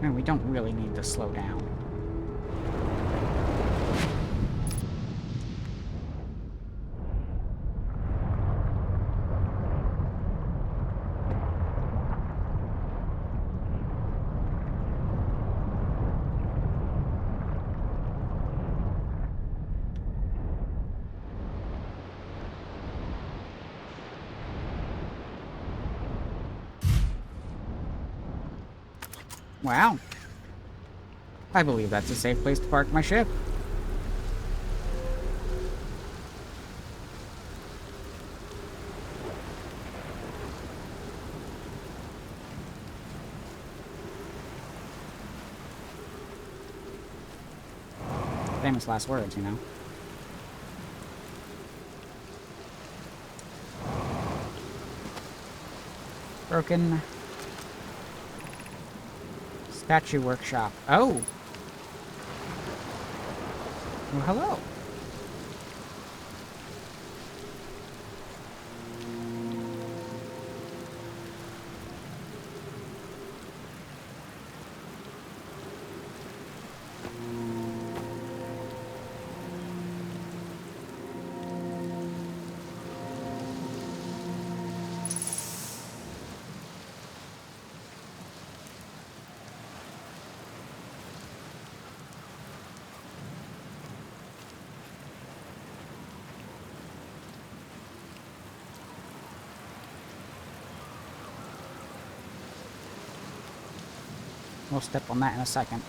Speaker 1: Man, we don't really need to slow down. Wow. I believe that's a safe place to park my ship. Famous last words, you know? Broken statue workshop. Oh! Well, hello. We'll step on that in a second.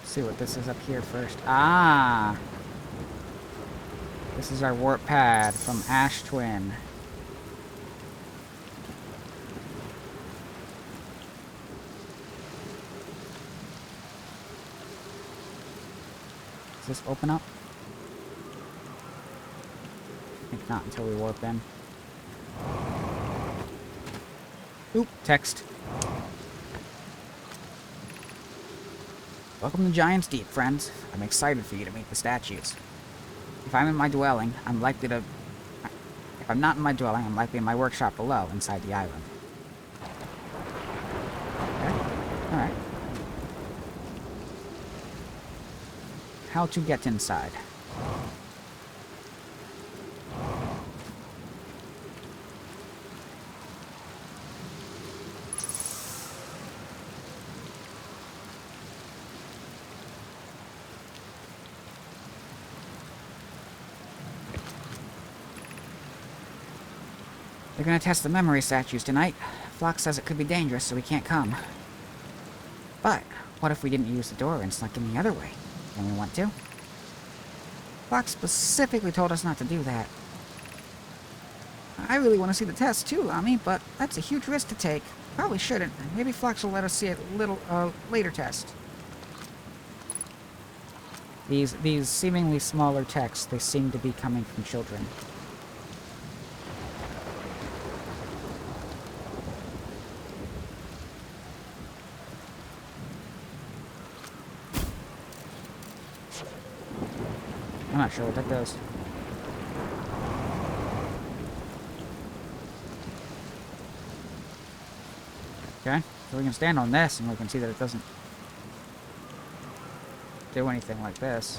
Speaker 1: See what this is up here first. Ah! This is our warp pad from Ash Twin. Does this open up? I think not until we warp in. Oop, text. Welcome to Giant's Deep, friends. I'm excited for you to meet the statues. If I'm in my dwelling, I'm likely to... If I'm not in my dwelling, I'm likely in my workshop below, inside the island. Okay. Alright. How to get inside. They're gonna test the memory statues tonight. Flox says it could be dangerous, so we can't come. But, what if we didn't use the door and snuck in the other way? Can we want to? Flox specifically told us not to do that. I really want to see the test too, Lamy, but that's a huge risk to take. Probably shouldn't. Maybe Flox will let us see a little, later test. These seemingly smaller texts, they seem to be coming from children. I'm not sure what that does. Okay, so we can stand on this and we can see that it doesn't do anything like this.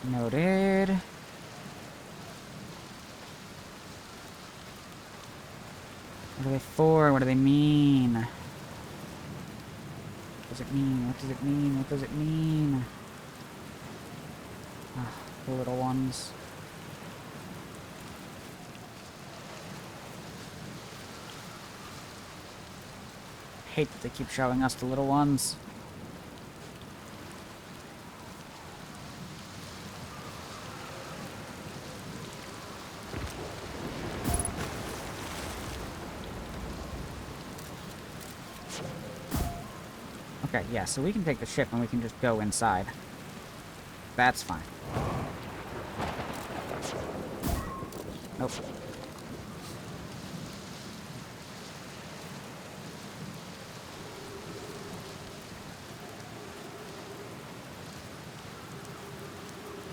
Speaker 1: Noted. What are they for? What do they mean? What does it mean? What does it mean? What does it mean? Ah, the little ones. Hate that they keep showing us the little ones. Okay, yeah, so we can take the ship and we can just go inside. That's fine. Nope.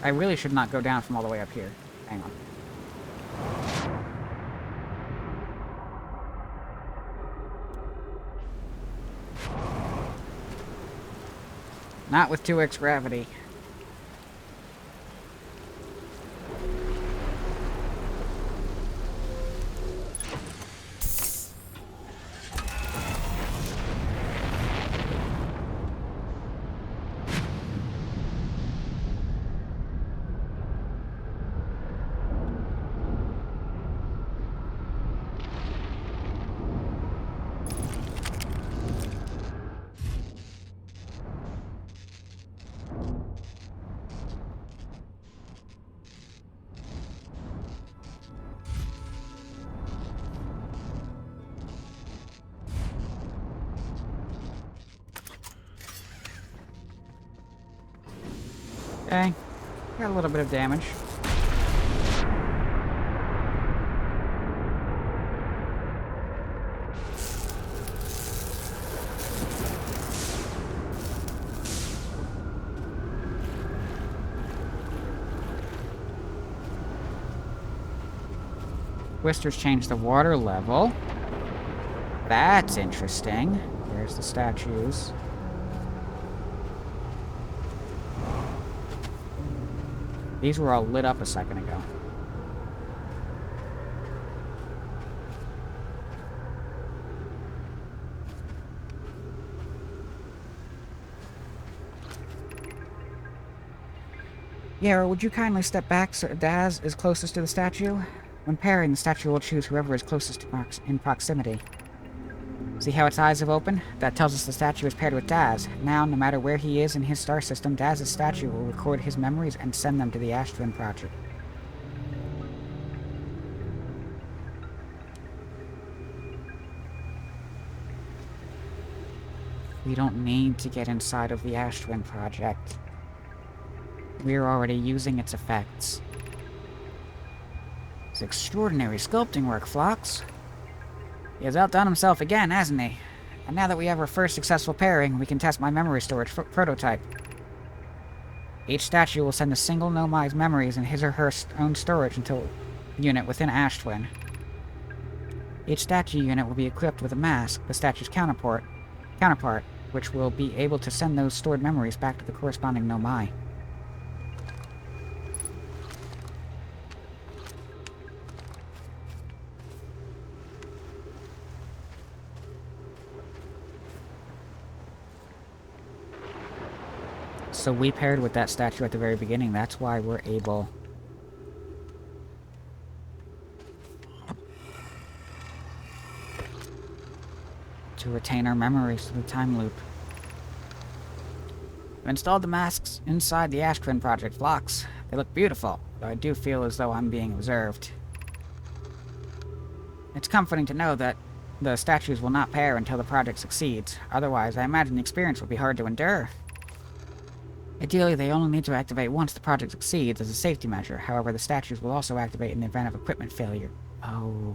Speaker 1: I really should not go down from all the way up here. Hang on. Not with 2x gravity. Okay. Got a little bit of damage. Twisters change the water level. That's interesting. There's the statues. These were all lit up a second ago. Yara, would you kindly step back so Daz is closest to the statue? When pairing, the statue will choose whoever is closest in proximity. See how its eyes have opened? That tells us the statue is paired with Daz. Now, no matter where he is in his star system, Daz's statue will record his memories and send them to the Ash Twin Project. We don't need to get inside of the Ash Twin Project. We're already using its effects. It's extraordinary sculpting work, Phlox. He has outdone himself again, hasn't he? And now that we have our first successful pairing, we can test my memory storage prototype. Each statue will send a single Nomai's memories in his or her own storage unit within Ash Twin. Each statue unit will be equipped with a mask, the statue's counterpart, which will be able to send those stored memories back to the corresponding Nomai. So we paired with that statue at the very beginning. That's why we're able to retain our memories through the time loop. I've installed the masks inside the Ash Twin Project Phlox. They look beautiful, though I do feel as though I'm being observed. It's comforting to know that the statues will not pair until the project succeeds. Otherwise, I imagine the experience will be hard to endure. Ideally, they only need to activate once the project succeeds as a safety measure. However, the statues will also activate in the event of equipment failure. Oh.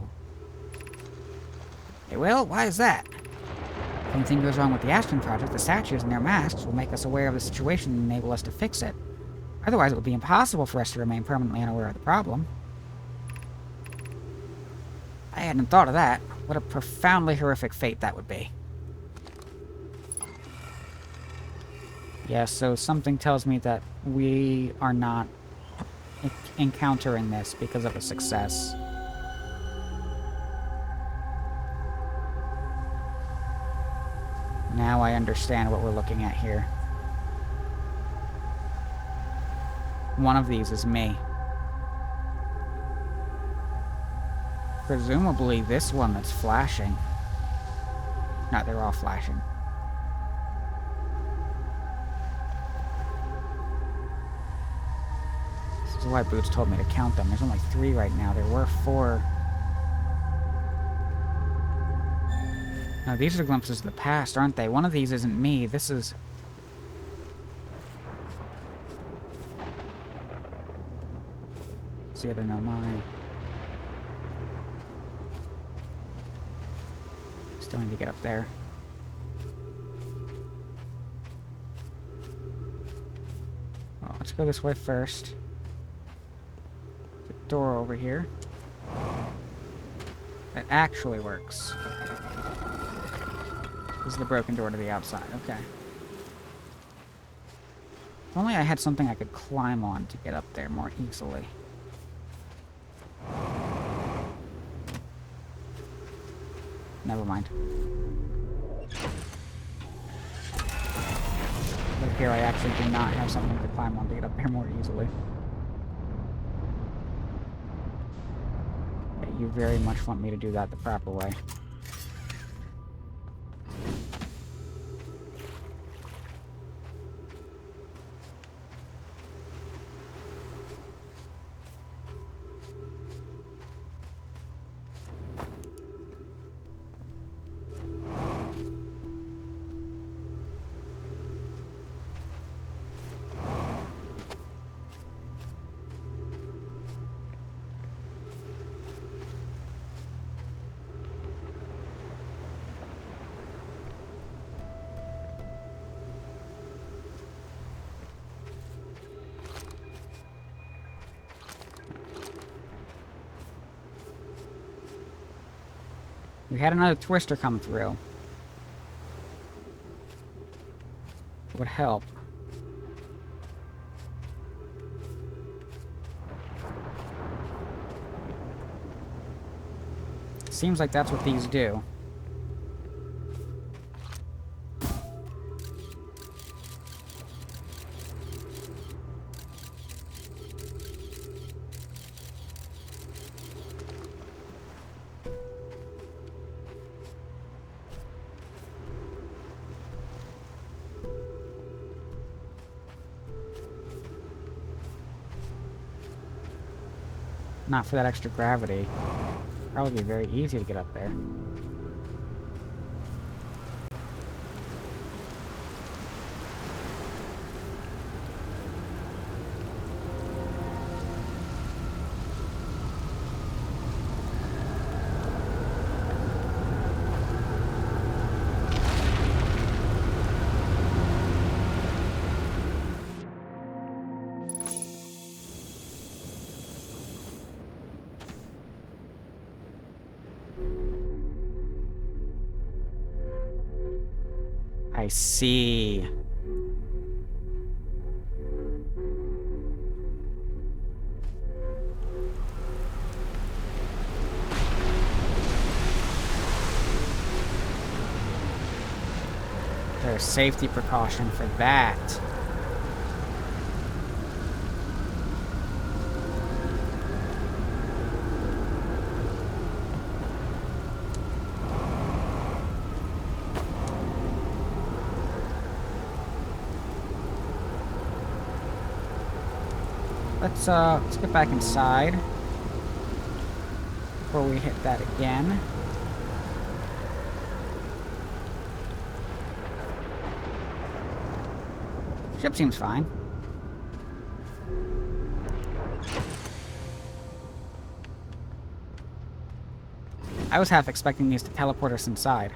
Speaker 1: They will? Why is that? If anything goes wrong with the Ash Twin Project, the statues and their masks will make us aware of the situation and enable us to fix it. Otherwise, it would be impossible for us to remain permanently unaware of the problem. I hadn't thought of that. What a profoundly horrific fate that would be. Yeah, so something tells me that we are not encountering this because of a success. Now I understand what we're looking at here. One of these is me. Presumably this one that's flashing. No, they're all flashing. This is why Boots told me to count them. There's only 3 right now. There were 4. No, these are glimpses of the past, aren't they? One of these isn't me. This is... It's the other, no, mine. Still need to get up there. Well, let's go this way first. The door over here. That actually works. This is the broken door to the outside. Okay. If only I had something I could climb on to get up there more easily. Never mind. But here I actually do not have something to climb on to get up there more easily. Yeah, you very much want me to do that the proper way. We had another twister come through. It would help. Seems like that's what these do. Not for that extra gravity. Probably be very easy to get up there. I see. There's safety precaution for that. Let's get back inside before we hit that again. Ship seems fine. I was half expecting these to teleport us inside.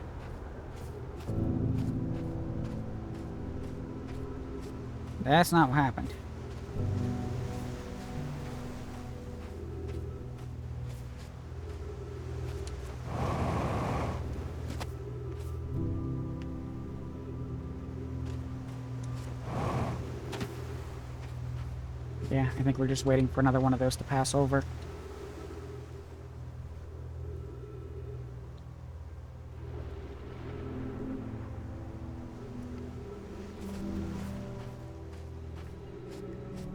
Speaker 1: That's not what happened. Yeah, I think we're just waiting for another one of those to pass over.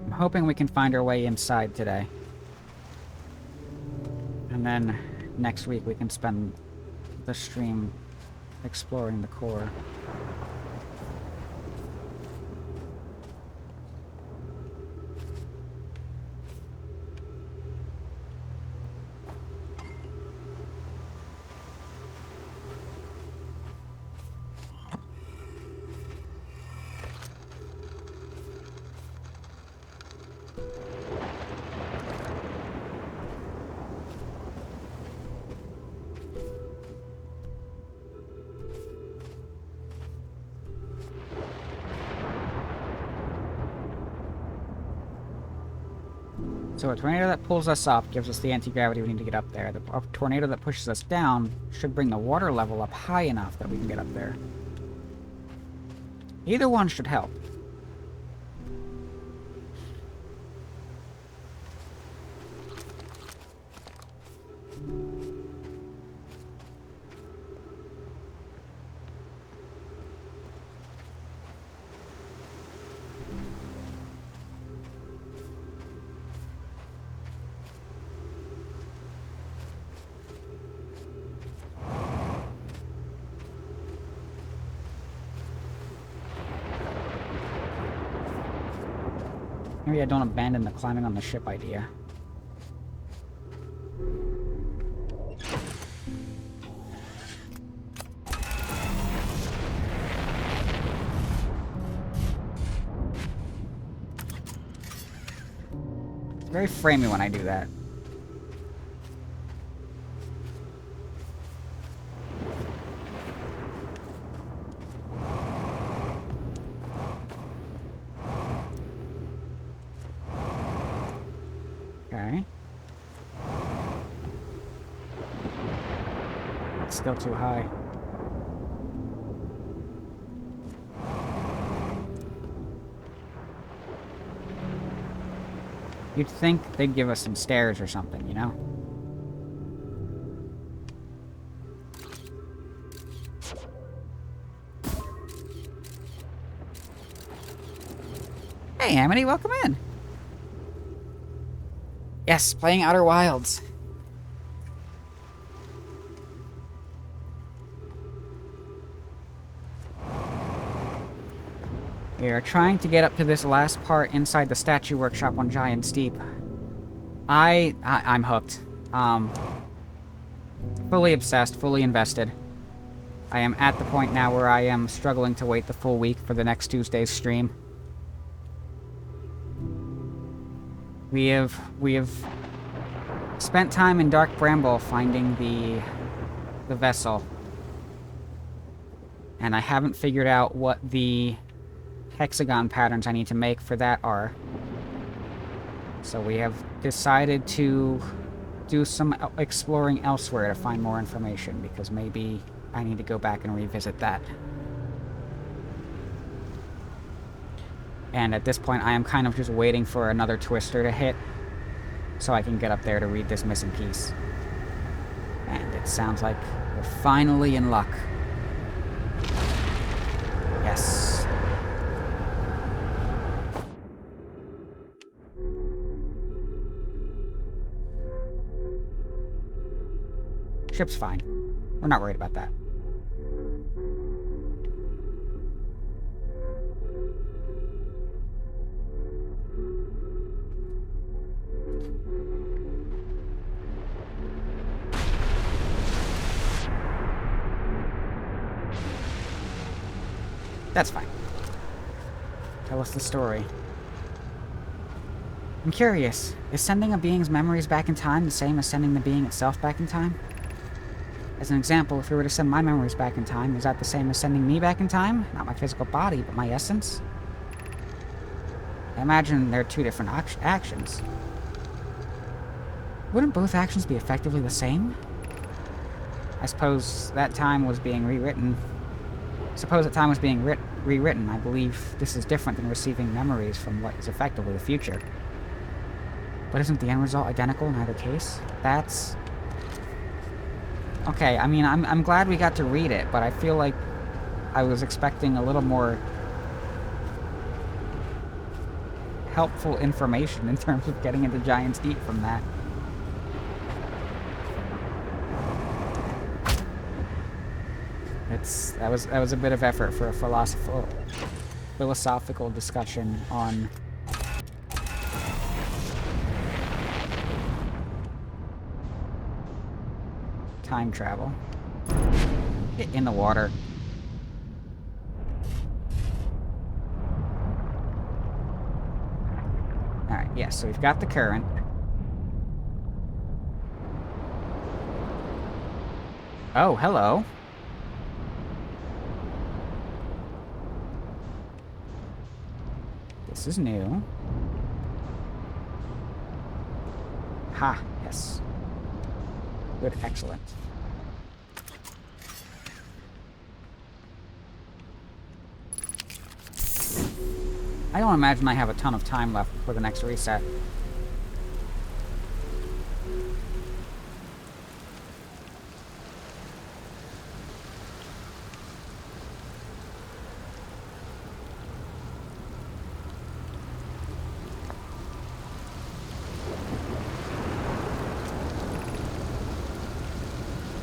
Speaker 1: I'm hoping we can find our way inside today. And then next week we can spend the stream exploring the core. So a tornado that pulls us up gives us the anti-gravity we need to get up there. A tornado that pushes us down should bring the water level up high enough that we can get up there. Either one should help. Maybe I don't abandon the climbing on the ship idea. It's very framey when I do that. Okay. It's still too high. You'd think they'd give us some stairs or something, you know? Hey, Amity, welcome in. Yes, playing Outer Wilds. We are trying to get up to this last part inside the statue workshop on Giant Steep. I'm hooked. Fully obsessed, fully invested. I am at the point now where I am struggling to wait the full week for the next Tuesday's stream. We have spent time in Dark Bramble finding the vessel. And I haven't figured out what the hexagon patterns I need to make for that are. So we have decided to do some exploring elsewhere to find more information, because maybe I need to go back and revisit that. And at this point, I am kind of just waiting for another twister to hit so I can get up there to read this missing piece. And it sounds like we're finally in luck. Yes. Ship's fine. We're not worried about that. That's fine. Tell us the story. I'm curious, is sending a being's memories back in time the same as sending the being itself back in time? As an example, if we were to send my memories back in time, is that the same as sending me back in time? Not my physical body, but my essence? I imagine they're two different actions. Wouldn't both actions be effectively the same? I suppose that time was being rewritten. Suppose that time was being rewritten. I believe this is different than receiving memories from what is effectively the future. But isn't the end result identical in either case? That's... Okay, I mean, I'm glad we got to read it, but I feel like I was expecting a little more helpful information in terms of getting into Giant's Deep from that. That was a bit of effort for a philosophical discussion on time travel. Get in the water. Alright, yeah, so we've got the current. Oh, hello. This is new. Ha, yes. Good, excellent. I don't imagine I have a ton of time left before the next reset.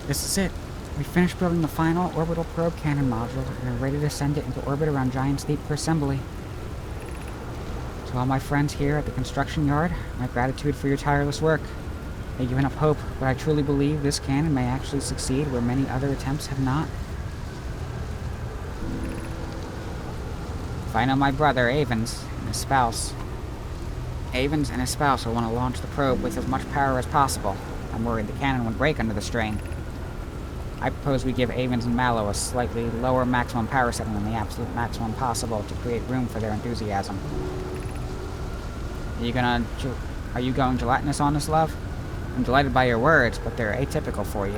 Speaker 1: This is it. We finished building the final orbital probe cannon module and are ready to send it into orbit around Giant's Deep for assembly. To all my friends here at the construction yard, my gratitude for your tireless work. You've given up hope, but I truly believe this cannon may actually succeed where many other attempts have not. If I know my brother, Avens, and his spouse. Avens and his spouse will want to launch the probe with as much power as possible. I'm worried the cannon would break under the strain. I propose we give Avens and Mallow a slightly lower maximum power setting than the absolute maximum possible to create room for their enthusiasm. Are you going gelatinous on this, love? I'm delighted by your words, but they're atypical for you.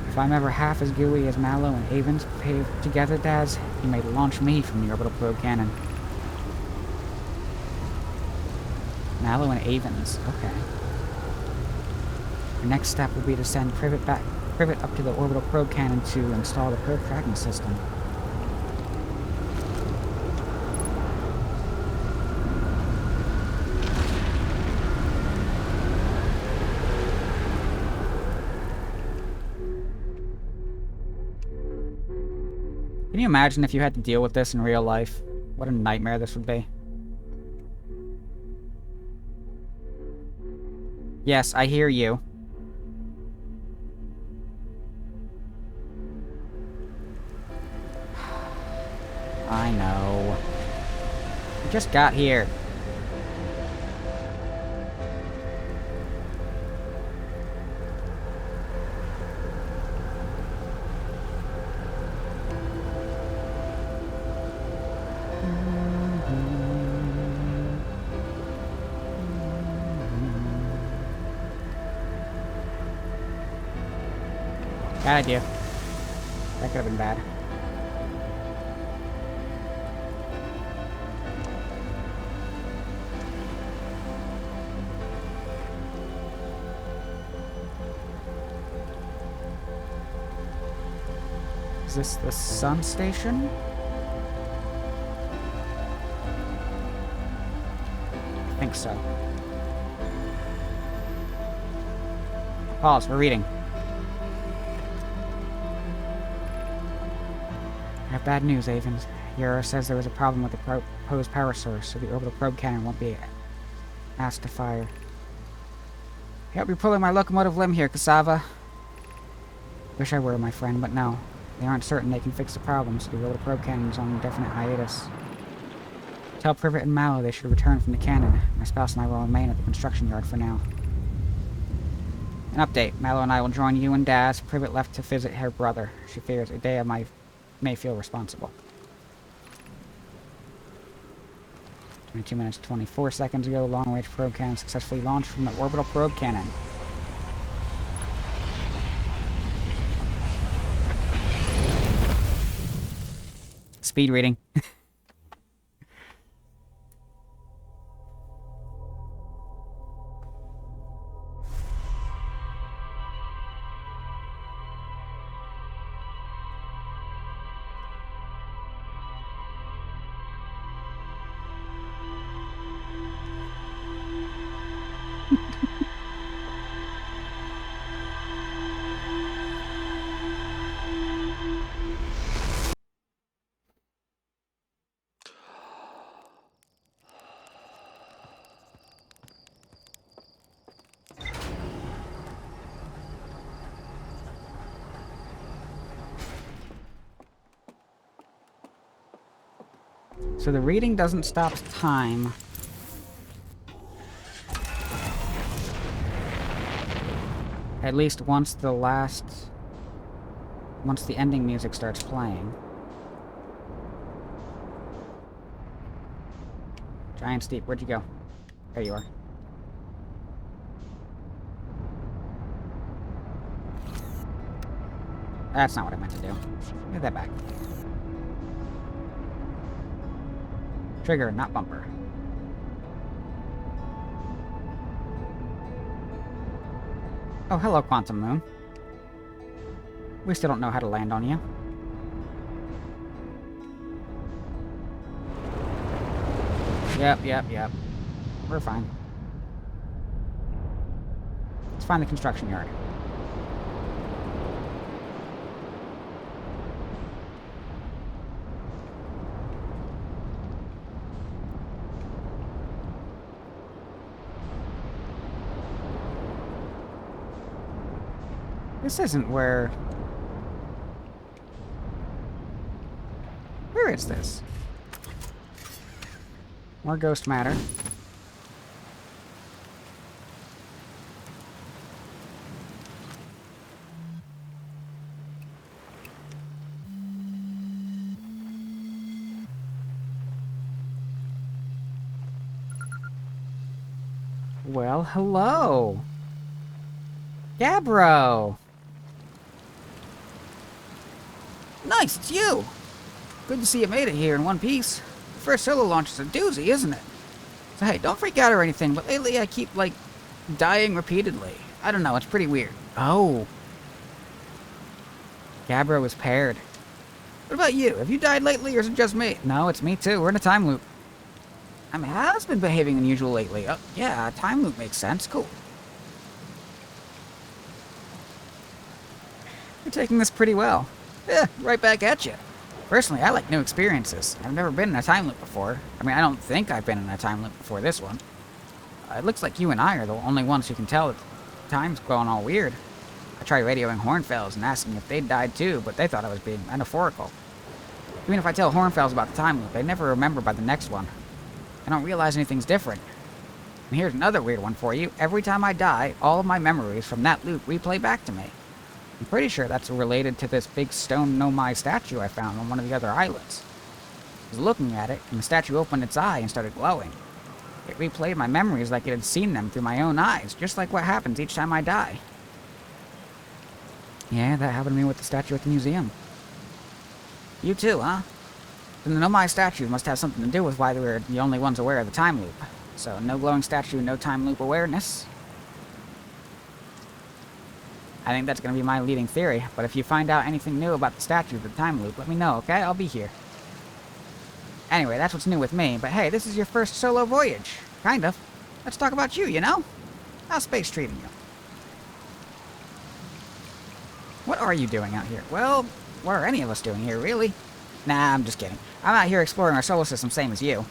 Speaker 1: If I'm ever half as gooey as Mallow and Avens paved together, Daz, you may launch me from the orbital probe cannon. Mallow and Avens, okay. The next step will be to send Privet up to the orbital probe cannon to install the probe tracking system. Can you imagine if you had to deal with this in real life? What a nightmare this would be. Yes, I hear you. I know. I just got here. Bad idea. That could have been bad. Is this the sun station? I think so. Pause, we're reading. I have bad news, Avens. Yura says there was a problem with the proposed power source, so the orbital probe cannon won't be asked to fire. I hope you're pulling my locomotive limb here, Cassava. Wish I were, my friend, but no. They aren't certain they can fix the problem, so the orbital probe cannon is on indefinite hiatus. Tell Privet and Mallow they should return from the cannon. My spouse and I will remain at the construction yard for now. An update. Mallow and I will join you and Daz. Privet left to visit her brother. She fears Idea may feel responsible. 22 minutes 24 seconds ago, long-range probe cannon successfully launched from the orbital probe cannon. Speed reading. So the reading doesn't stop time. At least once the ending music starts playing. Giant's Deep, where'd you go? There you are. That's not what I meant to do. Give that back. Trigger, not bumper. Oh, hello, Quantum Moon. We still don't know how to land on you. Yep. We're fine. Let's find the construction yard. This isn't where... Where is this? More ghost matter. Well, hello. Gabbro. Nice, it's you. Good to see you made it here in one piece. First solo launch is a doozy, isn't it? So hey, don't freak out or anything, but lately I keep, like, dying repeatedly. I don't know, it's pretty weird. Oh. Gabbro is paired. What about you? Have you died lately, or is it just me? No, it's me too. We're in a time loop. I mean, how's been behaving unusual lately? Oh, yeah, time loop makes sense. Cool. You're taking this pretty well. Yeah, right back at you. Personally, I like new experiences. I've never been in a time loop before. I mean, I don't think I've been in a time loop before this one. It looks like you and I are the only ones who can tell that time's going all weird. I tried radioing Hornfells and asking if they'd died too, but they thought I was being metaphorical. Even if I tell Hornfells about the time loop, they never remember by the next one. I don't realize anything's different. And here's another weird one for you. Every time I die, all of my memories from that loop replay back to me. I'm pretty sure that's related to this big stone Nomai statue I found on one of the other islands. I was looking at it, and the statue opened its eye and started glowing. It replayed my memories like it had seen them through my own eyes, just like what happens each time I die. Yeah, that happened to me with the statue at the museum. You too, huh? Then the Nomai statue must have something to do with why we were the only ones aware of the time loop. So, no glowing statue, no time loop awareness. I think that's going to be my leading theory, but if you find out anything new about the statue of the time loop, let me know, okay? I'll be here. Anyway, that's what's new with me, but hey, this is your first solo voyage. Kind of. Let's talk about you, you know? How's space treating you? What are you doing out here? Well, what are any of us doing here, really? Nah, I'm just kidding. I'm out here exploring our solar system same as you.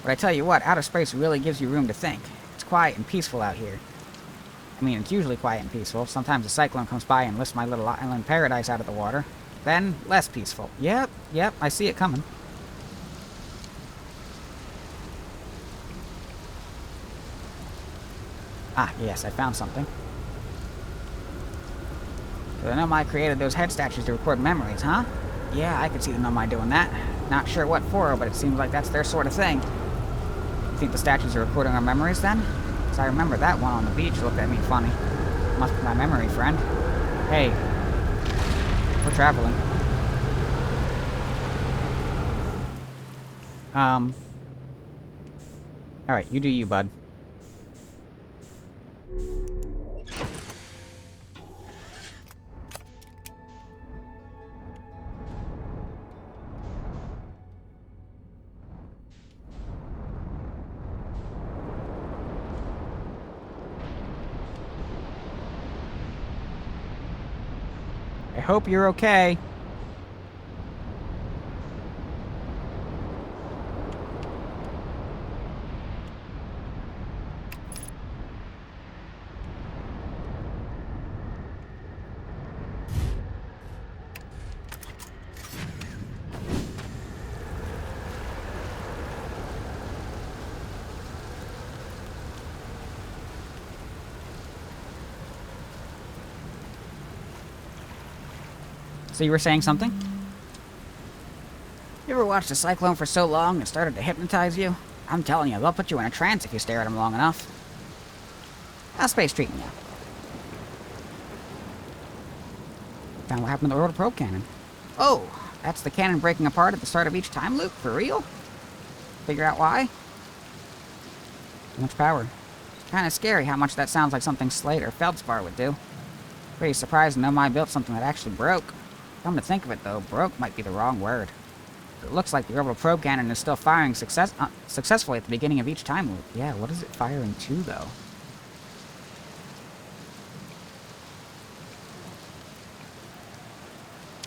Speaker 1: But I tell you what, outer space really gives you room to think. It's quiet and peaceful out here. I mean, it's usually quiet and peaceful. Sometimes a cyclone comes by and lifts my little island paradise out of the water. Then, less peaceful. Yep, I see it coming. Ah, yes, I found something. The Nomai created those head statues to record memories, huh? Yeah, I could see the Nomai doing that. Not sure what for, but it seems like that's their sort of thing. You think the statues are recording our memories, then? Because I remember that one on the beach looked at me funny. Must be my memory, friend. Hey. We're traveling. Alright, you do you, bud. I hope you're okay. So you were saying something? You ever watched a cyclone for so long it started to hypnotize you? I'm telling you, they'll put you in a trance if you stare at them long enough. How's space treating you? Found what happened to the orbital probe cannon. Oh, that's the cannon breaking apart at the start of each time loop? For real? Figure out why? Too much power. Kind of scary how much that sounds like something Slate or Feldspar would do. Pretty surprised Nomai built something that actually broke. Come to think of it, though, broke might be the wrong word. It looks like the orbital probe cannon is still firing successfully at the beginning of each time loop. Yeah, what is it firing to, though?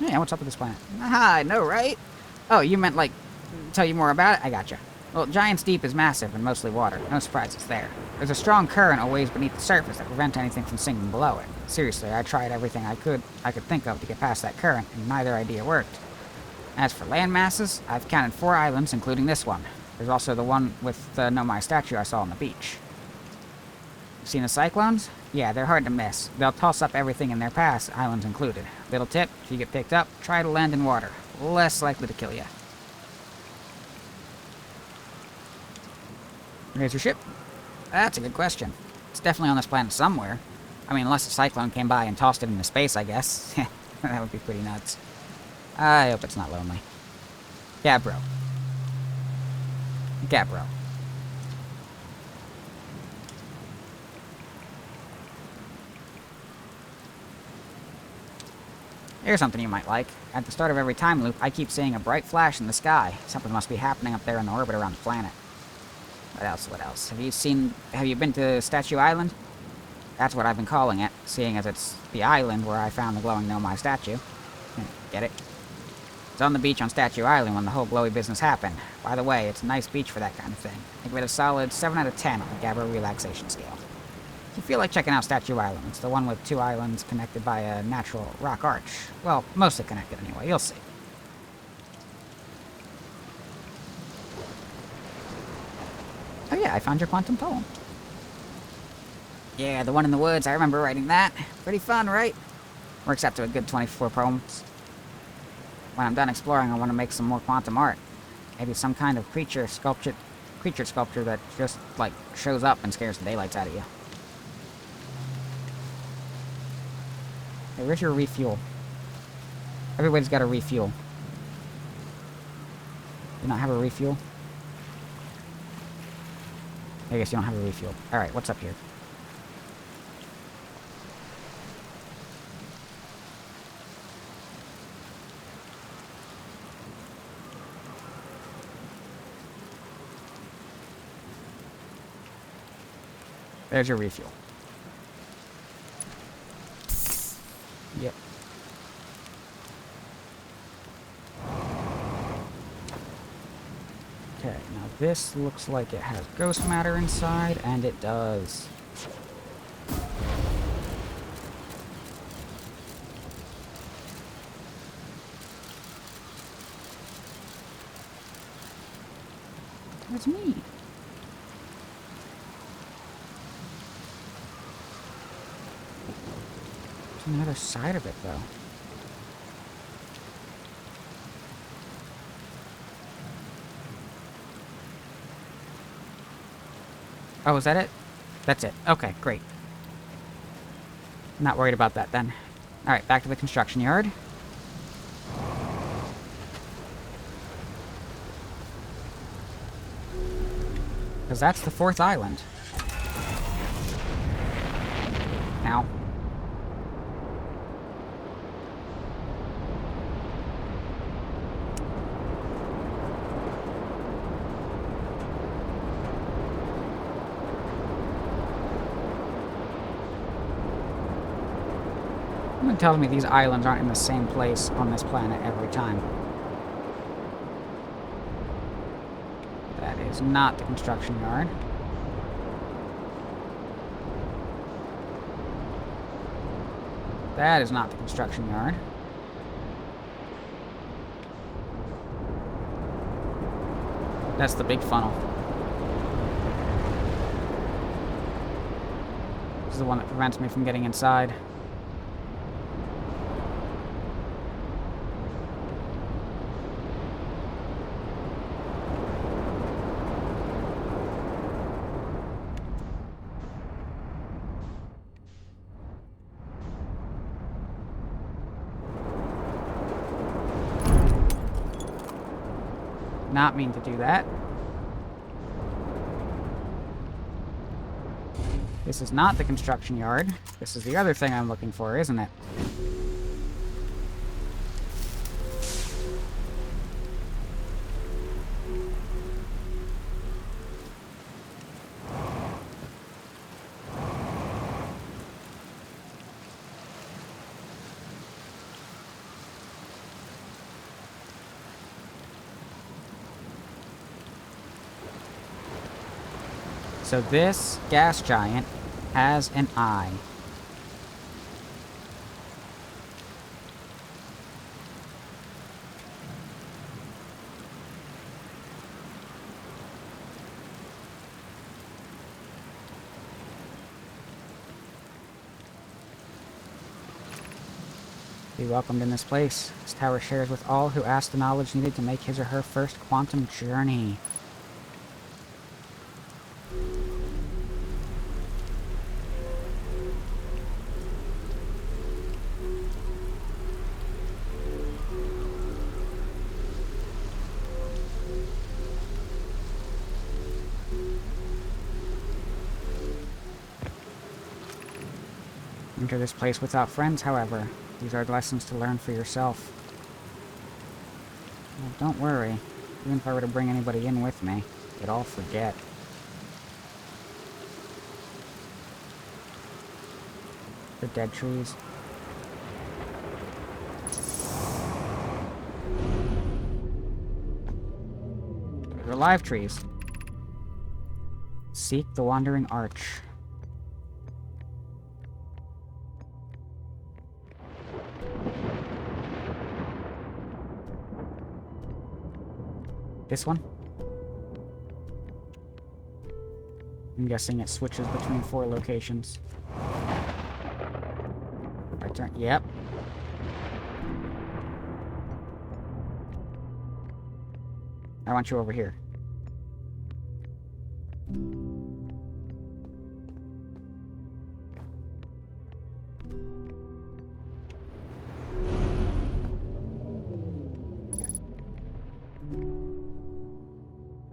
Speaker 1: Yeah, what's up with this planet? Aha, I know, right? Oh, you meant, like, tell you more about it? I gotcha. Well, Giant's Deep is massive and mostly water. No surprise it's there. There's a strong current a ways beneath the surface that prevents anything from sinking below it. Seriously, I tried everything I could think of to get past that current, and neither idea worked. As for land masses, I've counted 4 islands, including this one. There's also the one with the Nomai statue I saw on the beach. Seen the cyclones? Yeah, they're hard to miss. They'll toss up everything in their path, islands included. Little tip, if you get picked up, try to land in water. Less likely to kill you. Here's your ship. That's a good question. It's definitely on this planet somewhere. I mean, unless a cyclone came by and tossed it into space, I guess. That would be pretty nuts. I hope it's not lonely. Gabbro. Gabbro. Here's something you might like. At the start of every time loop, I keep seeing a bright flash in the sky. Something must be happening up there in the orbit around the planet. What else? What else? Have you been to Statue Island? That's what I've been calling it, seeing as it's the island where I found the glowing Nomai statue. Get it? It's on the beach on Statue Island when the whole glowy business happened. By the way, it's a nice beach for that kind of thing. I give it a solid 7 out of 10 on the Gabbro relaxation scale. If you feel like checking out Statue Island, it's the one with 2 islands connected by a natural rock arch. Well, mostly connected anyway, you'll see. Oh yeah, I found your quantum poem. Yeah, the one in the woods, I remember writing that. Pretty fun, right? Works out to a good 24 poems. When I'm done exploring, I want to make some more quantum art. Maybe some kind of creature sculpture that just, like, shows up and scares the daylights out of you. Hey, where's your refuel? Everybody's got a refuel. You not have a refuel? I guess you don't have a refuel. Alright, what's up here? There's your refuel. Yep. Okay, now this looks like it has ghost matter inside, and it does. That's neat. On the other side of it, though. Oh, is that it? That's it. Okay, great. Not worried about that, then. Alright, back to the construction yard. Because that's the 4th island. Now. Someone tells me these islands aren't in the same place on this planet every time. That is not the construction yard. That is not the construction yard. That's the big funnel. This is the one that prevents me from getting inside. not mean to do that. This is not the construction yard. This is the other thing I'm looking for, isn't it? So this gas giant has an eye. Be welcomed in this place. This tower shares with all who ask the knowledge needed to make his or her first quantum journey. Enter this place without friends, however. These are lessons to learn for yourself. Well, don't worry. Even if I were to bring anybody in with me, they'd all forget. The dead trees. They're live trees. Seek the Wandering Arch. This one? I'm guessing it switches between 4 locations. I turn. Yep. I want you over here.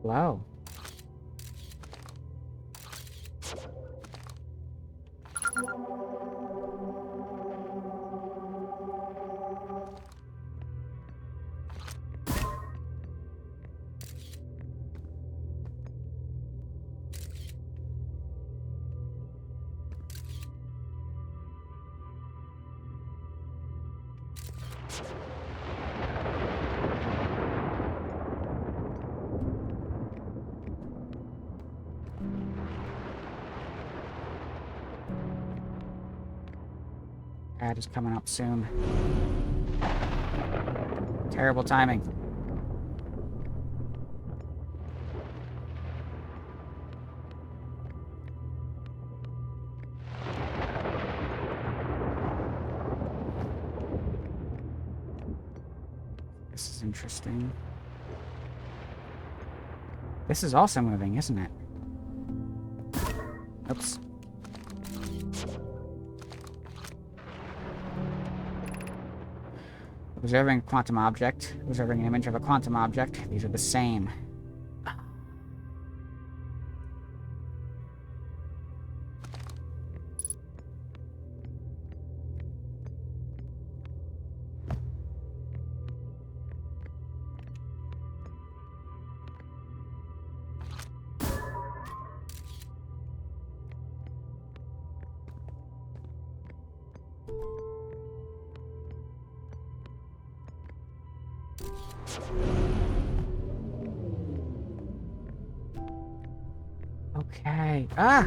Speaker 1: Hello. Ad is coming up soon. Terrible timing. This is interesting. This is also moving, isn't it? Oops. Observing a quantum object. Observing an image of a quantum object. These are the same. Okay. Ah!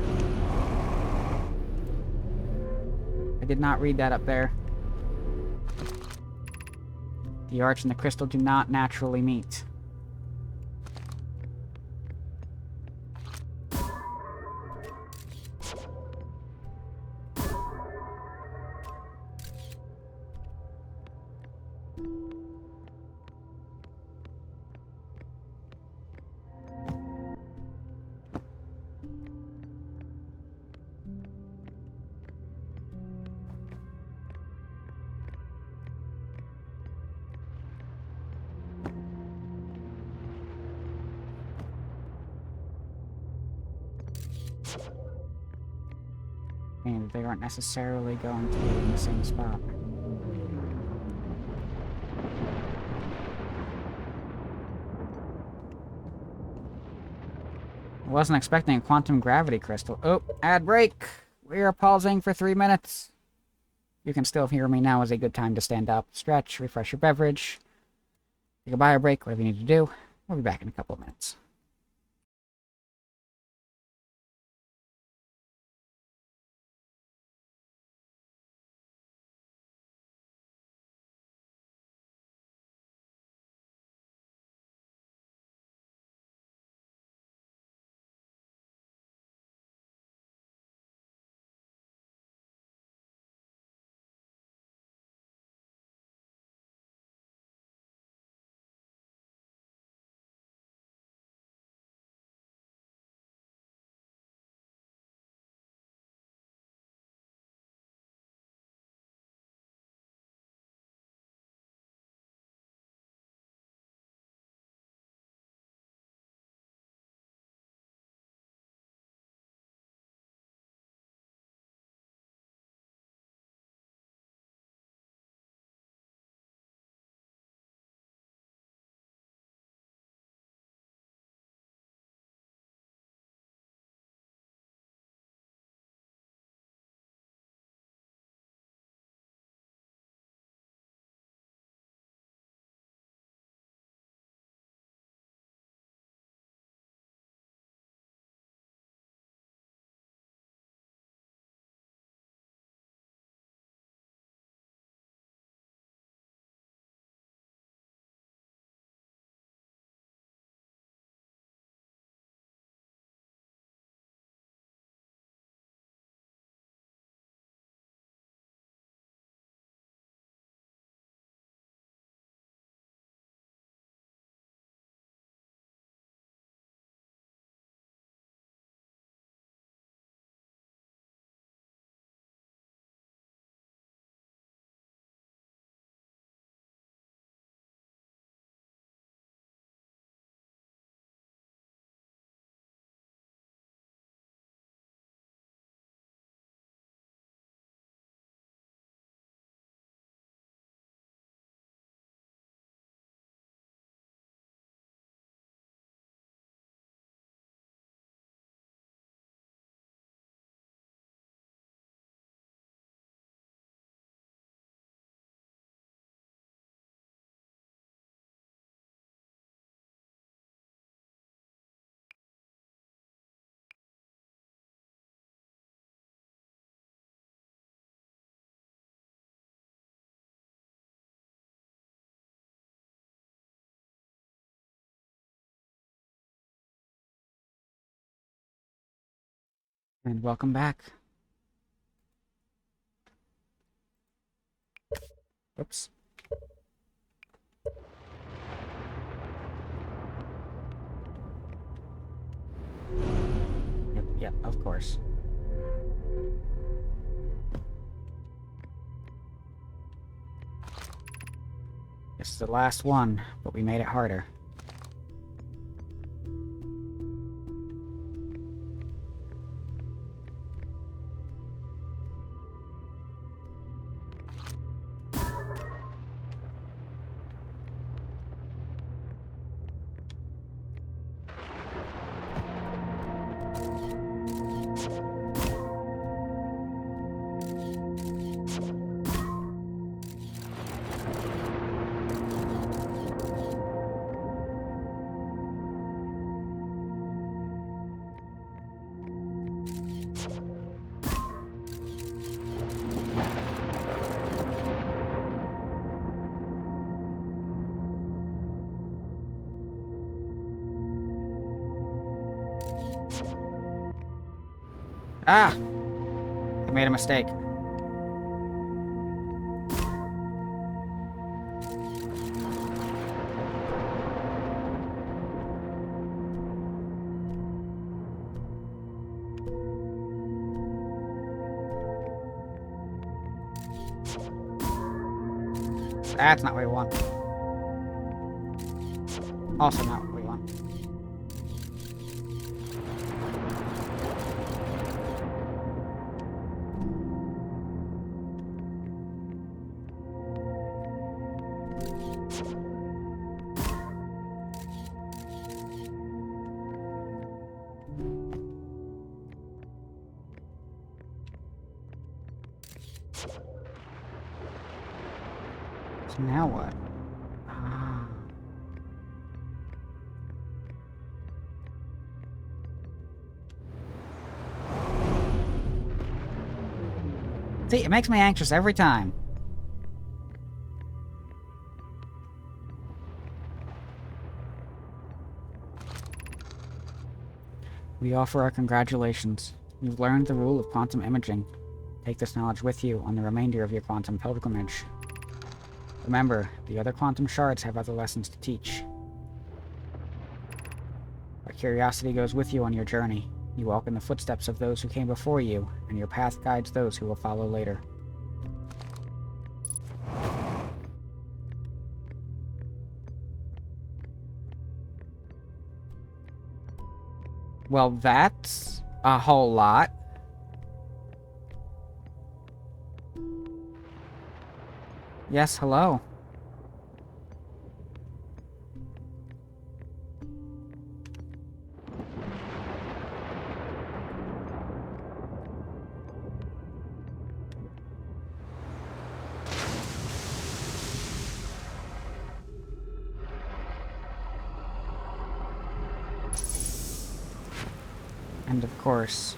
Speaker 1: I did not read that up there. The arch and the crystal do not naturally meet. me that they weren't necessarily going to be in the same spot. I wasn't expecting a quantum gravity crystal. Oh, ad break! We are pausing for 3 minutes. You can still hear me now is a good time to stand up, stretch, refresh your beverage, take a bio break, whatever you need to do. We'll be back in a couple of minutes. And welcome back. Whoops. Yep, of course. This is the last one, but we made it harder. Ah! I made a mistake. That's not what we want. Also not what we want. So now what? Ah. See, it makes me anxious every time. We offer our congratulations. You've learned the rule of quantum imaging. Take this knowledge with you on the remainder of your quantum pilgrimage. Remember, the other quantum shards have other lessons to teach. Our curiosity goes with you on your journey. You walk in the footsteps of those who came before you, and your path guides those who will follow later. Well, that's a whole lot. Yes, hello. And of course,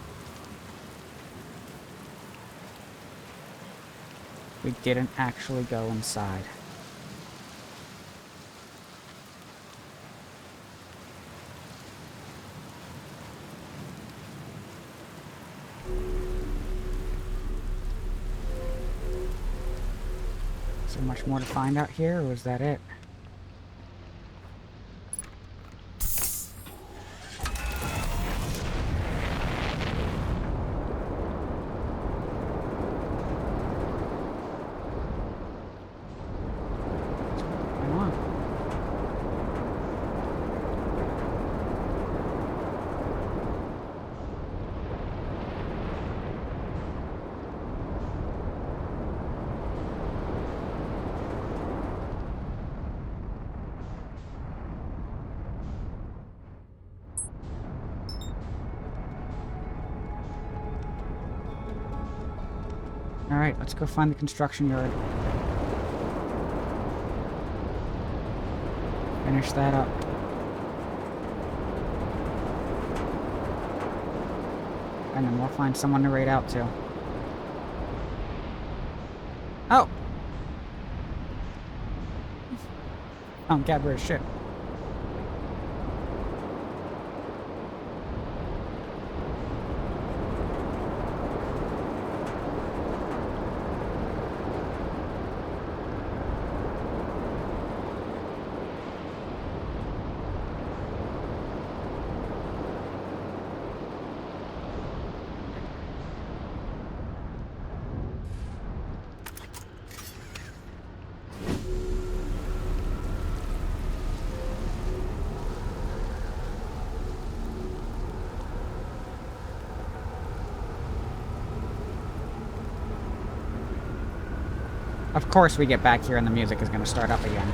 Speaker 1: we didn't actually go inside. Is there much more to find out here, or was that it? Come on. Alright, let's go find the construction yard. Finish that up. And then we'll find someone to raid out to. Oh! Found Gabriel's ship. Of course we get back here and the music is going to start up again.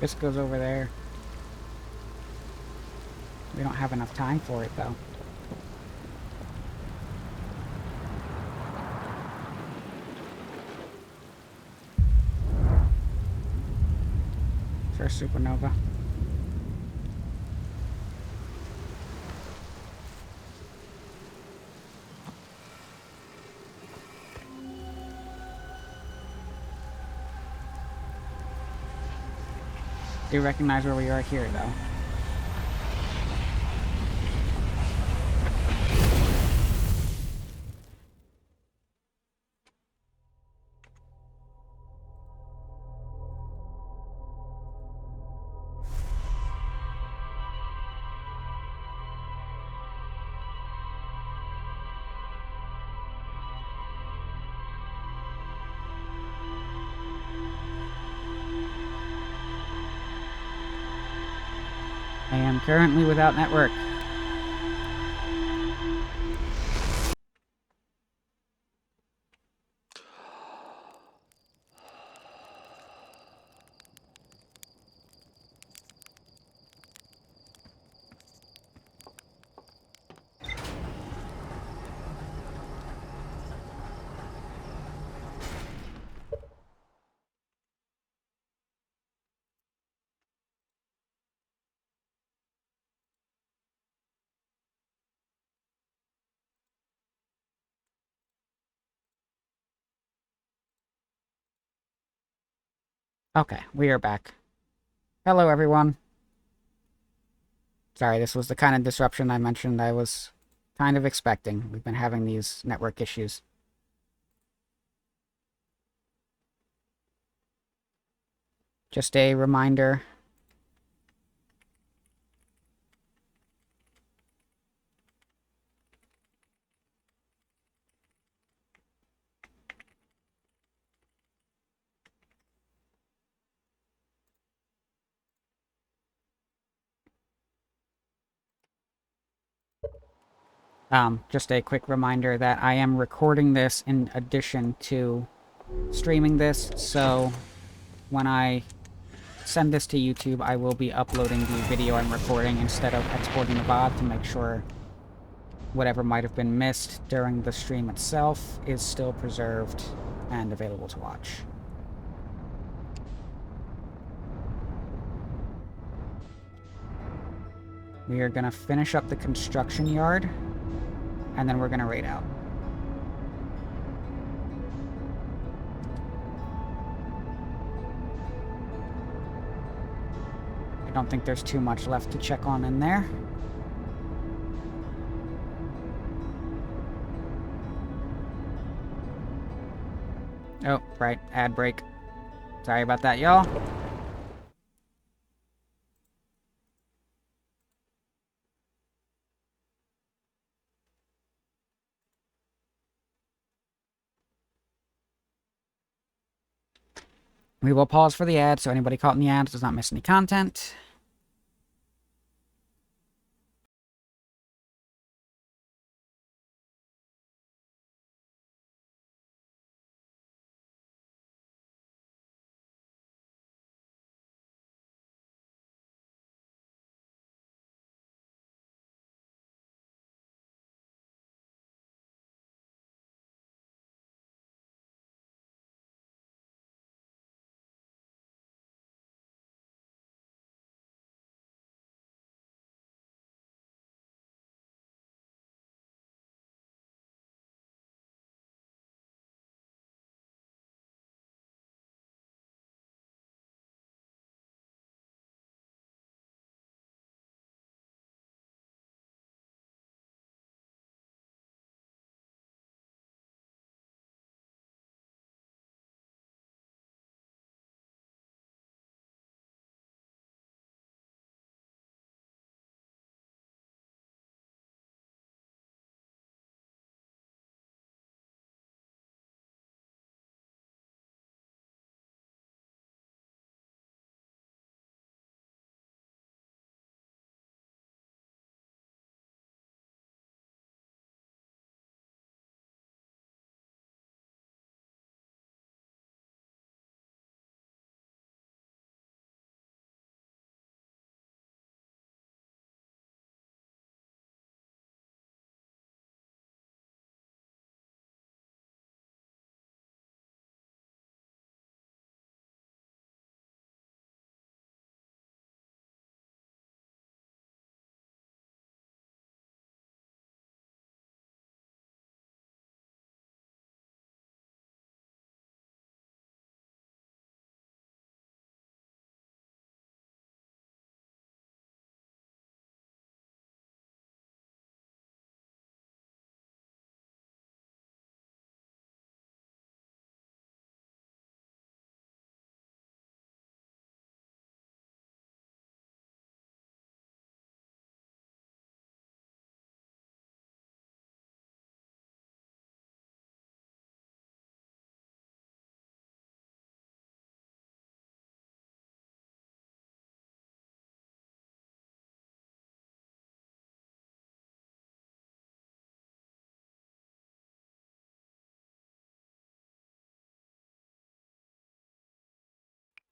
Speaker 1: This goes over there. We don't have enough time for it, though. for a supernova. Do recognize where we are here, though. I am currently without network. Okay, we are back. Hello, everyone. Sorry, this was the kind of disruption I mentioned I was kind of expecting. We've been having these network issues. Just a reminder. Just a quick reminder that I am recording this in addition to streaming this, so when I send this to YouTube, I will be uploading the video I'm recording instead of exporting the VOD to make sure whatever might have been missed during the stream itself is still preserved and available to watch. We are going to finish up the construction yard, and then we're going to raid out. I don't think there's too much left to check on in there. Oh, right, ad break. Sorry about that, y'all. We will pause for the ad so anybody caught in the ads does not miss any content.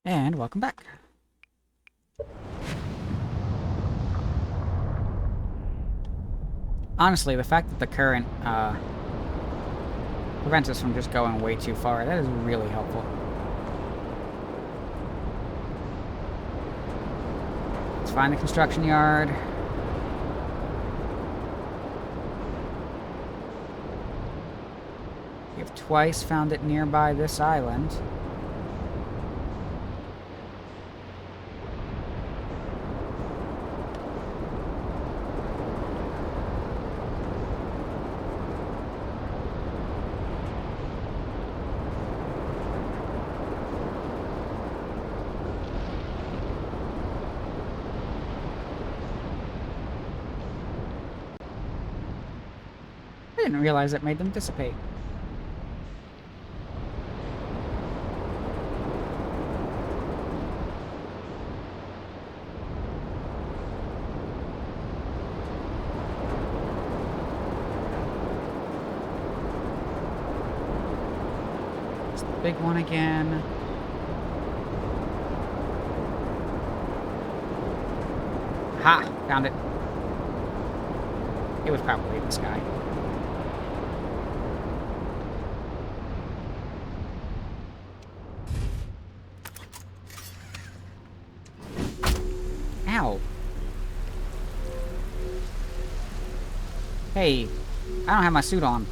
Speaker 1: And welcome back. Honestly, the fact that the current prevents us from just going way too far, that is really helpful. Let's find the construction yard. We have twice found it nearby this island. I didn't realize it made them dissipate. It's the big one again. Ha! Found it. It was probably this guy. Ow. Hey, I don't have my suit on.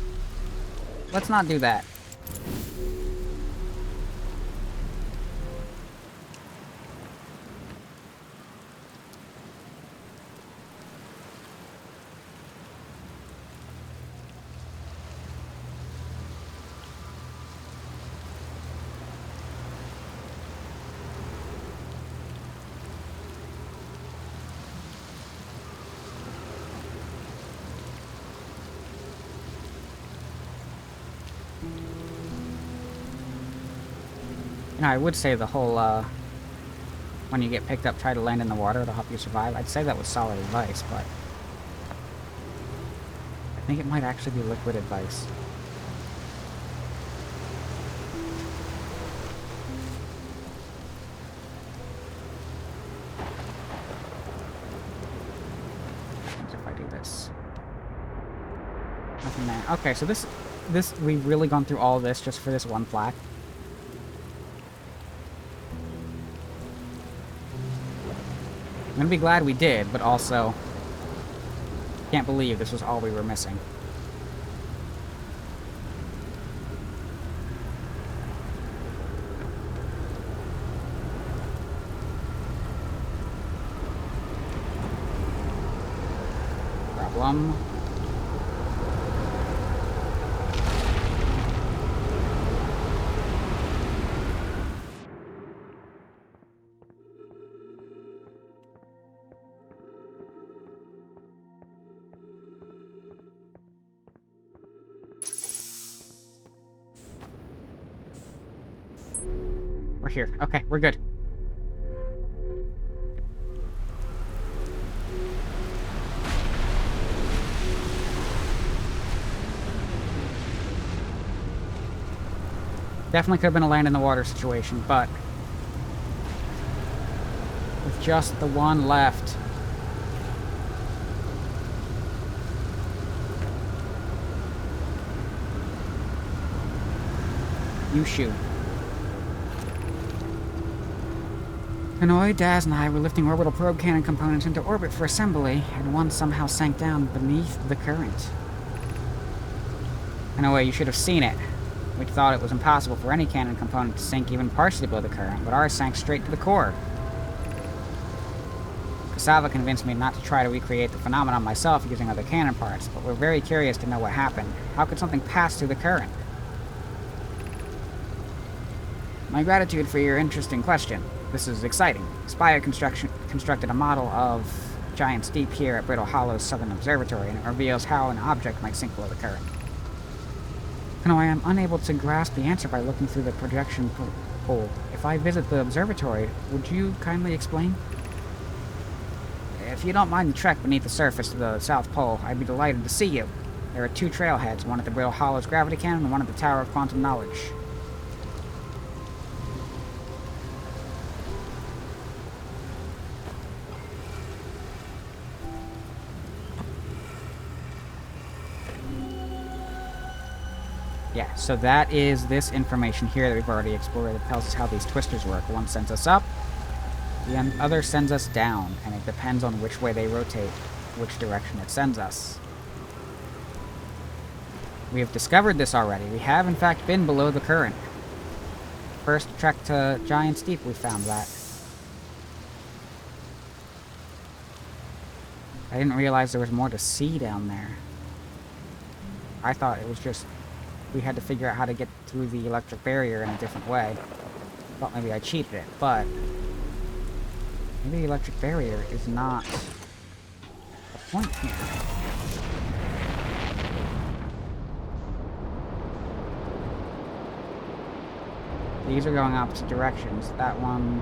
Speaker 1: Let's not do that. You know, I would say the whole, when you get picked up, try to land in the water to help you survive. I'd say that was solid advice, but I think it might actually be liquid advice. What happens if I do this? Nothing there. Okay, so this, we've really gone through all this just for this one plaque. I'm gonna be glad we did, but also can't believe this was all we were missing. Problem. We're here. Okay, we're good. Definitely could have been a land in the water situation, but with just the one left. You shoot. Hanoi, Daz, and I were lifting orbital probe cannon components into orbit for assembly, and one somehow sank down beneath the current. Hanoi, you should have seen it. We thought it was impossible for any cannon component to sink even partially below the current, but ours sank straight to the core. Cassava convinced me not to try to recreate the phenomenon myself using other cannon parts, but we're very curious to know what happened. How could something pass through the current? My gratitude for your interesting question. This is exciting. Spire constructed a model of Giant's Deep here at Brittle Hollow's Southern Observatory, and it reveals how an object might sink below the current. No, I am unable to grasp the answer by looking through the projection hole. If I visit the observatory, would you kindly explain? If you don't mind the trek beneath the surface to the South Pole, I'd be delighted to see you. There are two trailheads, one at the Brittle Hollow's gravity cannon and one at the Tower of Quantum Knowledge. Yeah, so that is this information here that we've already explored. It tells us how these twisters work. One sends us up, the other sends us down, and it depends on which way they rotate, which direction it sends us. We have discovered this already. We have, in fact, been below the current. First trek to Giant's Deep, we found that. I didn't realize there was more to see down there. I thought it was just... we had to figure out how to get through the electric barrier in a different way. Thought maybe I cheated it, but... maybe the electric barrier is not the point here. These are going opposite directions. That one...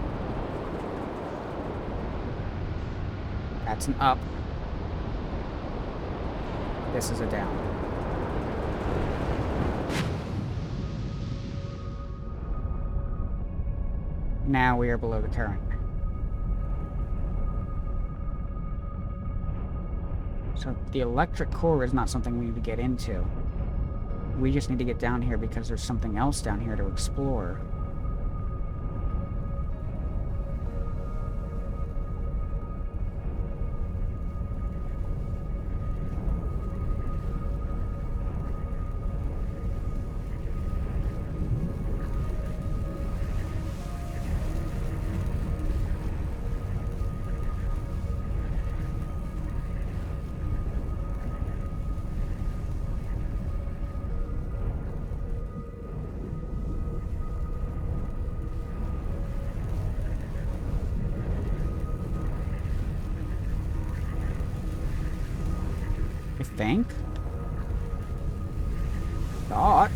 Speaker 1: that's an up. This is a down. Now we are below the current. So the electric core is not something we need to get into. We just need to get down here because there's something else down here to explore. I think. Thought.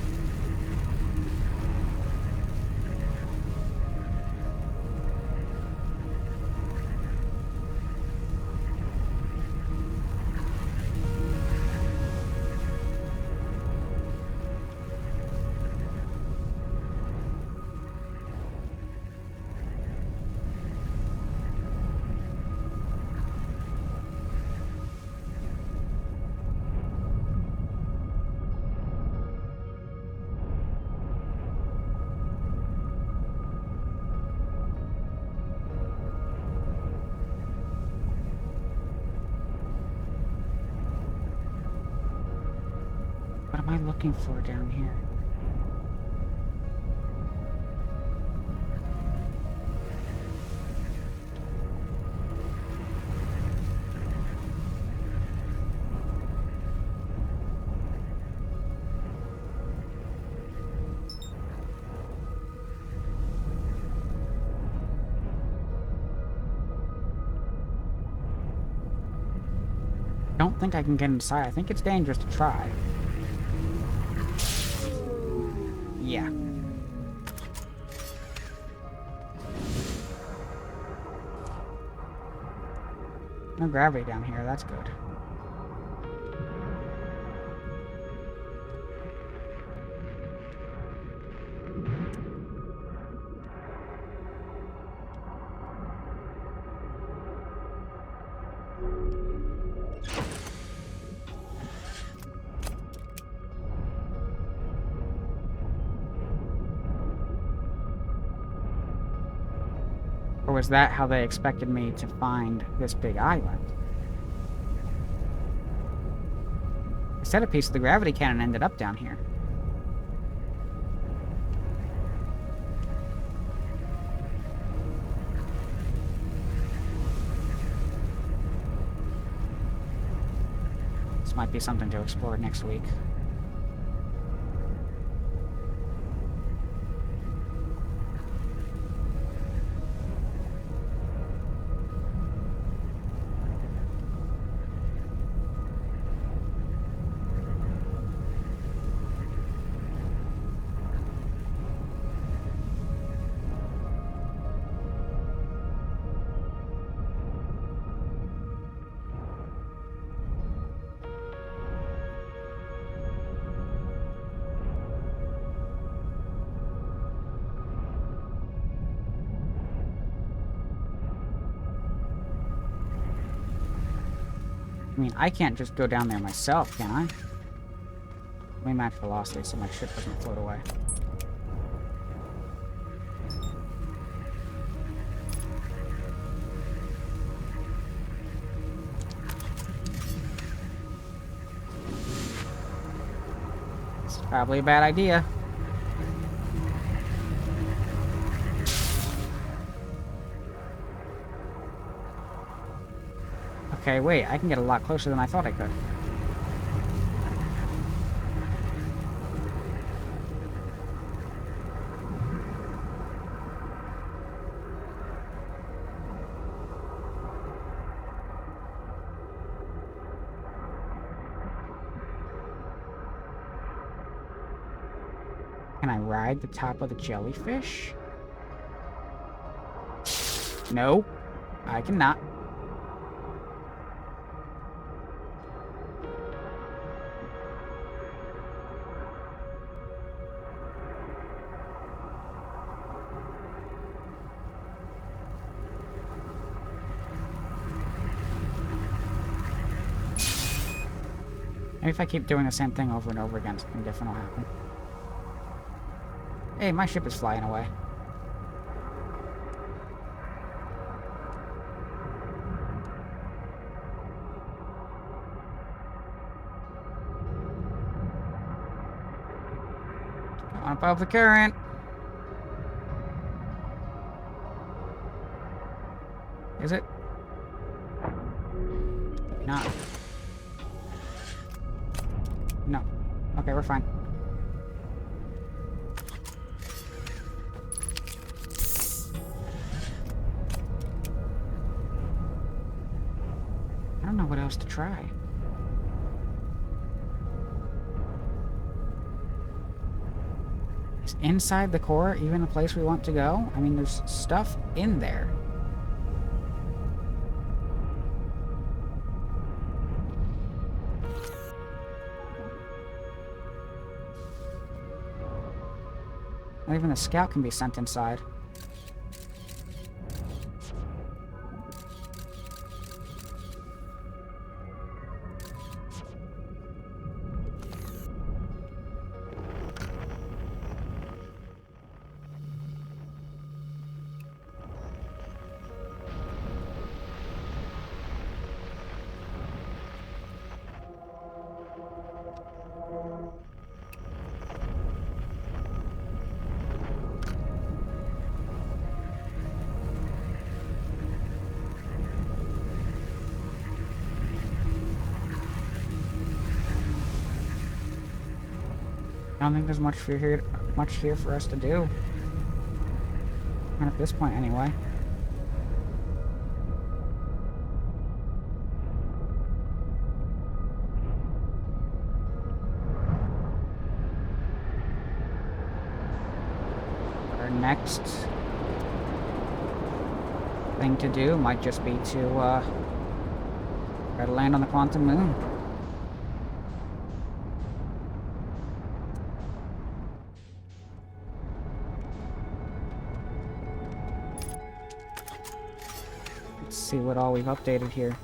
Speaker 1: What am I looking for down here? I don't think I can get inside. I think it's dangerous to try. Yeah. No gravity down here, that's good. Or was that how they expected me to find this big island? I said a piece of the gravity cannon ended up down here. This might be something to explore next week. I mean, I can't just go down there myself, can I? Let me match velocity so my ship doesn't float away. It's probably a bad idea. Okay, wait, I can get a lot closer than I thought I could. Can I ride the top of the jellyfish? No, I cannot. Maybe if I keep doing the same thing over and over again, something different will happen. Hey, my ship is flying away. On above the current. Is it? Not. No. Okay, we're fine. I don't know what else to try. Is inside the core even the place we want to go? I mean, there's stuff in there. Not even the scout can be sent inside. I don't think there's much here for us to do. Not at this point, anyway. Our next thing to do might just be to try to land on the quantum moon. See what all we've updated here.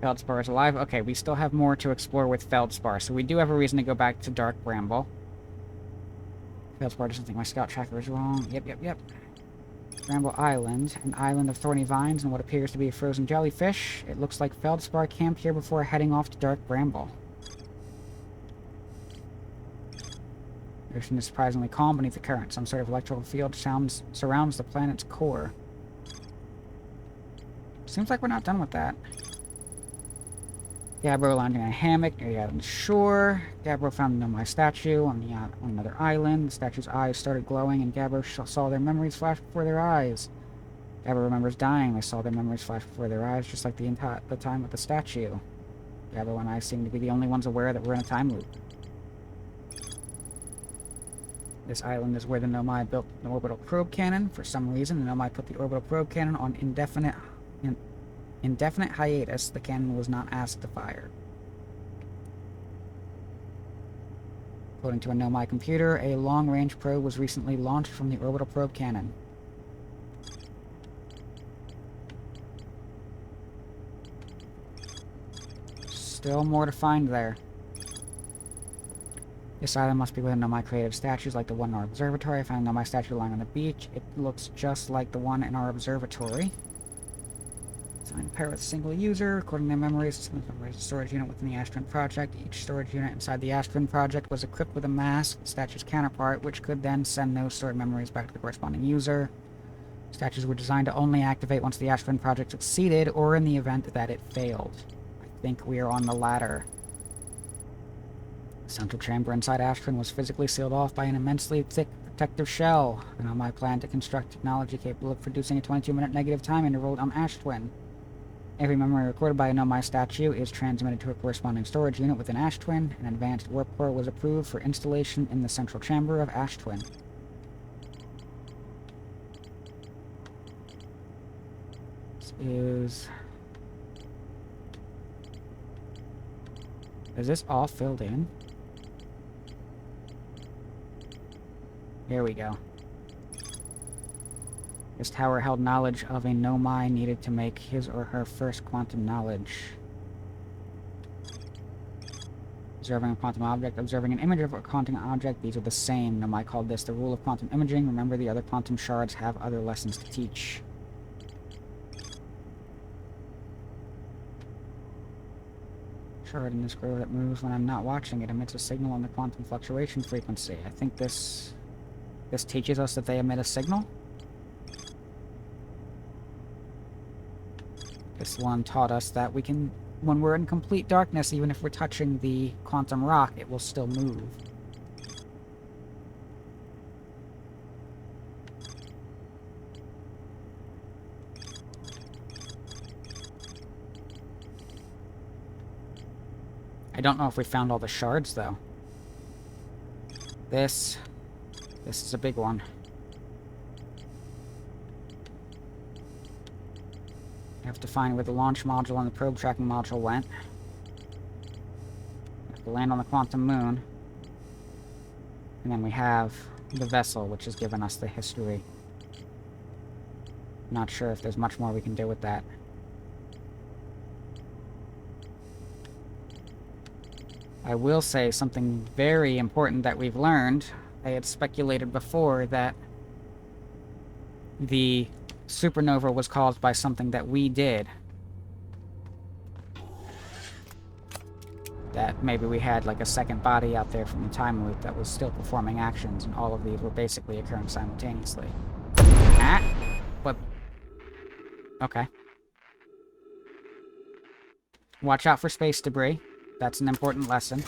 Speaker 1: Feldspar is alive. Okay, we still have more to explore with Feldspar, so we do have a reason to go back to Dark Bramble. Feldspar doesn't think my scout tracker is wrong. Yep. Bramble Island, an island of thorny vines and what appears to be a frozen jellyfish. It looks like Feldspar camped here before heading off to Dark Bramble. The ocean is surprisingly calm beneath the current. Some sort of electrical field surrounds the planet's core. Seems like we're not done with that. Gabbro lounging in a hammock near the island's shore. Gabbro found the Nomai statue on another island. The statue's eyes started glowing, and Gabbro saw their memories flash before their eyes. Gabbro remembers dying. They saw their memories flash before their eyes, just like the time with the statue. Gabbro and I seem to be the only ones aware that we're in a time loop. This island is where the Nomai built an orbital probe cannon. For some reason, the Nomai put the orbital probe cannon on indefinite hiatus. The cannon was not asked to fire. According to a Nomai computer, a long-range probe was recently launched from the orbital probe cannon. Still more to find there. This island must be within Nomai creative statues like the one in our observatory. I found a Nomai statue lying on the beach. It looks just like the one in our observatory. Designed to pair with a single user. According to their memories, a storage unit within the Astron project. Each storage unit inside the Astron project was equipped with a mask, the statue's counterpart, which could then send those stored memories back to the corresponding user. Statues were designed to only activate once the Astron project succeeded, or in the event that it failed. I think we are on the latter. The central chamber inside Astron was physically sealed off by an immensely thick protective shell. And on my plan to construct technology capable of producing a 22-minute negative time interval on Ashtwin. Every memory recorded by a Nomai statue is transmitted to a corresponding storage unit within Ashtwin. An advanced warp core was approved for installation in the central chamber of Ashtwin. Is this all filled in? Here we go. This tower held knowledge of a Nomai needed to make his or her first quantum knowledge. Observing a quantum object, observing an image of a quantum object, these are the same. Nomai called this the rule of quantum imaging. Remember, the other quantum shards have other lessons to teach. Shard in this grove that moves when I'm not watching it emits a signal on the quantum fluctuation frequency. I think this teaches us that they emit a signal. This one taught us that we can, when we're in complete darkness, even if we're touching the quantum rock, it will still move. I don't know if we found all the shards, though. This is a big one. I have to find where the launch module and the probe tracking module went. We have to land on the quantum moon. And then we have the vessel, which has given us the history. Not sure if there's much more we can do with that. I will say something very important that we've learned. I had speculated before that the supernova was caused by something that we did. That maybe we had like a second body out there from the time loop that was still performing actions, and all of these were basically occurring simultaneously. Ah! But... okay. Watch out for space debris. That's an important lesson.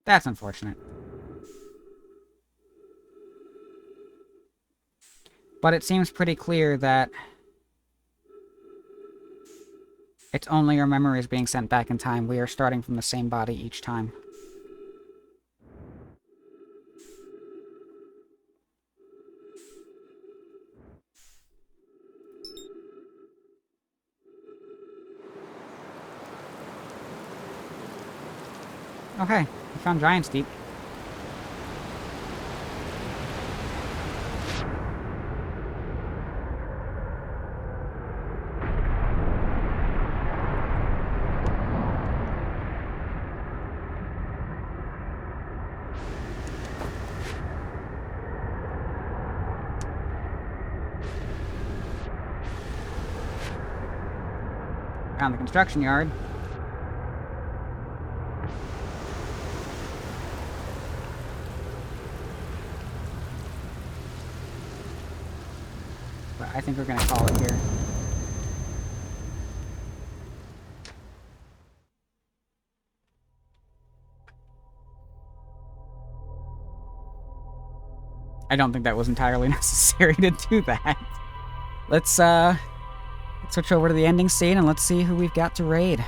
Speaker 1: That's unfortunate. But it seems pretty clear that it's only our memories being sent back in time. We are starting from the same body each time. Okay, we found Giant's Deep. Found the construction yard. But I think we're gonna call it here. I don't think that was entirely necessary to do that. Let's switch over to the ending scene and let's see who we've got to raid.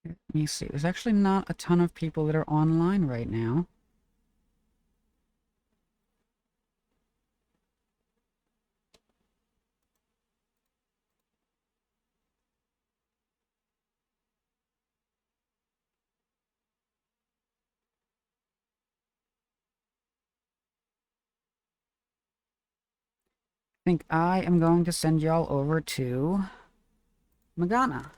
Speaker 1: Let me see. There's actually not a ton of people that are online right now. I think I am going to send y'all over to Magana.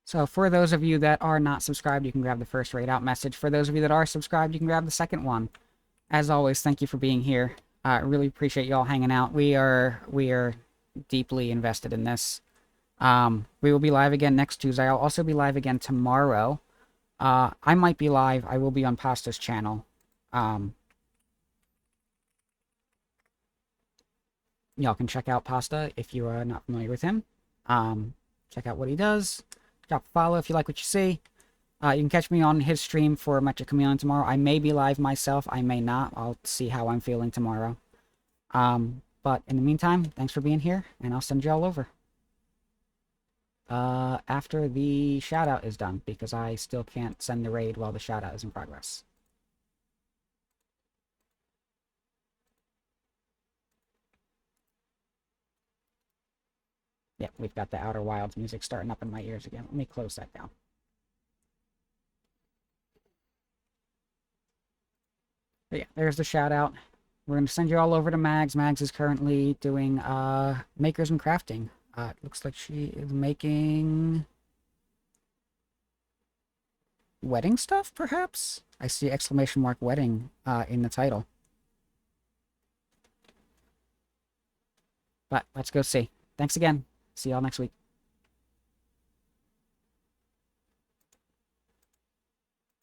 Speaker 1: So for those of you that are not subscribed, you can grab the first raid out message. For those of you that are subscribed, you can grab the second one. As always, thank you for being here. I really appreciate y'all hanging out. We are deeply invested in this. We will be live again next Tuesday. I'll also be live again tomorrow. I might be live. I will be on Pasta's channel. Y'all can check out Pasta if you are not familiar with him. Check out what he does. Drop a follow if you like what you see. You can catch me on his stream for Mecha Chameleon tomorrow. I may be live myself. I may not. I'll see how I'm feeling tomorrow. But in the meantime, thanks for being here, and I'll send you all over. After the shoutout is done, because I still can't send the raid while the shoutout is in progress. Yep, we've got the Outer Wilds music starting up in my ears again. Let me close that down. But yeah, there's the shout out. We're going to send you all over to Mags. Mags is currently doing makers and crafting. It looks like she is making wedding stuff, perhaps? I see exclamation mark wedding in the title. But let's go see. Thanks again. See y'all next week.